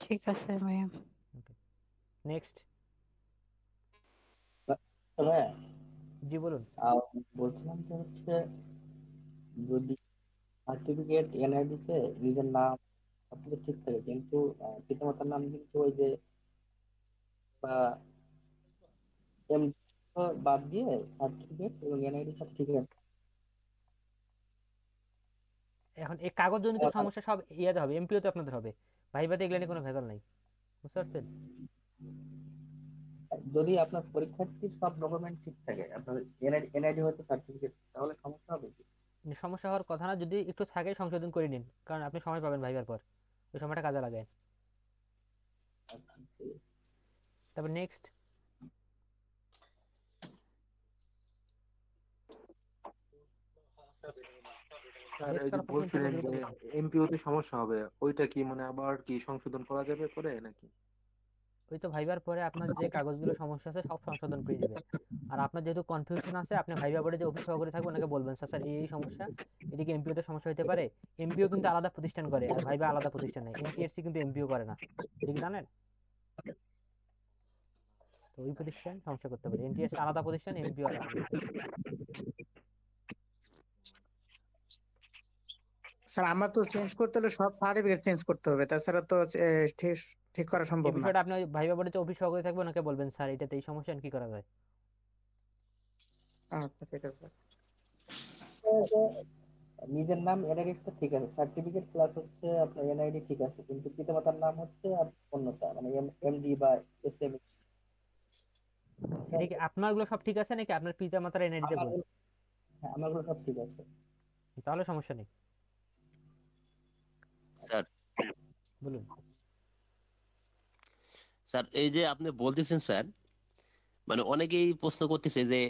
ঠিক আছে ভাইয়া। নেক্সট। ভাইয়া জি বলুন। বলছিলাম যে হচ্ছে যদি সার্টিফিকেট এনআইডি তে নিজের নাম সবকিছু ঠিক থাকে, কিন্তু পিতামাতার নাম কিন্তু ওই যে বা এম বাদ দিয়ে সার্টিফিকেট এবং এনআইডি সব ঠিক আছে। এখন এই কাগজজনিত সমস্যা সব ইয়াতে হবে, এমপিওতে আপনাদের হবে, ভাইভাতে এগুলো নিয়ে কোনো ভেজাল নাই, বুঝতে পারছেন? যদি আপনার পরীক্ষার্থীর সব ডকুমেন্ট ঠিক থাকে, আপনার এনআইডি হয়তো সার্টিফিকেট, তাহলে সমস্যা হবে কি? সমস্যা হওয়ার কথা না, যদি একটু থাকে সংশোধন করে নিন, কারণ আপনি সময় পাবেন ভাইবার পর, ওই সময়টা কাজে লাগায়। তারপর নেক্সট। স্যার এই যে বলছিলেন যে এমপিওতে সমস্যা হবে, ওইটা কি মানে আবার কি সংশোধন করা যাবে পরে নাকি? ওই তো ভাইবার পরে আপনার যে কাগজগুলো সমস্যা আছে সব সংশোধন করে দিবে। আর আপনার যেহেতু কনফিউশন আছে, আপনি ভাইবা বোর্ডে যে অফিস সহকারী থাকবে ওনাকে বলবেন স্যার স্যার এই সমস্যা, এদিকে এমপিওতে সমস্যা হতে পারে। এমপিও কিন্তু আলাদা প্রতিষ্ঠান করে, আর ভাইবা আলাদা প্রতিষ্ঠান নেই, এনটিএসসি কিন্তু এমপিও করে না, এটা কি জানেন? তো ওই প্রতিষ্ঠান সমস্যা করতে পারে, এনটিএসসি আলাদা প্রতিষ্ঠান, এমপিও আলাদা প্রতিষ্ঠান। স্যার আমার তো চেঞ্জ করতে হলে সব সার্টিফিকেট চেঞ্জ করতে হবে, তাছাড়া তো ঠিক ঠিক করা এই সম্ভব না। বিষয়টা আপনি ভাইবা বোর্ডে যে অফিস সহকারী থাকবে ওনাকে বলবেন স্যার এটাতে এই সমস্যা, কি করা যায়। আচ্ছা ঠিক আছে। নিজের নাম এনআইডি ঠিক আছে, সার্টিফিকেট প্লাস হচ্ছে আপনার এনআইডি ঠিক আছে, কিন্তু পিতামাতার নাম হচ্ছে অন্যটা, মানে এমডি বা এসএম। এটা কি আপনারগুলো সব ঠিক আছে নাকি আপনার পিতা মাতার এনআইডিতে ভুল? হ্যাঁ, আমারগুলো সব ঠিক আছে। তাহলে সমস্যা নেই। স্যার বলুন। স্যার এই যে আপনি বলতেছেন স্যার, মানে অনেকেই প্রশ্ন করতেছে যে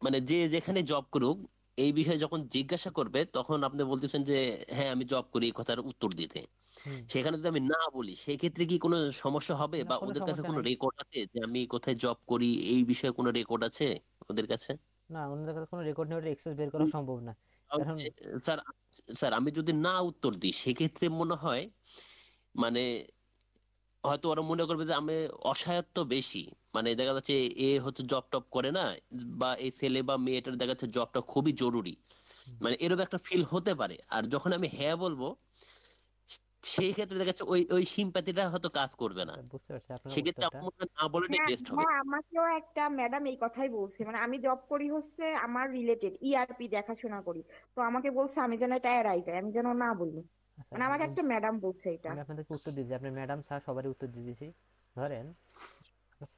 মানে যে যেখানে জব করুক এই বিষয়ে যখন জিজ্ঞাসা করবে তখন আপনি বলতেছেন যে হ্যাঁ আমি জব করি, এই কথার উত্তর দিতে। হুম সেখানে যদি আমি না বলি সেক্ষেত্রে কি কোনো সমস্যা হবে, না, বা কোনো ওদের কাছে সমস্যা কোনো নাই। রেকর্ড আছে যে আমি কোথায় জব করি, এই বিষয়ে কোনো রেকর্ড আছে ওদের কাছে? না, অন্যদের কাছে কোনো রেকর্ড নেই, এক্সেস বের করা সম্ভব না। কারণ স্যার, স্যার আমি যদি না উত্তর দিই সেক্ষেত্রে মনে হয় মানে হয়তো ওরা মনে করবে যে আমি অসহায়ত্ব বেশি, মানে দেখা যাচ্ছে এ হচ্ছে জব টপ করে না, বা এই ছেলে বা মেয়েটার দেখা যাচ্ছে জবটা খুবই জরুরি, মানে এরকম একটা ফিল হতে পারে। আর যখন আমি হ্যাঁ বলবো সেই ক্ষেত্রে দেখা যাচ্ছে ওই ওই সিম্প্যাথিটা হয়তো কাজ করবে না। আচ্ছা, বুঝতে পারছি আপনার সেক্ষেত্রে উত্তরটা। আমার মনে হয় না বলাটাই হ্যাঁ বেস্ট হবে। হ্যাঁ, আমাকেও একটা ম্যাডাম এই কথাই বলছে, মানে আমি জব করি হচ্ছে আমার রিলেটেড ইআরপি দেখাশোনা করি, তো আমাকে বলছে আমি যেন এটা এড়াই যাই, আমি যেন না বলি, আচ্ছা, মানে আমাকে একটা ম্যাডাম বলছে এটা। আমি আপনাদেরকে উত্তর দিয়েছি, আপনি ম্যাডাম স্যার সবারই উত্তর দিয়ে দিয়েছি। ধরেন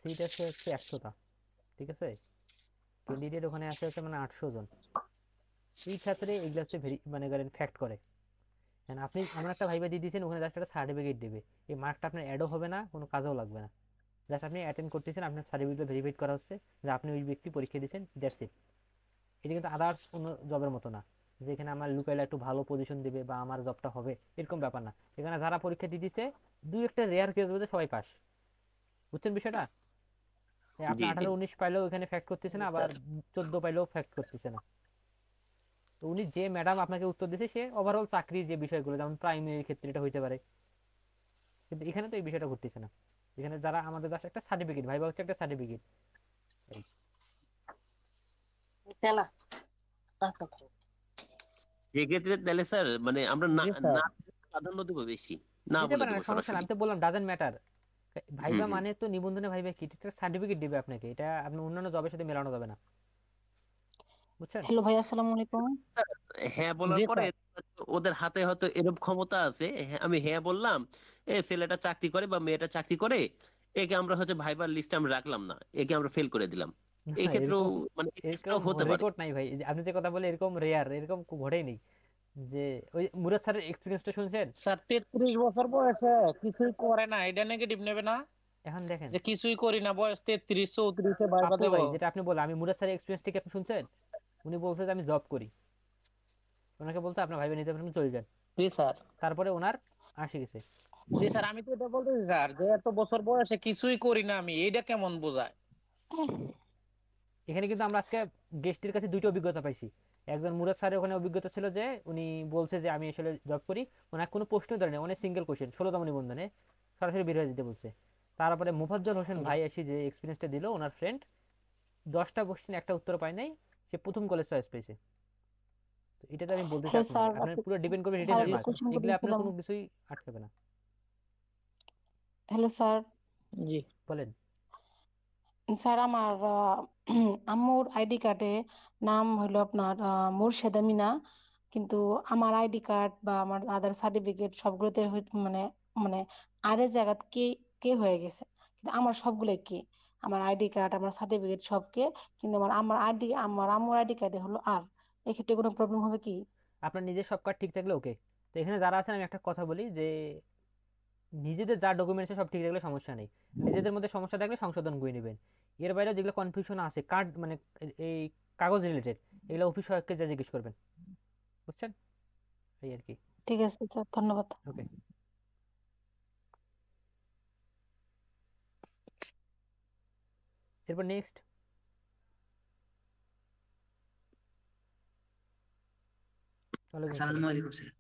সিট আছে হচ্ছে 100টা, ঠিক আছে, ক্যান্ডিডেট ওখানে আছে হচ্ছে মানে 800 জন। এই ক্ষেত্রে এগুলো হচ্ছে মানে করেন ফ্যাক্ট করে। আপনি এমন একটা ভাইবা দিয়ে দিয়েছেন, ওখানে জাস্ট একটা সার্টিফিকেট দেবে, এই মার্কটা আপনার অ্যাডও হবে না, কোনো কাজেও লাগবে না। জাস্ট আপনি অ্যাটেন্ড করতেছেন, আপনার সার্টিফিকেট ভেরিফাইড করা হচ্ছে যে আপনি ওই ব্যক্তি পরীক্ষা দিয়েছেন, দ্যাটস ইট। এটা কিন্তু আদার্স কোনো জবের মতো না, যে এখানে আমার লুকাইলে একটু ভালো পজিশন দিবে বা আমার জবটা হবে, এরকম ব্যাপার না। এখানে যারা পরীক্ষা দিয়ে দিচ্ছে, দুই একটা রেয়ার কেস বলতে সবাই পাস। বুঝছেন বিষয়টা? আপনি জি জি 18-19 পাইলেও এখানে ফ্যাক্ট করতেছে না, আবার 14 পাইলেও ফ্যাক্ট করতেছে না। তো উনি যে ম্যাডাম আপনাকে উত্তর দিয়েছে, সে ওভারঅল চাকরির যে বিষয়গুলো, যেমন প্রাইমারির ক্ষেত্রে এটা হইতে পারে, কিন্তু এখানে তো এই বিষয়টা ঘটতেছে না। এখানে যারা আমাদের জাস্ট একটা সার্টিফিকেট, ভাইবা হচ্ছে একটা সার্টিফিকেট। সেক্ষেত্রে তাহলে স্যার মানে আমরা না জি স্যার। না প্রাধান্য দেবো বেশি, না দিতে বলে পারেন, দেবো সমস্যা না, সরাসরি। আমি তো বললাম ডাজেন্ট ম্যাটার। হুম ভাইবা হুম মানে তো নিবন্ধনে ভাইবা কি, এটা সার্টিফিকেট দিবে আপনাকে, এটা আপনি অন্যান্য জবের সাথে মেলানো যাবে না। বুঝছেন? হ্যালো ভাই, আসসালামু আলাইকুম। হ্যাঁ বলার জি পরে স্যার। ওদের হাতে হয়তো এরকম ক্ষমতা আছে, হ্যাঁ, আমি হ্যাঁ বললাম, এ ছেলেটা চাকরি করে বা মেয়েটা চাকরি করে, একে আমরা হচ্ছে ভাইবার লিস্টে আমরা রাখলাম না, একে আমরা ফেল করে দিলাম। এই না, ক্ষেত্রেও এরকম মানে এই এরকম কেসটাও হতে পারে। রেকর্ড নাই ভাই। এই যে আপনি যে কথা বলে এরকম রেয়ার, এরকম ঘটেই নেই। যে ওই মুরাদ স্যারের এক্সপিরিয়েন্সটা শুনছেন? স্যার 33 বছর বয়সে কিছুই করে না, এটা নেগেটিভ নেবে না? এখন দেখেন যে কিছুই করি না, বয়স 33-34 ভাইবা পাপ্পু দেব। ভাই, যেটা আপনি বললেন, আমি মুরাদ স্যারের এক্সপিরিয়েন্স থেকে আপনি শুনছেন? উনি বলছে যে আমি জব করি, ওনাকে বলছে আপনার ভাইবা নিতে আপনি চলে যান, জি স্যার। তারপরে ওনার আসে গেছে। জি স্যার, আমি তো এটা বলতেছি স্যার, যে এত বছর বয়সে কিছুই করি না আমি, এইটা কেমন বোঝায়? এখানে কিন্তু আমরা আজকে গেস্টের কাছে দুইটা অভিজ্ঞতা পাইছি। একজন মুরাদ স্যারের ওখানে অভিজ্ঞতা ছিল যে উনি বলছে যে আমি আসলে জব করি, ওনার কোনো প্রশ্ন ধরে নেই, অনেক সিঙ্গেল কোশ্চেন 16তম নিবন্ধনে সরাসরি বের হয়ে যেতে বলছে। তারপরে মুফাজ্জল হোসেন ভাই এসে যে এক্সপিরিয়েন্সটা দিল, ওনার ফ্রেন্ড 10টা কোশ্চেন একটা উত্তর পায় নাই, সে প্রথম কলেজ চয়েস পেয়েছে। তো এটা তো আমি বলতেছি হ্যালো আপনাকে, স্যার, আপনার পুরো ডিপেন্ড করবে স্যার রিটেনের একটা মার্ক, কোশ্চেন এগুলো আপনার করেছিলাম। কোনো কিছুই আটকাবে না। Hello sir. জি বলেন। স্যার আমার আম্মুর আইডি কার্ডে নাম হলো আপনার মোরশেদা মিনা, কিন্তু আমার আইডি কার্ড বা আমার আধার সার্টিফিকেট সবগুলোতে মানে মানে আরেক জায়গা কে কে হয়ে গেছে, কিন্তু আমার সবগুলো কি, আমার আইডি কার্ড আমার সার্টিফিকেট সব কে, কিন্তু আমার আম্মুর আইডি কার্ডে হলো আর, এক্ষেত্রে কোনো প্রবলেম হবে কি? আপনার নিজের সব কার্ড ঠিক থাকলে ওকে। তো এখানে যারা আছেন, আমি একটা কথা বলি যে নিজেদের যা ডকুমেন্টস সব ঠিক থাকলে সমস্যা নেই, নিজেদের মধ্যে সমস্যা থাকলে সংশোধন করে নেবেন। এর বাইরেও যেগুলো কনফিউশন আছে কার্ড মানে এই কাগজ রিলেটেড, এগুলো অফিস সহায়ককে যা জিজ্ঞেস করবেন। বুঝছেন? এই আর কি। ঠিক আছে স্যার, ধন্যবাদ। ওকে। এরপর নেক্সট। আসসালামু আলাইকুম স্যার।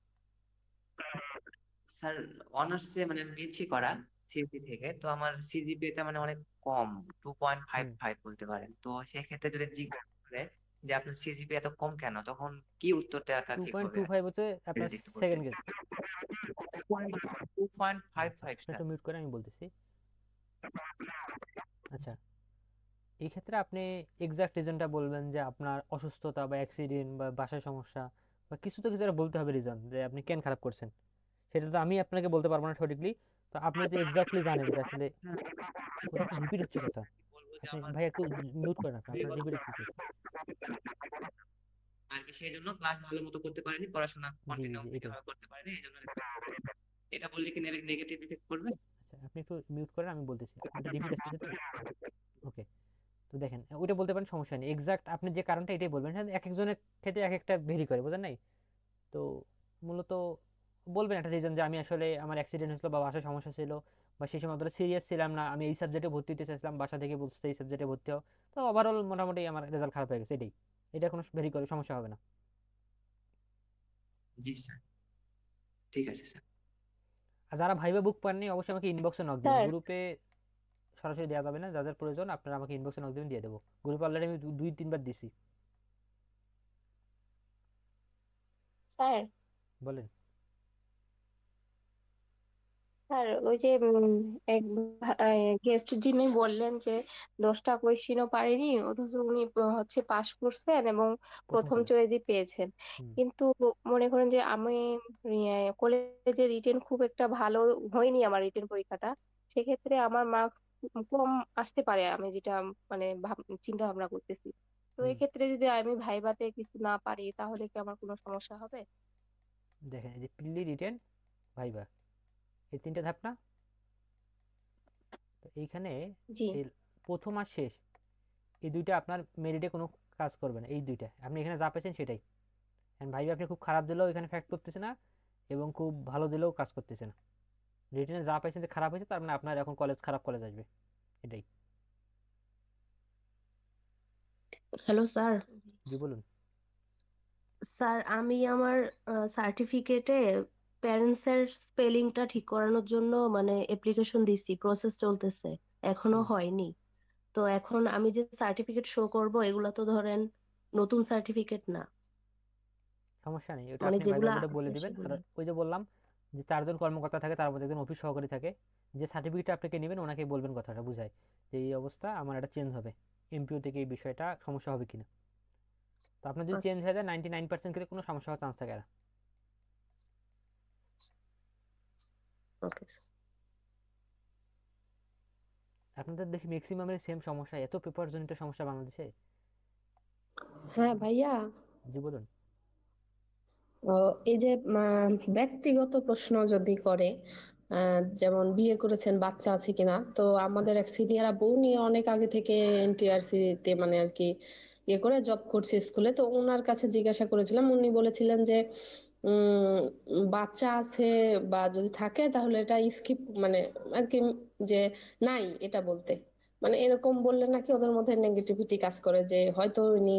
স্যার অনার্সে মানে আমি বিএসসি করা সিএসসি থেকে, তো আমার সিজিপিএটা মানে অনেক কম, 2.55 বলতে পারেন। তো সেক্ষেত্রে যদি জিজ্ঞাসা করে যে আপনার সিজিপি এত কম কেন, তখন কি উত্তর দেওয়াটা ঠিক হবে? 2.25 হচ্ছে আপনার যদি একটু বলতেন। Second grade. 2.55 আপনি স্যার। একটু মিউট করে আমি বলতেছি। আচ্ছা, এই ক্ষেত্রে আপনি এক্সাক্ট রিজনটা বলবেন, যে আপনার অসুস্থতা বা অ্যাক্সিডেন্ট বা বাসায় সমস্যা বা কিছু তো কিছু একটা বলতে হবে রিজন, যে আপনি কেন খারাপ করছেন। সেটা তো আমি আপনাকে বলতে পারবো না সঠিকলি। তো আপনি যে এক্স্যাক্টলি জানেন যে আসলে ওটা একটু রিপিট হচ্ছে কথা, আপনি ভাই একটু মিউট করেন, আপনার রিপিট আসতেছে। আর কি সেই জন্য ক্লাস ভালো মতো করতে পারিনি, পড়াশোনা জি কন্টিনিউ জি, এটাই। ভাবে করতে পারিনি, এই জন্য এটা বললে কি নেগেটিভ ইফেক্ট করবে? আচ্ছা, আপনি একটু মিউট করেন, আমি বলতেছি, আপনার রিপিট আসতেছে তো। ওকে। তো দেখেন ওইটা বলতে পারেন, সমস্যা নেই। এক্সাক্ট আপনি যে কারণটা এটাই বলবেন, হ্যাঁ এক একজনের ক্ষেত্রে এক একটা ভেরি করে, বোঝেন নাই? তো মূলত বলবেন একটা রিজন যে আমি আসলে আমার অ্যাক্সিডেন্ট হয়েছিল বা বাসায় সমস্যা ছিল, বা সেই সময় অতটা সিরিয়াস ছিলাম না, আমি এই সাবজেক্টে ভর্তি হতে চাইছিলাম, বাসা থেকে বলছে এই সাবজেক্টে ভর্তি হও, তো ওভারঅল মোটামুটি আমার রেজাল্ট খারাপ হয়ে গেছে, এটাই। এটা কোনো ভেরি করে সমস্যা হবে না। জি স্যার, ঠিক আছে স্যার। আর যারা ভাইবা বুক পাননি অবশ্যই আমাকে ইনবক্সে নক দিবেন, স্যার গ্রুপে সরাসরি দেওয়া যাবে না, যাদের প্রয়োজন আপনারা আমাকে ইনবক্সে নক দিবেন, দিয়ে দেবো। গ্রুপে অলরেডি আমি 2-3 বার দিছি। স্যার বলেন। স্যার ওই যে এক গেস্ট যিনি বললেন যে 10টা কোয়েশ্চেনও পারেনি, অথচ উনি হচ্ছে পাশ করছেন এবং প্রথম প্রথম চয়েস। চয়েসই পেয়েছেন। কিন্তু মনে করেন যে আমি কলেজে রিটেন খুব একটা ভালো হয়নি, আমার রিটেন পরীক্ষাটা। সেক্ষেত্রে আমার মার্কস কম আসতে পারে, আমি যেটা মানে চিন্তা ভাবনা করতেছি। তো এক্ষেত্রে যদি আমি ভাইভাতে কিছু না পারি তাহলে কি আমার কোনো সমস্যা হবে? দেখেন এই যে প্রিলি, রিটেন, ভাইবা, এই 3টে ধাপ না? তো এইখানে জি এই প্রথম আর শেষ এই 2টা আপনার মেরিটে কোনো কাজ করবে না, এই 2টা আপনি এখানে যা পেয়েছেন সেটাই। ভাইবা আপনি খুব খারাপ দিলেও এখানে ফ্যাক্ট করতেছে না, এবং খুব ভালো দিলেও কাজ করতেছে না। রিটেনে যা পাইছেন যে খারাপ হয়েছে, তার মানে আপনার এখন খারাপ কলেজ আসবে, এটাই। Hello sir. জি বলুন। স্যার আমি আমার সার্টিফিকেটে প্যারেন্টসের স্পেলিংটা ঠিক করানোর জন্য মানে অ্যাপ্লিকেশন দিছি, প্রসেস চলতেছে, এখনো হয়নি। তো এখন আমি যে সার্টিফিকেট শো করব এগুলো তো ধরেন নতুন সার্টিফিকেট না, সমস্যা নেই, ওটা মানে আপনি যেগুলো ভাইবা বোর্ডে বলে আছে দিবেন। আর সেগুলো। ওই যে বললাম যে 4জন কর্মকর্তা থাকে, তার মধ্যে একজন অফিস সহকারী থাকে, যে সার্টিফিকেটটা আপনাকে নেবেন ওনাকে বলবেন, কথাটা বুঝায় যে এই অবস্থা, আমার এটা চেঞ্জ হবে, এমপিও থেকে এই বিষয়টা সমস্যা হবে কিনা। তো আপনার যদি চেঞ্জ হয়ে যায় 99% ক্ষেত্রে কোনো সমস্যা হওয়ার চান্স থাকে না। Okay sir. আপনাদের দেখি ম্যাক্সিমামের সেম সমস্যা, এত পেপার জনিত সমস্যা বাংলাদেশে। হ্যাঁ ভাইয়া, জি বলুন। এই যে ব্যক্তিগত প্রশ্ন যদি করে, যেমন বিয়ে করেছেন, বাচ্চা আছে কিনা, তো আমাদের এক সিনিয়র বউ নিয়ে অনেক আগে থেকে এনটিআরসি তে মানে আর কি ইয়ে করে জব করছে স্কুলে, তো ওনার কাছে জিজ্ঞাসা করেছিলাম, উনি বলেছিলেন যে বাচ্চা আছে বা যদি থাকে তাহলে এটা স্কিপ মানে আর কি, যে নাই এটা বলতে, মানে এরকম বললে নাকি ওদের মধ্যে নেগেটিভিটি কাজ করে, যে হয়তো উনি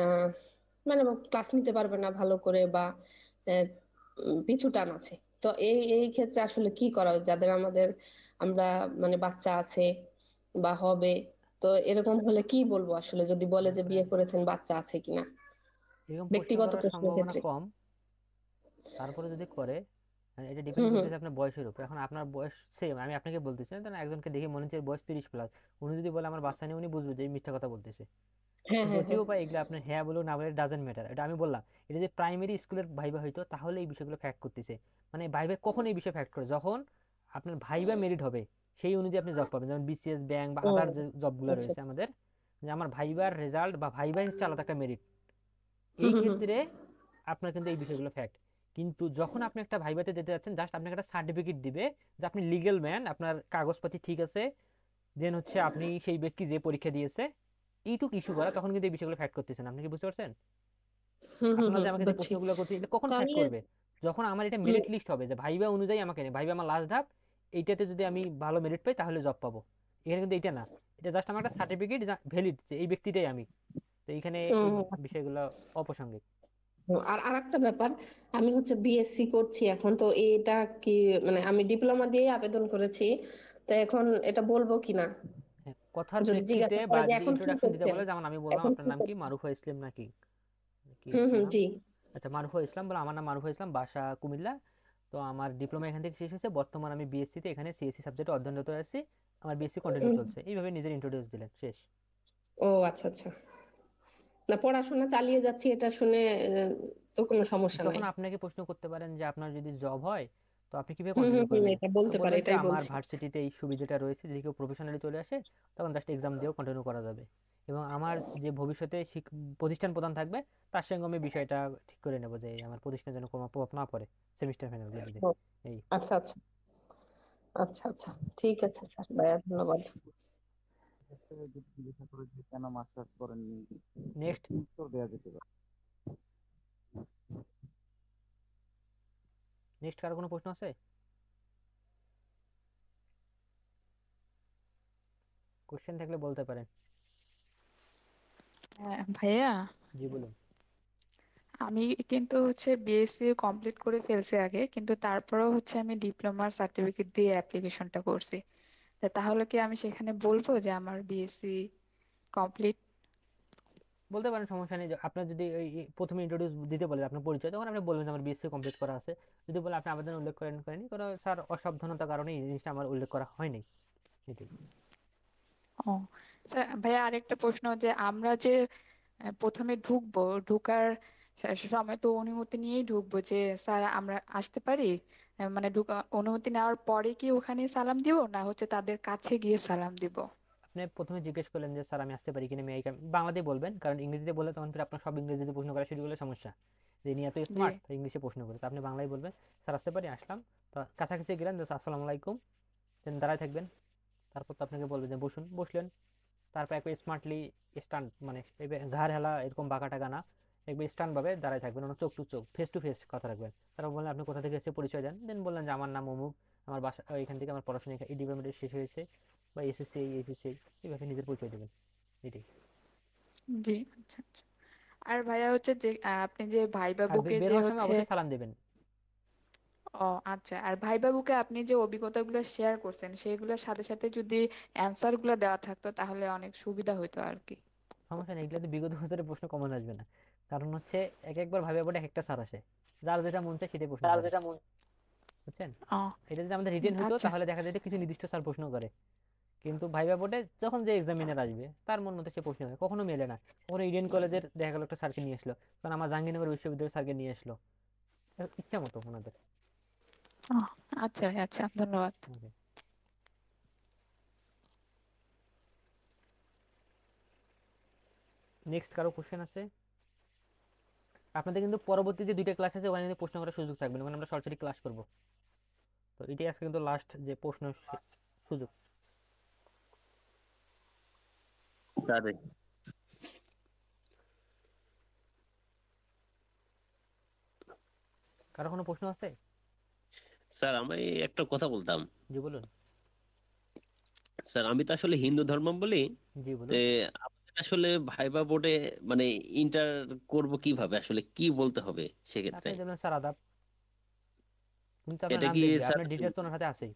আহ মানে ক্লাস নিতে পারবে না ভালো করে, বা আহ, পিছু টান আছে। তো এই এই ক্ষেত্রে আসলে কি করা উচিত, যাদের আমরা মানে বাচ্চা আছে বা হবে, তো এরকম হলে কি বলবো আসলে, যদি বলে যে বিয়ে করেছেন বাচ্চা আছে কিনা, এরকম প্রশ্ন ব্যক্তিগত করার প্রশ্নের সম্ভাবনা ক্ষেত্রে। কম, তারপরে যদি করে এটা ডিপেন্ড হুম। করতেছে আপনার বয়সের উপর। এখন আপনার বয়স সেম, আমি আপনাকে বলতেছি না, ধরেন একজনকে দেখে মনে হচ্ছে বয়স 30+, উনি যদি বলে আমার বাচ্চা নেই, উনি বুঝবে যে এই মিথ্যা কথা বলতেছে। হ্যাঁ হ্যাঁ যদিও হ্যাঁ। বা এগুলো আপনার হ্যাঁ বলেও না বলে ডাজেন্ট ম্যাটার, এটা আমি বললাম। এটা যে প্রাইমারি স্কুলের ভাইবা হইতো তাহলে এই বিষয়গুলো ফ্যাক্ট করতেছে। মানে ভাইবা কখন এই বিষয় ফ্যাক্ট করে, যখন আপনার ভাইবা মেরিট হবে সেই অনুযায়ী আপনি জব পাবেন, যেমন বিসিএস, ব্যাংক বা ও আদার যে জবগুলো আচ্ছা রয়েছে আচ্ছা। আমাদের, যে আমার ভাইবার রেজাল্ট বা ভাইবাই হচ্ছে আলাদা একটা মেরিট। হুম এই হুম হুম। ক্ষেত্রে আপনার কিন্তু এই বিষয়গুলো ফ্যাক্ট। কিন্তু যখন আপনি একটা ভাইভাতে যেতে যাচ্ছেন, জাস্ট আপনাকে একটা সার্টিফিকেট দিবে যে আপনি লিগ্যাল ম্যান, আপনার কাগজপাতি ঠিক আছে, দেন হচ্ছে আপনি সেই ব্যক্তি যে পরীক্ষা দিয়েছে, এইটুক ইস্যু করা, তখন কিন্তু এই বিষয়গুলো ফ্যাক্ট করতেছেন। আপনি কি বুঝতে পারছেন? হুম হুম আপনারা হুম, যে আমাকে যে বুঝছি। প্রশ্নগুলো করতে, এটা কখন ফ্যাক্ট তাহলে করবে? যখন আমার এটা মেরিট লিস্ট হবে, যে ভাইবা অনুযায়ী আমাকে নেই, ভাইবা আমার লাস্ট ধাপ, এইটাতে যদি আমি ভালো মেরিট পাই তাহলে জব পাবো। এখানে কিন্তু এটা না, এটা জাস্ট আমার একটা সার্টিফিকেট ভ্যালিড যে এই ব্যক্তিটাই আমি। তো এইখানে এই হুম, বিষয়গুলো অপ্রাসঙ্গিক। আর আরেকটা ব্যাপার, আমি হচ্ছে বিএসসি করছি এখন, তো এটা কি মানে আমি ডিপ্লোমা দিয়ে আবেদন করেছি, তো এখন এটা বলবো কিনা, কথার যদি প্রেক্ষিতে জিজ্ঞাসা বা করে যে যদি এখন কি ইন্ট্রোডাকশন দিতে করছেন, বলে, যেমন আমি বললাম এখন আপনার কি নাম কি, করছেন। মারুফা ইসলাম নাকি কি হুম আপনার হুম, নাম? জি। আচ্ছা মারুফা ইসলাম বলে, আমার নাম মারুফা ইসলাম, বাসা কুমিল্লা। তো আমার ডিপ্লোমা এখান থেকে শেষ হয়েছে, বর্তমান আমি বিএসসি তে এখানে সিএসসি সাবজেক্টে অধ্যয়নরত আছি, আমার বিএসসি কন্টিনিউ হুম। চলছে। এইভাবে নিজের ইন্ট্রোডিউস দিলেন, শেষ। ও আচ্ছা আচ্ছা, না পড়াশোনা চালিয়ে যাচ্ছি এটা শুনে তো কোনো সমস্যা তখন নাই। আপনাকে প্রশ্ন করতে পারেন যে আপনার যদি জব হয় তো আপনি কিভাবে হুম হুম কন্টিনিউ হুম, করবেন। এটা তো বলতে পারে, বলবেন যে এটাই আমার বলছি। ভার্সিটিতে এই সুবিধাটা রয়েছে, যদি কেউ প্রফেশনালি চলে আসে তখন জাস্ট এক্সাম দিয়েও কন্টিনিউ করা যাবে, এবং আমার যে ভবিষ্যতে প্রতিষ্ঠান প্রদান থাকবে তার সঙ্গে আমি বিষয়টা ঠিক করে নেব যে আমার প্রতিষ্ঠানের জন্য কোনো প্রভাব না পড়ে সেমিস্টার ফাইনালগুলো দিতে। ও, এই আচ্ছা আচ্ছা আচ্ছা আচ্ছা, ঠিক আছে স্যার, ভাইয়া ধন্যবাদ। যদি জিজ্ঞাসা করে যে কেন মাস্টার্স করেননি, নেক্সট উত্তর দেওয়া যেতে পারে। নেক্সট কারো কোনো প্রশ্ন আছে? কোশ্চেন থাকলে বলতে পারেন। ভাইয়া জি বলুন। আমি কিন্তু হচ্ছে বিএসসি কমপ্লিট করে ফেলছি আগে, কিন্তু তারপরেও হচ্ছে আমি ডিপ্লোমার সার্টিফিকেট দিয়ে অ্যাপ্লিকেশনটা করছি। তাহলে কি আমি সেখানে বলবো যে আমার বিএসসি কমপ্লিট? বলতে পারেন, সমস্যা নেই। আপনার যদি ওই প্রথমে ইন্ট্রোডিউস দিতে বলে আপনার পরিচয়, তখন আপনি বলবেন যে আমার বিএসসি কমপ্লিট করা আছে। যদি বলে আপনি আবেদন উল্লেখ করেনি, কোনো স্যার অসাবধানতার কারণে এই জিনিসটা আমার উল্লেখ করা হয়নি, এটাই। ও স্যার, ভাইয়া আরেকটা প্রশ্ন, যে আমরা যে প্রথমে ঢুকবো, ঢুকার সময় তো অনুমতি নিয়েই ঢুকবো যে স্যার আমরা আসতে পারি, মানে অনুমতি নেওয়ার পরে কি ওখানে সালাম দিব, না হচ্ছে তাদের কাছে গিয়ে সালাম দিব? আপনি প্রথমে জিজ্ঞেস করলেন যে স্যার আমি আসতে পারি কিনা, আমি বাংলাতেই বলবেন, কারণ ইংরেজিতে বললে তখন ফির আপনার সব ইংরেজিতে প্রশ্ন করা শুরু করলে সমস্যা। যে ইনি এত জি স্মার্ট, ইংলিশে প্রশ্ন করে, তো আপনি বাংলায় বলবেন স্যার আসতে পারি, আসলাম। তো কাছাকাছি গেলেন, যে আসসালামু আলাইকুম, দেন দাঁড়ায় থাকবেন। তারপর তো আপনাকে বলবেন যে বসুন, বসলেন। তারপর একবার স্মার্টলি স্টান্ট, মানে ঘাড় হেলা এরকম বাঁকা টাকা না, একবার স্টান্ট ভাবে দাঁড়ায় থাকবেন, চোখ টু ফেস কথা রাখবেন। তারপর বললেন আপনি কোথা থেকে এসে পরিচয় দেন, দেন বললেন যে আমার নাম অমুক, আমার বাসা এখান থেকে, আমার পড়াশোনা এই ডিপার্টমেন্টে শেষ হয়েছে, বা এসএসসি এইচএসসি, এইভাবে নিজের পরিচয় দেবেন, এটাই। জি, আচ্ছা আচ্ছা। আর ভাইয়া হচ্ছে যে আপনি যে ভাইবা আর বুকে বের যে হওয়ার সময় হচ্ছে, অবশ্যই সালাম দেবেন। ও আচ্ছা, আর ভাইবা বুকে আপনি যে অভিজ্ঞতাগুলো শেয়ার করছেন সেগুলোর সাথে সাথে যদি অ্যান্সার গুলো দেওয়া থাকতো তাহলে অনেক সুবিধা হতো আর কি। সমস্যা নেই, এগুলো তো বিগত বছরের প্রশ্ন কমন আসবে না, কারণ হচ্ছে একবার ভাবে বোর্ডে একটা স্যার আসে, যার যেটা মন চায় সেটাই প্রশ্ন করে, বুঝছেন? ও এটা যদি আমাদের রিটেন হতো আচ্ছা তাহলে দেখা যেত কিছু নির্দিষ্ট স্যার প্রশ্ন করে, কিন্তু ভাইবা বোর্ডে যখন যে এক্সামিনার আসবে তার মন মতো সে প্রশ্ন করে, কখনো মেলে না। কখনো ইডেন কলেজের দেখা গেল একটা স্যারকে নিয়ে আসলো, কারণ আমার জাহাঙ্গীরনগর বিশ্ববিদ্যালয়ের স্যারকে নিয়ে আসলো, ইচ্ছা মতো ওনাদের। ও আচ্ছা ভাই, আচ্ছা ধন্যবাদ। নেক্সট কারো কোশ্চেন আছে? আপনাদের কিন্তু পরবর্তী যে দুইটা ক্লাস আছে ওখানে কিন্তু প্রশ্ন করার সুযোগ থাকবে না, মানে আমরা সরাসরি ক্লাস করব। তো এটাই আজকে কিন্তু লাস্ট যে প্রশ্ন সুযোগ। কারো কোনো প্রশ্ন আছে? স্যার আমি একটা কথা বলতাম। জি বলুন। স্যার আমি তো আসলে হিন্দু ধর্মাবলম্বী, জি বলুন। তে আমাদের আসলে ভাইবা বোর্ডে মানে ইন্টার করব কিভাবে, আসলে কি বলতে হবে সেক্ষেত্রে? আপনি দেবেন স্যার আদাব, কিন্তু আপনার এটা নাম কি লিখবে, স্যার, আপনার ডিটেইলস তো ওনার হাতে আছেই।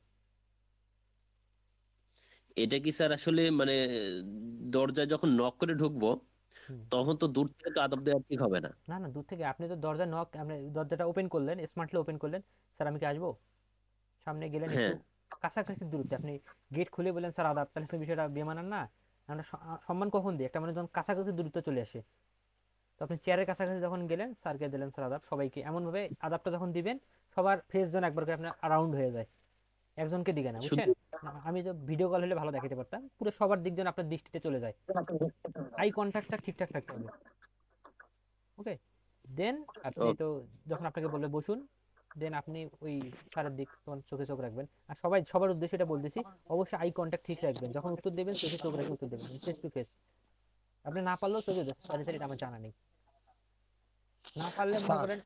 এটা কি স্যার আসলে মানে দরজায় যখন নক করে ঢুকবো তখন তো দূর থেকে তো আদব দেওয়া ঠিক হবে না? না না, দূর থেকে আপনি তো দরজা নক, আপনি দরজাটা ওপেন করলেন, স্মার্টলি ওপেন করলেন, স্যার আমি কি আসবো, সামনে গেলেন, একটু হ্যাঁ কাছাকাছি দূরত্বে আপনি গেট খুলে বললেন স্যার আদাব, তাহলে তো বিষয়টা বেমানান না। আমরা সম্মান কখন দিই, একটা মানে যখন কাছাকাছি দূরত্ব চলে আসে, তো আপনি চেয়ারের কাছাকাছি যখন গেলেন, স্যারকে দিলেন স্যার আদাব, সবাইকে এমনভাবে আদাবটা যখন দিবেন সবার ফেস জন একবার করে আপনার রাউন্ড হয়ে যায়, একজনকে দিকে না, বুঝছেন? শুধু না, আমি তো ভিডিও কল হলে ভালো দেখাতে পারতাম, পুরো সবার দিক যেন আপনার দৃষ্টিতে চলে যায়, আই কন্ট্যাক্টটা ঠিকঠাক থাকতে হবে। ওকে, দেন আপনি তো যখন আপনাকে বলবে বসুন, দেন আপনি ওই স্যারের দিক তোমার চোখে চোখ রাখবেন, আর সবার উদ্দেশ্যে এটা বলতেছি, অবশ্যই আই কন্ট্যাক্ট ঠিক রাখবেন, যখন উত্তর দেবেন চোখে চোখ রেখে উত্তর দেবেন, ফেস টু ফেস। আপনি না পারলেও চোখে সরি স্যার এটা আমার জানা নেই, না পারলে মনে স্যার করেন।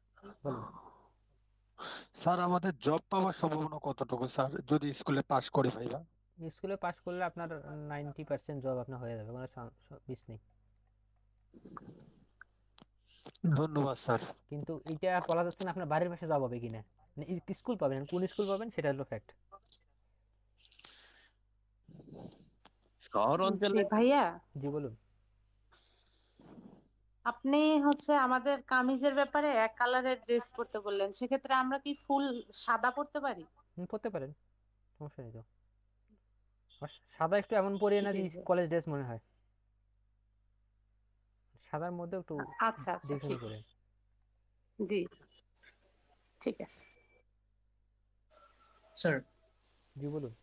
বলুন। স্যার আমাদের জব পাওয়ার সম্ভাবনা কতটুকু স্যার যদি স্কুলে পাশ করি ভাইয়া? স্কুলে পাশ করলে আপনার 90% জব আপনার হয়ে যাবে, কোনো মিস নেই। ধন্যবাদ স্যার। কিন্তু এটা বলা যাচ্ছে না আপনার বাড়ির পাশে জব হবে কিনা, মানে স্কুল পাবেন, কোন স্কুল পাবেন সেটা হলো ফ্যাক্ট। শহর জি অঞ্চলে। ভাইয়া, জি বলুন। আপনি হচ্ছে আমাদের কামিজের ব্যাপারে এক কালারের ড্রেস পরতে বললেন, সেক্ষেত্রে আমরা কি ফুল সাদা পরতে পারি? পড়তে পারেন, সমস্যা নেই তো। সাদা একটু এমন পরিয়ে না জি যে জি। কলেজ ড্রেস মনে হয়, সাদার মধ্যে একটু আচ্ছা আচ্ছা, দেখে ঠিক পড়েন। আছে। জি, ঠিক আছে। স্যার জি বলুন।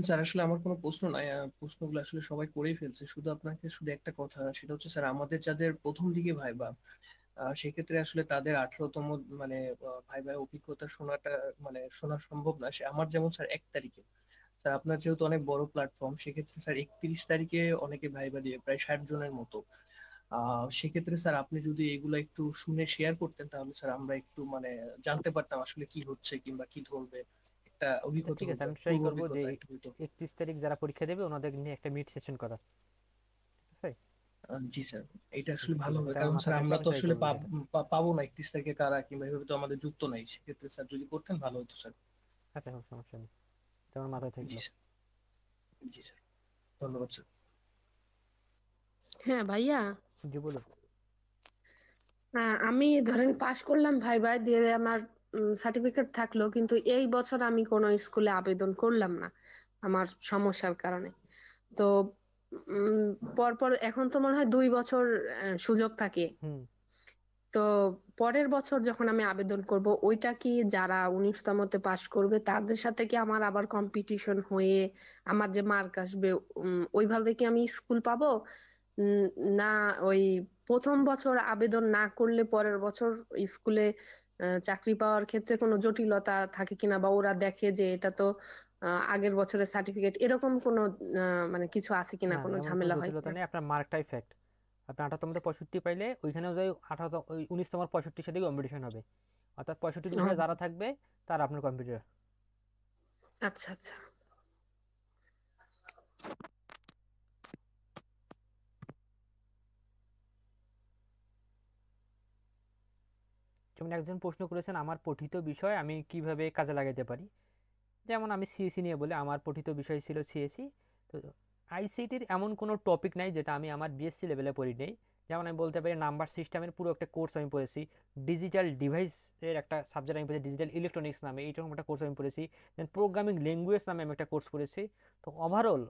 স্যার আসলে আমার কোনো প্রশ্ন নাই, প্রশ্নগুলো আসলে সবাই করেই ফেলছে, শুধু আপনাকে শুধু একটা কথা, সেটা হচ্ছে স্যার আমাদের যাদের প্রথম দিকে ভাইবা, সেক্ষেত্রে আসলে তাদের 18তম মানে ভাইবার অভিজ্ঞতা শোনাটা মানে শোনা সম্ভব না। সে আমার যেমন স্যার 1 তারিখে স্যার আপনার যেহেতু অনেক বড় প্ল্যাটফর্ম, সেক্ষেত্রে স্যার 31 তারিখে অনেকে ভাইবা দিয়ে প্রায় 60 জনের মতো। সেক্ষেত্রে স্যার আপনি যদি এগুলো একটু শুনে শেয়ার করতেন, তাহলে স্যার আমরা একটু মানে জানতে পারতাম আসলে কি হচ্ছে কিংবা কি ধরবে, একটা আচ্ছা অভিজ্ঞতা ঠিক আছে, হতো, আমি ট্রাই পূর্ব করবো যে অভিজ্ঞতা একটু হতো। 31 তারিখ যারা পরীক্ষা দেবে ওনাদের নিয়ে একটা মিট সেশন করা, ঠিক আছে? জি স্যার, এটা আসলে ঠিক ভালো আছে, হবে, এটা কারণ মাথায় স্যার থাকলে আমরা আমি তো ট্রাই আসলে করবো বিষয়টা। পাবো না 31 তারিখে কারা, কিংবা এভাবে তো আমাদের যুক্ত নাই। সেক্ষেত্রে স্যার যদি করতেন ভালো হতো স্যার। আচ্ছা কোনো সমস্যা নেই, এটা আমার মাথায় জি থাকলো। স্যার, জি স্যার, ধন্যবাদ স্যার। হ্যাঁ ভাইয়া, জি বলুন। আমি ধরেন পাশ করলাম ভাইবা দিয়ে, আমার সার্টিফিকেট থাকলো, কিন্তু এই বছর আমি কোনো স্কুলে আবেদন করলাম না আমার সমস্যার কারণে। তো উম, পরপর এখন তো মনে হয় 2 বছর সুযোগ থাকে। হুম তো পরের বছর যখন আমি আবেদন করব, ওইটা কি যারা 19তমতে পাশ করবে তাদের সাথে কি আমার আবার কম্পিটিশন হয়ে আমার যে মার্ক আসবে, ওইভাবে কি আমি স্কুল পাবো? উম, না, ওই প্রথম বছর আবেদন না করলে পরের বছর স্কুলে চাকরি পাওয়ার ক্ষেত্রে কোনো জটিলতা থাকে কিনা, বা ওরা দেখে যে এটা তো আগের বছরের সার্টিফিকেট, এরকম কোনো মানে কিছু আছে কিনা, না না, কোনো এমন কোনো ঝামেলা হয় জটিলতা কিনা? নেই, আপনার মার্কটাই ফ্যাক্ট। আপনি 18তম মধ্যে 65 পাইলে ওইখানেও যাই 18 ওই 19তম 65 সাথে কম্পিটিশন হবে, অর্থাৎ 65-র উপরে ও, যারা থাকবে তারা আপনার কম্পিটিটর। আচ্ছা আচ্ছা। যেমন একজন প্রশ্ন করেছেন আমার পঠিত বিষয় আমি কিভাবে কাজে লাগাতে পারি। যেমন আমি সিএসি নিয়ে বলি, আমার পঠিত বিষয় ছিল সিএসি। তো আইসিটির এমন কোনো টপিক নাই যেটা আমি আমার বিএসসি লেভেলে পড়ি নেই। যেমন আমি বলতে পারি নাম্বার সিস্টেমের পুরো একটা কোর্স আমি পড়েছি, ডিজিটাল ডিভাইসের একটা সাবজেক্ট আমি পড়েছি, ডিজিটাল ইলেকট্রনিক্স নামে এইরকম একটা কোর্স আমি পড়েছি, দেন প্রোগ্রামিং ল্যাঙ্গুয়েজ নামে আমি একটা কোর্স পড়েছি। তো ওভারঅল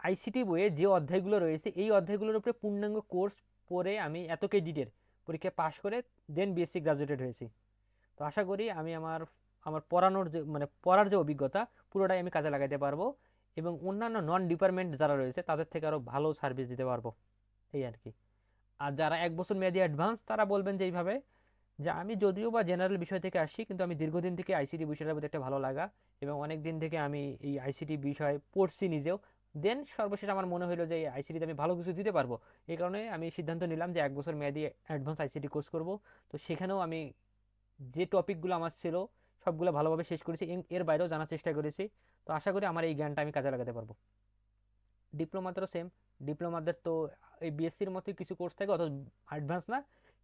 আইসিটি বইয়ে যে অধ্যায়গুলো রয়েছে এই অধ্যায়গুলোর উপরে পূর্ণাঙ্গ কোর্স পড়ে আমি এত ক্রেডিটের পরীক্ষায় পাশ করে দেন বিএসসি গ্রাজুয়েটেড হয়েছি। তো আশা করি আমি আমার আমার পড়ানোর যে মানে পড়ার যে অভিজ্ঞতা পুরোটাই আমি কাজে লাগাতে পারবো, এবং অন্যান্য নন ডিপার্টমেন্ট যারা রয়েছে তাদের থেকে আরও ভালো সার্ভিস দিতে পারবো, এই আর কি। আর যারা 1 বছর মেয়াদি অ্যাডভান্স তারা বলবেন যে এইভাবে, যে আমি যদিও বা জেনারেল বিষয় থেকে আসি কিন্তু আমি দীর্ঘদিন থেকে আইসিটি বিষয়টার প্রতি একটা ভালো লাগা, এবং অনেক দিন থেকে আমি এই আইসিটি বিষয় পড়ছি নিজেও। দেন সর্বশেষ আমার মনে হলো যে এই আইসিটিতে আমি ভালো কিছু দিতে পারবো, এই কারণে আমি সিদ্ধান্ত নিলাম যে 1 বছর মেয়াদি অ্যাডভান্স আইসিটি কোর্স করব। তো সেখানেও আমি যে টপিকগুলো আমার ছিল সবগুলো ভালোভাবে শেষ করেছি, এর বাইরেও জানার চেষ্টা করেছি। তো আশা করি আমার এই জ্ঞানটা আমি কাজে লাগাতে পারবো। ডিপ্লোমাতেও সেম, ডিপ্লোমাদের তো এই বিএসসির মতোই কিছু কোর্স থাকে, অত অ্যাডভান্স না,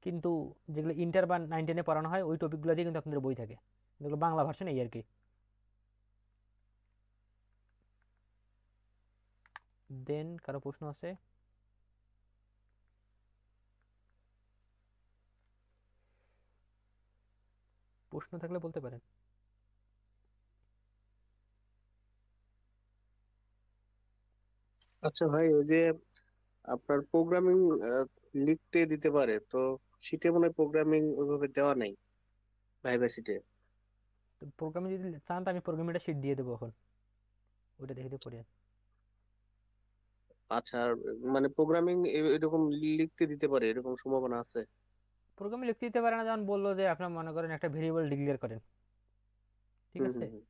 কিন্তু যেগুলো ইন্টার বা 9-10-এ পড়ানো হয় ওই টপিকগুলো দিয়ে কিন্তু আপনাদের বই থাকে, যেগুলো বাংলা ভার্সন এই আর কি। দেন কারো প্রশ্ন আছে? প্রশ্ন থাকলে বলতে পারেন। আচ্ছা ভাই, ওই যে আপনার প্রোগ্রামিং লিখতে দিতে পারে, তো শীটে মনে হয় প্রোগ্রামিং ওইভাবে দেওয়া নাই ভাইবা শীটে। তো প্রোগ্রামে যদি চান তো আমি প্রোগ্রামিংটা শিট দিয়ে দেবো এখন, ওইটা দেখে দিয়ে পড়িয়ে। আচ্ছা, আর মানে প্রোগ্রামিং এরকম লিখতে দিতে পারে, এরকম সম্ভাবনা আছে? প্রোগ্রামে লিখতে দিতে পারে না, যেমন বললো যে আপনার মনে করেন একটা ভেরিয়েবল ডিক্লেয়ার করেন, ঠিক হুম আছে, হুম হুম।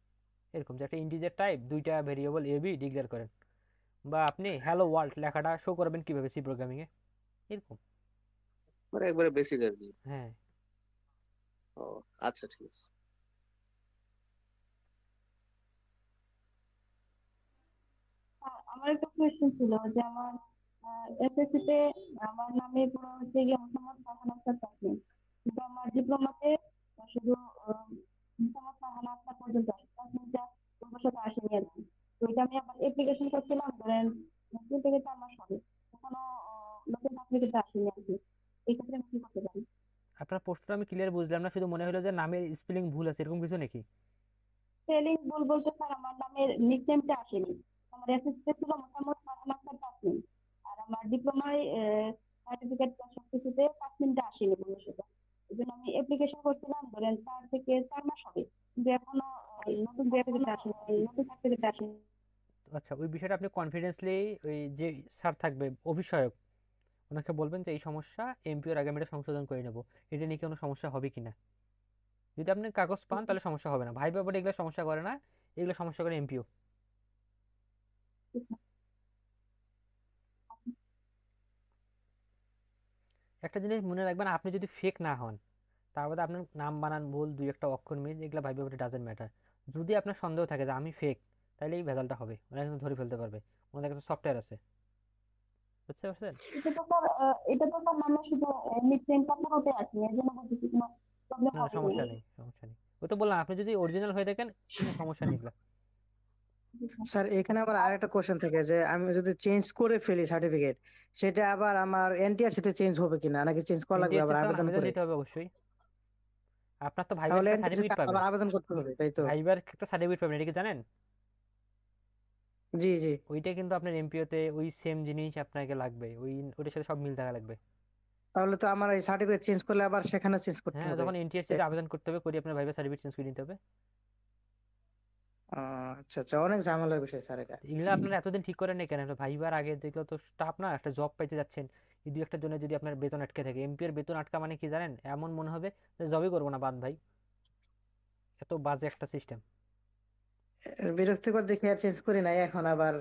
এরকম যে একটা ইন্টিজার টাইপ দুইটা ভেরিয়েবল এ বি ডিক্লেয়ার করেন, বা আপনি হ্যালো ওয়ার্ল্ড লেখাটা শো করবেন কিভাবে সি প্রোগ্রামিংয়ে, এরকম। মানে একবারে বেসিক আর কি। হ্যাঁ ও, আচ্ছা ঠিক আছে। আমার একটা কোয়েশ্চেন ছিল যে আমার এসএসসি তে আমার নামে পুরো হচ্ছে গিয়ে মোহাম্মদ ফারহান আক্তার তাসনিম, কিন্তু আমার ডিপ্লোমাতে শুধু মোহাম্মদ ফারহান আক্তার পর্যন্ত আসে, তাসনিমটা ওর সাথে আসেনি আর কি। তো এটা আমি আবার অ্যাপ্লিকেশন করছিলাম, ধরেন নতুন থেকে 4 মাস হবে, এখনো নতুন সার্টিফিকেট আসেনি আর কি। এই ক্ষেত্রে আমি কি করতে পারি? আপনার প্রশ্নটা আমি ক্লিয়ার বুঝলাম না, শুধু মনে হলো যে নামের স্পেলিং ভুল আছে এরকম কিছু নাকি? স্পেলিং ভুল বলতে স্যার আমার নামের নিকনেমটা আসেনি। আমার এসএসসি ছিল মোহাম্মদ ফারহান আক্তার তাসনিম, আর আমার ডিপ্লোমায় সার্টিফিকেট সবকিছুতে তাসনিমটা আসেনি কোনো সেটা। এই জন্য আমি অ্যাপ্লিকেশন করছিলাম, ধরেন 4 থেকে 4 মাস হবে, কিন্তু এখনো নতুন সার্টিফিকেট আসেনি, নতুন সার্টিফিকেট আসেনি। আচ্ছা ওই বিষয়টা আপনি কনফিডেন্সলি ওই যে স্যার থাকবে অভিষয়ক ওনাকে বলবেন যে এই সমস্যা, এমপিওর আগে আমি এটা সংশোধন করে নেব, এটা নিয়ে কোনো সমস্যা হবে কিনা। যদি আপনি কাগজ পান তাহলে সমস্যা হবে না, ভাই বাবা এগুলো সমস্যা করে না, এগুলো সমস্যা করে এমপিও। একটা জিনিস মনে রাখবেন, আপনি যদি ফেক না হন, তারপরে আপনার নাম বানান ভুল, দুই একটা অক্ষর মিল, এগুলো ভাইবে ওটা ডাজেন্ট ম্যাটার। যদি আপনার সন্দেহ থাকে যে আমি ফেক, তাহলে এই ভেজালটা হবে, ওরা কিন্তু ধরে ফেলতে পারবে। ওনাদের কাছে সফটওয়্যার আছে, বুঝতে পারছেন? এটা তো স্যার মানে শুধু মিড-টার্ম পাঠাতে আসি, এর জন্য বলতেছি কোনো প্রবলেম না হবে সমস্যা না। নেই, সমস্যা নেই। ওই তো বললাম, আপনি যদি অরিজিনাল হয়ে থাকেন কোনো সমস্যা নেই এগুলা। স্যার এখানে আবার আরেকটা কোশ্চেন থাকে যে আমি যদি চেঞ্জ করে ফেলি সার্টিফিকেট, সেটা আবার আমার এনটিআরসি তে চেঞ্জ হবে কিনা, নাকি চেঞ্জ করা লাগবে এনটিএসসি আবার তখন আবেদন আবেদন করে? দিতে হবে অবশ্যই। আপনার তো ভাইবার তাহলে একটা এনটিআরসি সার্টিফিকেট তে পাবেন, আবার আবেদন করতে হবে, তাই তো? ভাইবার একটা সার্টিফিকেট পাবেন, এটা কি জানেন? জি জি। ওইটা কিন্তু আপনার এমপিওতে ওই সেম জিনিস আপনাকে লাগবে, ওইটার সাথে সব মিল থাকা লাগবে। তাহলে তো আমার এই সার্টিফিকেট চেঞ্জ করলে আবার সেখানে চেঞ্জ করতে হ্যাঁ, হবে। তখন এনটিএসসি তে আবেদন করতে হবে, করে আপনার ভাইবার সার্টিফিকেট চেঞ্জ করে নিতে হবে। আচ্ছা আচ্ছা, অনেক ঝামেলার বিষয় স্যার এটা। এগুলো আপনারা এতদিন ঠিক করেন না কেন? ভাইবার আগে দেখলো তো স্টাফ না, একটা জব পাইতে যাচ্ছেন, এই দুই একটা জন্য যদি আপনার বেতন আটকে থাকে, এমপি এর বেতন আটকা মানে কি জানেন? এমন মনে হবে যে জবই করবো না বাদ ভাই, এত বাজে একটা সিস্টেম। বিরক্তিকর দেখে আর চেঞ্জ করি নাই, এখন আবার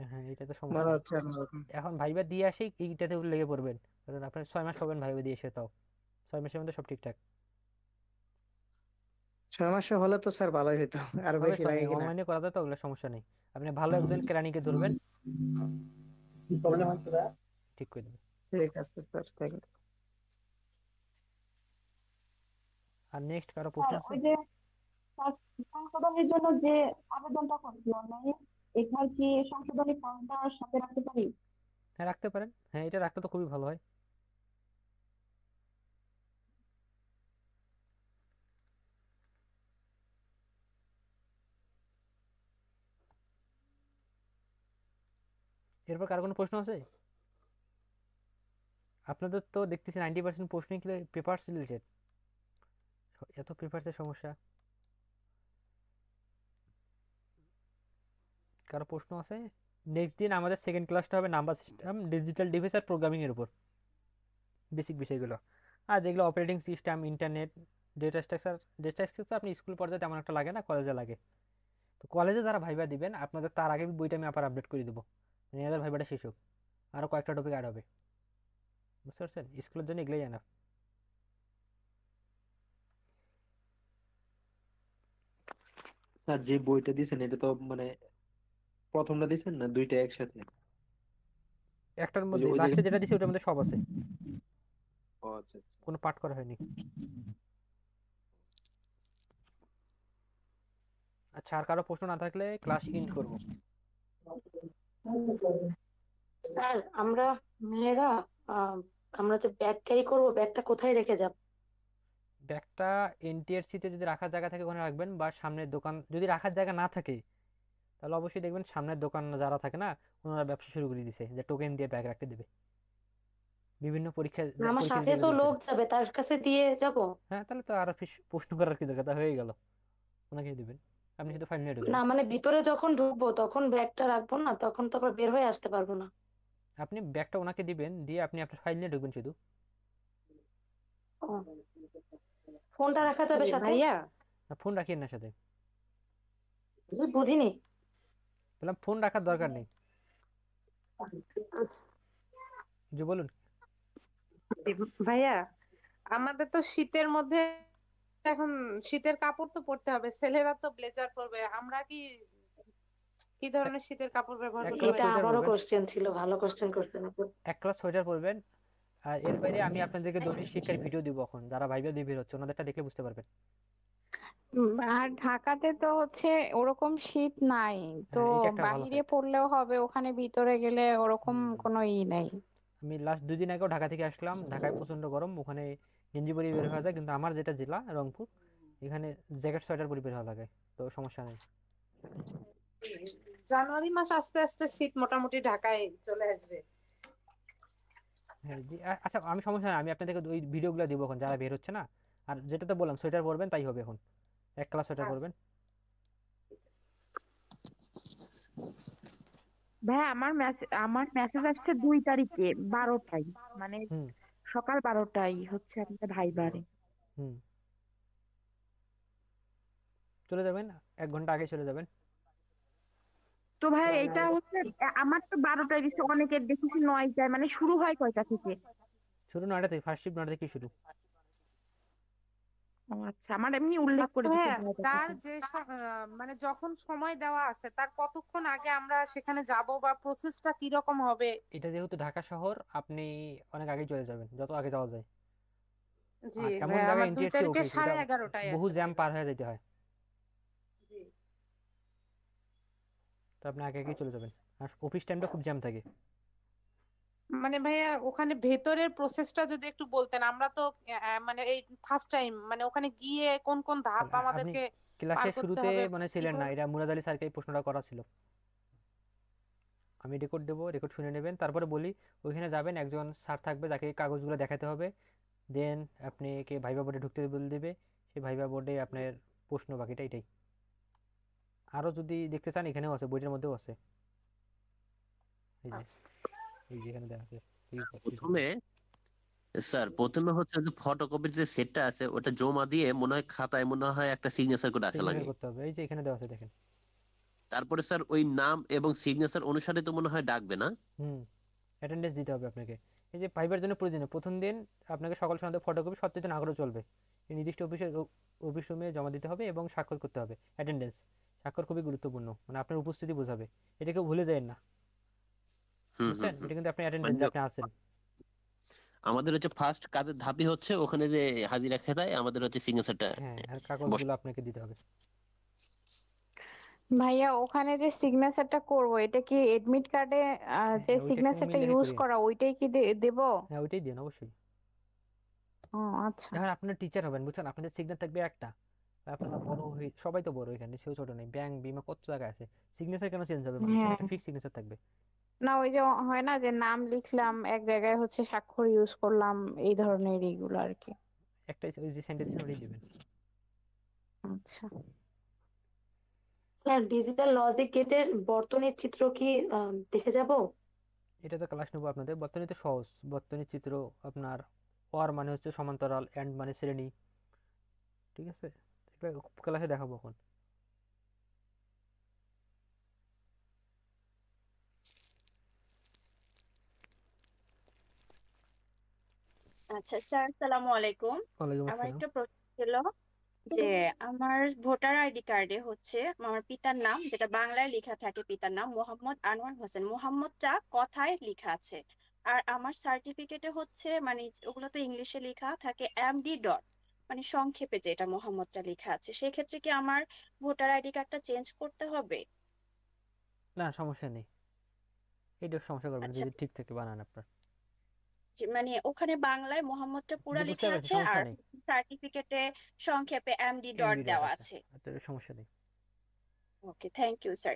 হ্যাঁ, এটা তো মনে সমস্যা। হচ্ছে অন্যরকম। এখন ভাইবা দিয়ে আসি এইটাতে লেগে পড়বেন, কারণ আপনার 6 মাস হবেন ভাইবা দিয়ে এসে, তাও 6 মাসের মধ্যে সব ঠিকঠাক 6 মাসে হলে তো স্যার ভালোই হইতো, আর হবে। বেশি লাগে কিনা। অনলাইনে করা যায় তো, ওগুলো সমস্যা নেই। আপনি ভালো একজন কেরানিকে ধরবেন, কি প্রবলেম হচ্ছে স্যার? ঠিক করে দেবে। ঠিক আছে স্যার, থ্যাংক ইউ। আর নেক্সট কারো প্রশ্ন স্যার আছে? ওই যে স্যার সংশোধনের জন্য যে আবেদনটা করছি অনলাইনে, এখানে কি সংশোধনী ফর্মটা সাথে রাখতে পারি? হ্যাঁ রাখতে পারেন, হ্যাঁ এটা রাখতে তো খুবই ভালো হয়। এরপর কার কোনো প্রশ্ন আছে? আপনাদের তো দেখতেছি 90% প্রশ্নই কি পেপারস রিলেটেড, এত পেপারসের সমস্যা। কারো প্রশ্ন আছে? নেক্সট দিন আমাদের সেকেন্ড ক্লাসটা হবে নাম্বার সিস্টেম, ডিজিটাল ডিভাইস আর প্রোগ্রামিং এর উপর, বেসিক বিষয়গুলো। আর যেগুলো operating system, internet, data structure আপনি স্কুল পর্যায়ে তেমন একটা লাগে না, কলেজে লাগে। তো কলেজে যারা ভাইবা দিবেন, আপনাদের তার আগে বইটা আমি আবার আপডেট করে দেবো, মানে এদের ভাইবাটা শেষ হোক, আরও কয়েকটা টপিক অ্যাড হবে, বুঝতে পারছেন? স্কুলের জন্য এগুলোই জানা। স্যার যে বইটা দিয়েছেন এটা তো মানে প্রথমটা দিয়েছেন না দুইটা একসাথে? একটার ওই যে মধ্যে ওই লাস্টে জায়গায় যেটা দিছি ওটার মধ্যে সব আছে, ও আচ্ছা আচ্ছা। কোনো পাঠ করা হয়নি। আচ্ছা, আর কারো প্রশ্ন না থাকলে ক্লাস এন্ড করব। স্যার আমরা মেয়েরা আমরা যে ব্যাগ ক্যারি করবো, ব্যাগটা কোথায় রেখে যাব? ব্যাগটা এনটিআরসিতে যদি রাখার জায়গা থাকে ওখানে রাখবেন, বা সামনের দোকান যদি রাখার জায়গা না থাকে, তাহলে অবশ্যই দেখবেন সামনের দোকান যারা থাকে না, ওনারা ব্যবসা শুরু করে দিছে যে টোকেন দিয়ে ব্যাগ রাখতে দেবে বিভিন্ন পরীক্ষা আমার পরীক্ষা সাথে দিতে তো গেলে লোক বলছে। যাবে, তার কাছে দিয়ে যাব? হ্যাঁ, তাহলে তো আর প্রশ্ন করার কি দরকার, তা হয়ে গেল, ওনাকে দিবেন, আপনি শুধু ফাইল নিয়ে ঢুকবেন। না মানে ভিতরে যখন ঢুকবো তখন ব্যাগটা রাখবো না, তখন তো আবার বের হয়ে আসতে পারবো না। আপনি ব্যাগটা ওনাকে দিবেন, দিয়ে আপনি আপনার ফাইল নিয়ে ঢুকবেন শুধু। ও, ফোনটা রাখা যাবে সাথে? ভাইয়া ফোন রাখিয়েন না সাথে, জি বুঝিনি। বললাম ফোন রাখার দরকার নেই। আচ্ছা জি বলুন। ভাইয়া আমাদের তো শীতের মধ্যে এখন শীতের কাপড় তো পরতে হবে, ছেলেরা তো ব্লেজার পরবে, আমরা কি কি ধরনের শীতের কাপড় ব্যবহার এক করতে ক্লাস পারি? এটা সোয়েটার আমারও পরবেন, কোশ্চেন ছিল, ভালো কোশ্চেন করছেন আপু। এক ক্লাস সোয়েটার পরবেন। আর এর বাইরে আমি আপনাদেরকে দৈনিক শিক্ষার ভিডিও দিব, এখন যারা ভাইবা দিয়ে বের হচ্ছে ওনাদেরটা দেখলে বুঝতে পারবেন। আর ঢাকাতে তো হচ্ছে ওরকম শীত নাই তো, হ্যাঁ, এটা একটা ভালো বাহিরে ফ্যাক্ট। পড়লেও হবে, ওখানে ভিতরে গেলে ওরকম কোনো নাই। আমি লাস্ট 2 দিন আগেও ঢাকা থেকে আসলাম, ঢাকায় প্রচন্ড গরম, ওখানে গেঞ্জি পরে বের হওয়া যায়, কিন্তু আমার যেটা জেলা রংপুর, এখানে জ্যাকেট সোয়েটার পরে বের হওয়া লাগে, তো সমস্যা নেই। জানুয়ারি মাস আস্তে আস্তে শীত মোটামুটি ঢাকায় চলে আসবে। হ্যাঁ জি, আচ্ছা আমি সমস্যা নেই, আমি আপনাদেরকে ওই ভিডিওগুলো দিব এখন যারা বের হচ্ছে না। আর যেটা তো বললাম সোয়েটার পরবেন, তাই হবে এখন, এক ক্লাস সোয়েটার পরবেন। ভাই আমার মেসেজ আসছে 2 তারিখে 12টায়, মানে হুম সকাল 12টায় হচ্ছে আপনাদের ভাইবারে। হুম চলে যাবেন, 1 ঘন্টা আগে চলে যাবেন। তো তো ভাই এটা হচ্ছে আমার তো 12টায় দিচ্ছে, অনেকের দেখেছি 9টায়, মানে শুরু হয় কয়টা থেকে? শুরু 9টা থেকে, ফার্স্ট শিফট 9টা থেকে শুরু। ও আচ্ছা, আমার এমনি উল্লেখ করে দিচ্ছে হ্যাঁ, 9টা তার থেকে। যে মানে যখন সময় দেওয়া আছে তার কতক্ষণ আগে আমরা সেখানে যাব বা প্রসেসটা কি রকম হবে? এটা যেহেতু ঢাকা শহর, আপনি অনেক আগে চলে যাবেন, যত আগে যাওয়া যায়। জি আর এমন ভাইয়া, জায়গায় আমার 2 এনটিএসসি তারিখে অফিস, এটা 11:30টায় বহু আছে জ্যাম ভাইয়া। পার হয়ে যেতে হয়, তো আপনি আগে আগে চলে যাবেন। আর অফিস টাইমটা খুব জ্যাম থাকে। মানে ভাইয়া ওখানে ভেতরের প্রসেসটা যদি একটু বলতেন, আমরা তো মানে এই ফার্স্ট টাইম, মানে ওখানে গিয়ে কোন কোন ধাপ তাহলে আপনি আমাদেরকে পার ক্লাসের করতে শুরুতে হবে মানে ছিলেন না, কিভাবে? এটা মুরাদ আলী স্যারকে এই প্রশ্নটা করা ছিল। আমি রেকর্ড দেবো, রেকর্ড শুনে নেবেন, তারপরে বলি। ওইখানে যাবেন, একজন স্যার থাকবে যাকে কাগজগুলো দেখাতে হবে। দেন আপনাকে ভাইবা বোর্ডে ঢুকতে বলে দেবে, সেই ভাইবা বোর্ডে আপনার প্রশ্ন, বাকিটা এটাই। আরও যদি দেখতে চান এখানেও আছে, বইটার মধ্যেও আছে, এই যে এই যেখানে দেখা আছে। প্রথমে প্রথমে হচ্ছে যে ফটোকপির যে সেটটা আছে ওটা জমা দিয়ে মনে হয় খাতায় মনে হয় একটা সিগনেচার করে আসা সিগনেচার লাগে। করতে হবে, এই যে এখানে দেওয়া আছে দেখেন। তারপরে স্যার ওই নাম এবং সিগনেচার অনুসারে তো মনে হয় ডাকবে না? অ্যাটেন্ডেন্স দিতে হবে আপনাকে। এই যে ভাইবার জন্য প্রয়োজনীয় প্রথম দিন আপনাকে সকাল সন্ধ্যা ফটোকপি সত্যি না করেও চলবে, এই নির্দিষ্ট অফিস রুমে জমা দিতে হবে এবং স্বাক্ষর করতে হবে। অ্যাটেন্ডেন্স, স্বাক্ষর খুবই গুরুত্বপূর্ণ, মানে আপনার উপস্থিতি বোঝাবে, এটা কেউ ভুলে যায় না, বুঝছেন? এটা কিন্তু আপনি অ্যাটেন্ডেন্স, মানে আপনি আছেন। আমাদের হচ্ছে ফার্স্ট কাজের ধাপই হচ্ছে ওখানে যে হাজিরা খেতায় আমাদের হচ্ছে সিগনেচারটা হ্যাঁ, আর কাগজগুলো আপনাকে দিতে হবে। ভাইয়া ওখানে যে সিগনেচারটা করব, এটা কি এডমিট কার্ডে যে হ্যাঁ, ওইটার সঙ্গে সিগনেচারটা মিল রেখে ইউজ করিয়েন। করা ওইটাই কি দেব? হ্যাঁ, ওইটাই দেন অবশ্যই। ও আচ্ছা। এখন আপনার টিচার হবেন, বুঝছেন, আপনাদের সিগনেচার থাকবে একটা, আপনারা বড় হয়ে সবাই তো বড়, এখানে সেও ছোট নেই, ব্যাংক বিমা কত জায়গায় আছে, সিগনেচার কেন চেঞ্জ হবে মানুষের? হ্যাঁ, একটা ফিক্স সিগনেচার থাকবে। না ওই যে হয় না যে নাম লিখলাম এক জায়গায়, হচ্ছে স্বাক্ষর ইউজ করলাম, এই ধরনের এইগুলো আর কি। একটা ওই যে সেন্টার দিচ্ছেন ওটাই দেবেন। আচ্ছা স্যার, ডিজিটাল লজিক গেটের বর্তনীর চিত্র কি দেখে যাব? এটা তো ক্লাস নেবো আপনাদের। বর্তনী তো সহজ, বর্তনীর চিত্র আপনার ওয়ার মানে হচ্ছে সমান্তরাল, এন্ড মানে শ্রেণী, ঠিক আছে? এগুলো ক্লাসে দেখাবো এখন। আচ্ছা স্যার, আসসালামু আলাইকুম। ওয়ালাইকুম আমার আসসালাম। একটা প্রশ্ন ছিল যে আমার ভোটার আইডি কার্ডে হচ্ছে আমার পিতার নাম, যেটা বাংলায় লেখা থাকে পিতার নাম মোহাম্মদ আনোয়ার হোসেন, মোহাম্মদটা কথায় লেখা আছে। আর আমার সার্টিফিকেটে হচ্ছে মানে ওগুলো তো ইংলিশে লেখা থাকে এমডি ডট, মানে সংক্ষেপে যেটা মোহাম্মদটা লেখা আছে। সেক্ষেত্রে কি আমার ভোটার আইডি কার্ডটা চেঞ্জ করতে হবে? না, সমস্যা নেই, এইটা সমস্যা করবেন আচ্ছা, যদি ঠিক থেকে বানান আপনার। মানে ওখানে বাংলায় মোহাম্মদটা পুরা বুঝতে লেখা পারছি, আছে সমস্যা আর নেই। সার্টিফিকেটে সংক্ষেপে এমডি ডট এমডি ডট দেওয়া আছে, আছে। তো সমস্যা নেই। ওকে, থ্যাংক ইউ স্যার।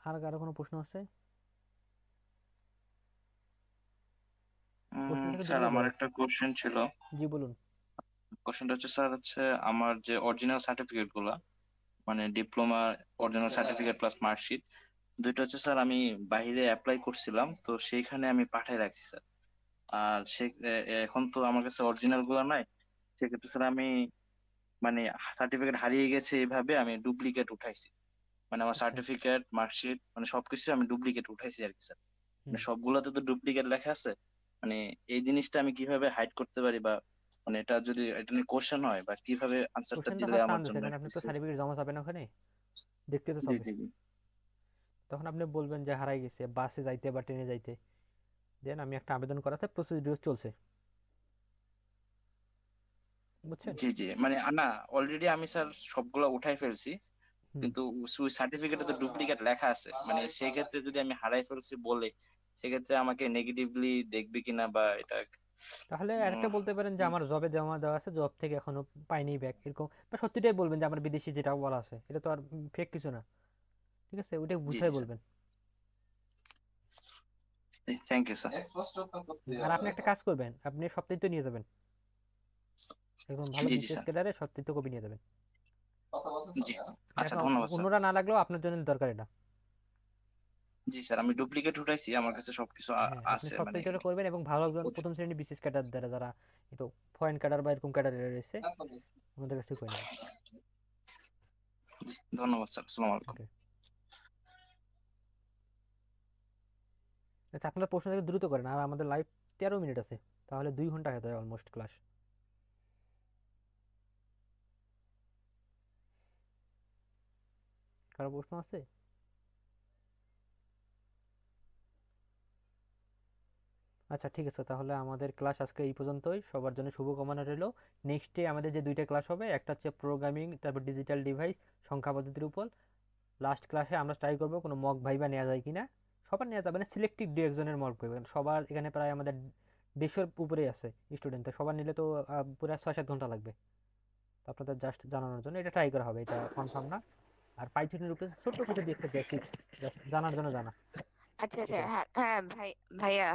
আর কারো কোনো প্রশ্ন আছে? প্রশ্ন থেকে স্যার দ্রুত আমার বলেন। একটা কোশ্চেন ছিল। জি বলুন। কোশ্চেনটা হচ্ছে স্যার, হচ্ছে আমার যে অরিজিনাল সার্টিফিকেট গুলা, মানে diploma original certificate plus marksheet, দুইটা হচ্ছে স্যার আমি বাইরে অ্যাপ্লাই করছিলাম, তো সেইখানে আমি পাঠাই রাখছি স্যার। আর এখন তো আমার কাছে অরিজিনাল গুলা নাই, সেক্ষেত্রে স্যার আমি মানে সার্টিফিকেট হারিয়ে গেছে এইভাবে আমি ডুপ্লিকেট উঠাইছি। মানে আমার আচ্ছা। সার্টিফিকেট মার্কশিট মানে সবকিছু আমি ডুপ্লিকেট উঠাইছি আর কি স্যার। মানে সবগুলাতে তো ডুপ্লিকেট লেখা আছে। মানে এই জিনিসটা আমি কিভাবে হাইড করতে পারি, বা মানে এটা যদি এটা নিয়ে কোশ্চেন হয়, বা কিভাবে আনসারটা কোশ্চেন তো দিলে ফার্স্ট আমার আনতেছে, জন্য কারণ আপনি একটু তো সেফ। সার্টিফিকেট জমা যাবেন ওখানে, দেখতে তো জি হবে। জি জি। তখন আপনি বলবেন যে হারাই গেছে, বাসে যাইতে বা ট্রেনে যাইতে, দেন আমি একটা আবেদন করা আছে, প্রসিডিউর চলছে, বুঝছেন? জি জি, মানে না, অলরেডি আমি স্যার সবগুলা উঠাই ফেলছি, কিন্তু ওই সার্টিফিকেটে তো ডুপ্লিকেট লেখা আছে। মানে সেই ক্ষেত্রে যদি আমি হারাই ফেলছি বলে, সেক্ষেত্রে আমাকে নেগেটিভলি দেখবে কিনা, বা এটা তাহলে আরেকটা বলতে পারেন যে আমার জবে জমা দেওয়া আছে, জব থেকে এখনো পাইনি ব্যাক, এরকম, বা সত্যিটাই বলবেন যে আমার বিদেশি যেটা বলা আছে এটা তো আর ফেক কিছু না, ঠিক আছে? ওইটা জি বুঝাই জি স্যার। বলবেন। Thank you sir. আর আপনি একটা কাজ করবেন, আপনি সপ্তাহে তো নিয়ে যাবেন, একদম ভালো জি জি বিসিএস স্যার। ক্যাডারে সপ্তাহে কপি নিয়ে যাবেন। জি, আচ্ছা এখন ধন্যবাদ স্যার। অন্যরা না লাগলেও আপনার জন্য দরকার এটা। জি স্যার, আমি ডুপ্লিকেট উঠাইছি, আমার কাছে সবকিছু হ্যাঁ আপনি আছে, সব মানে পেজটা করবেন এবং ভালো একজন প্রথম শ্রেণীর বিশেষ ক্যাডার দ্বারা যারা একটু পয়েন্ট ক্যাডার বা এরকম ক্যাডার রয়েছে ওনাদের কাছে করে নেবেন। ধন্যবাদ স্যার, আসসালামু আলাইকুম। ওকে, আচ্ছা আপনার প্রশ্ন থেকে দ্রুত করেন, আর আমাদের লাইভ 13 মিনিট আছে, তাহলে 2 ঘন্টা হয়ে যায় অলমোস্ট ক্লাস। কারো প্রশ্ন আছে? আচ্ছা ঠিক আছে, তাহলে আমাদের ক্লাস আজকে এই পর্যন্তই। সবার জন্য শুভকামনা রইল। নেক্সট ডে আমাদের যে 2টা ক্লাস হবে, একটা হচ্ছে প্রোগ্রামিং, তারপর ডিজিটাল ডিভাইস, সংখ্যা পদ্ধতির উপর। লাস্ট ক্লাসে আমরা ট্রাই করবো কোনো মক ভাইবা নেওয়া যায় কিনা। সবার নেওয়া যাবে না, সিলেক্টিভ 2-1 জনের মক ভাইবা, সবার এখানে প্রায় আমাদের 150-এর উপরেই আছে স্টুডেন্ট, তো সবার নিলে তো পুরো 6-7 ঘন্টা লাগবে। তো আপনাদের জাস্ট জানানোর জন্য এটা ট্রাই করা হবে, এটা কনফার্ম না। আর পাইথনের উপরে ছোট্টখাটো দিয়ে একটা বেসিক জাস্ট জানার জন্য জানা। আচ্ছা আচ্ছা, এটাই। হ্যাঁ হ্যাঁ ভাইয়া,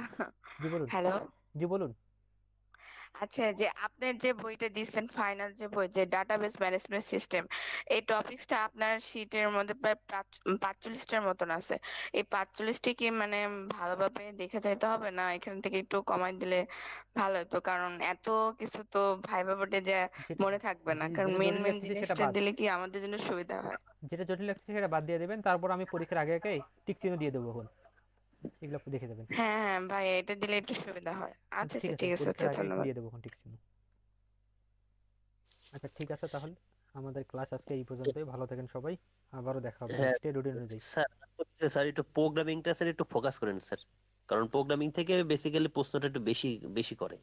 জি বলুন। হ্যালো। জি বলুন। আচ্ছা, যে আপনার যে বইটা দিচ্ছেন, ফাইনাল যে বই, যে ডাটাবেস ম্যানেজমেন্ট সিস্টেম, এই টপিকসটা আপনার শীটের মধ্যে প্রায় 45টার মতন আছে। এই 45টি কি মানে ভালোভাবে দেখে যাইতে হবে, না এখান থেকে একটু কমাই দিলে ভালো হতো? কারণ এত কিছু তো ভাইবা বোর্ডে যে যেটা মনে থাকবে না, কারণ যেটা মেন জটিল মেন লাগতেছে সেটা জিনিসটা বাদ, দিলে কি আমাদের জন্য সুবিধা হয়। যেটা জটিল লাগছে সেটা বাদ দিয়ে দেবেন, তারপর আমি পরীক্ষার আগে আগে টিক চিহ্ন দিয়ে দেবো, এখন এগুলো আপনি দেখে দেবেন। হ্যাঁ হ্যাঁ ভাই, এটা দিলে একটু সুবিধা হয়। আচ্ছা ঠিক আচ্ছা, আছে, ঠিক আমি আছে, পরীক্ষার আচ্ছা আগে ধন্যবাদ। দিয়ে দেবো এখন টিক চিহ্ন। আচ্ছা ঠিক আছে, তাহলে আমাদের ক্লাস আজকে এই পর্যন্তই। ভালো থাকেন সবাই, আবারও দেখা হবে হ্যাঁ নেক্সট ডে রুটিন অনুযায়ী। স্যার, স্যার একটু প্রোগ্রামিংটা স্যার একটু ফোকাস করেন স্যার, কারণ প্রোগ্রামিং থেকে বেসিক্যালি প্রশ্নটা একটু বেশি বেশি করে।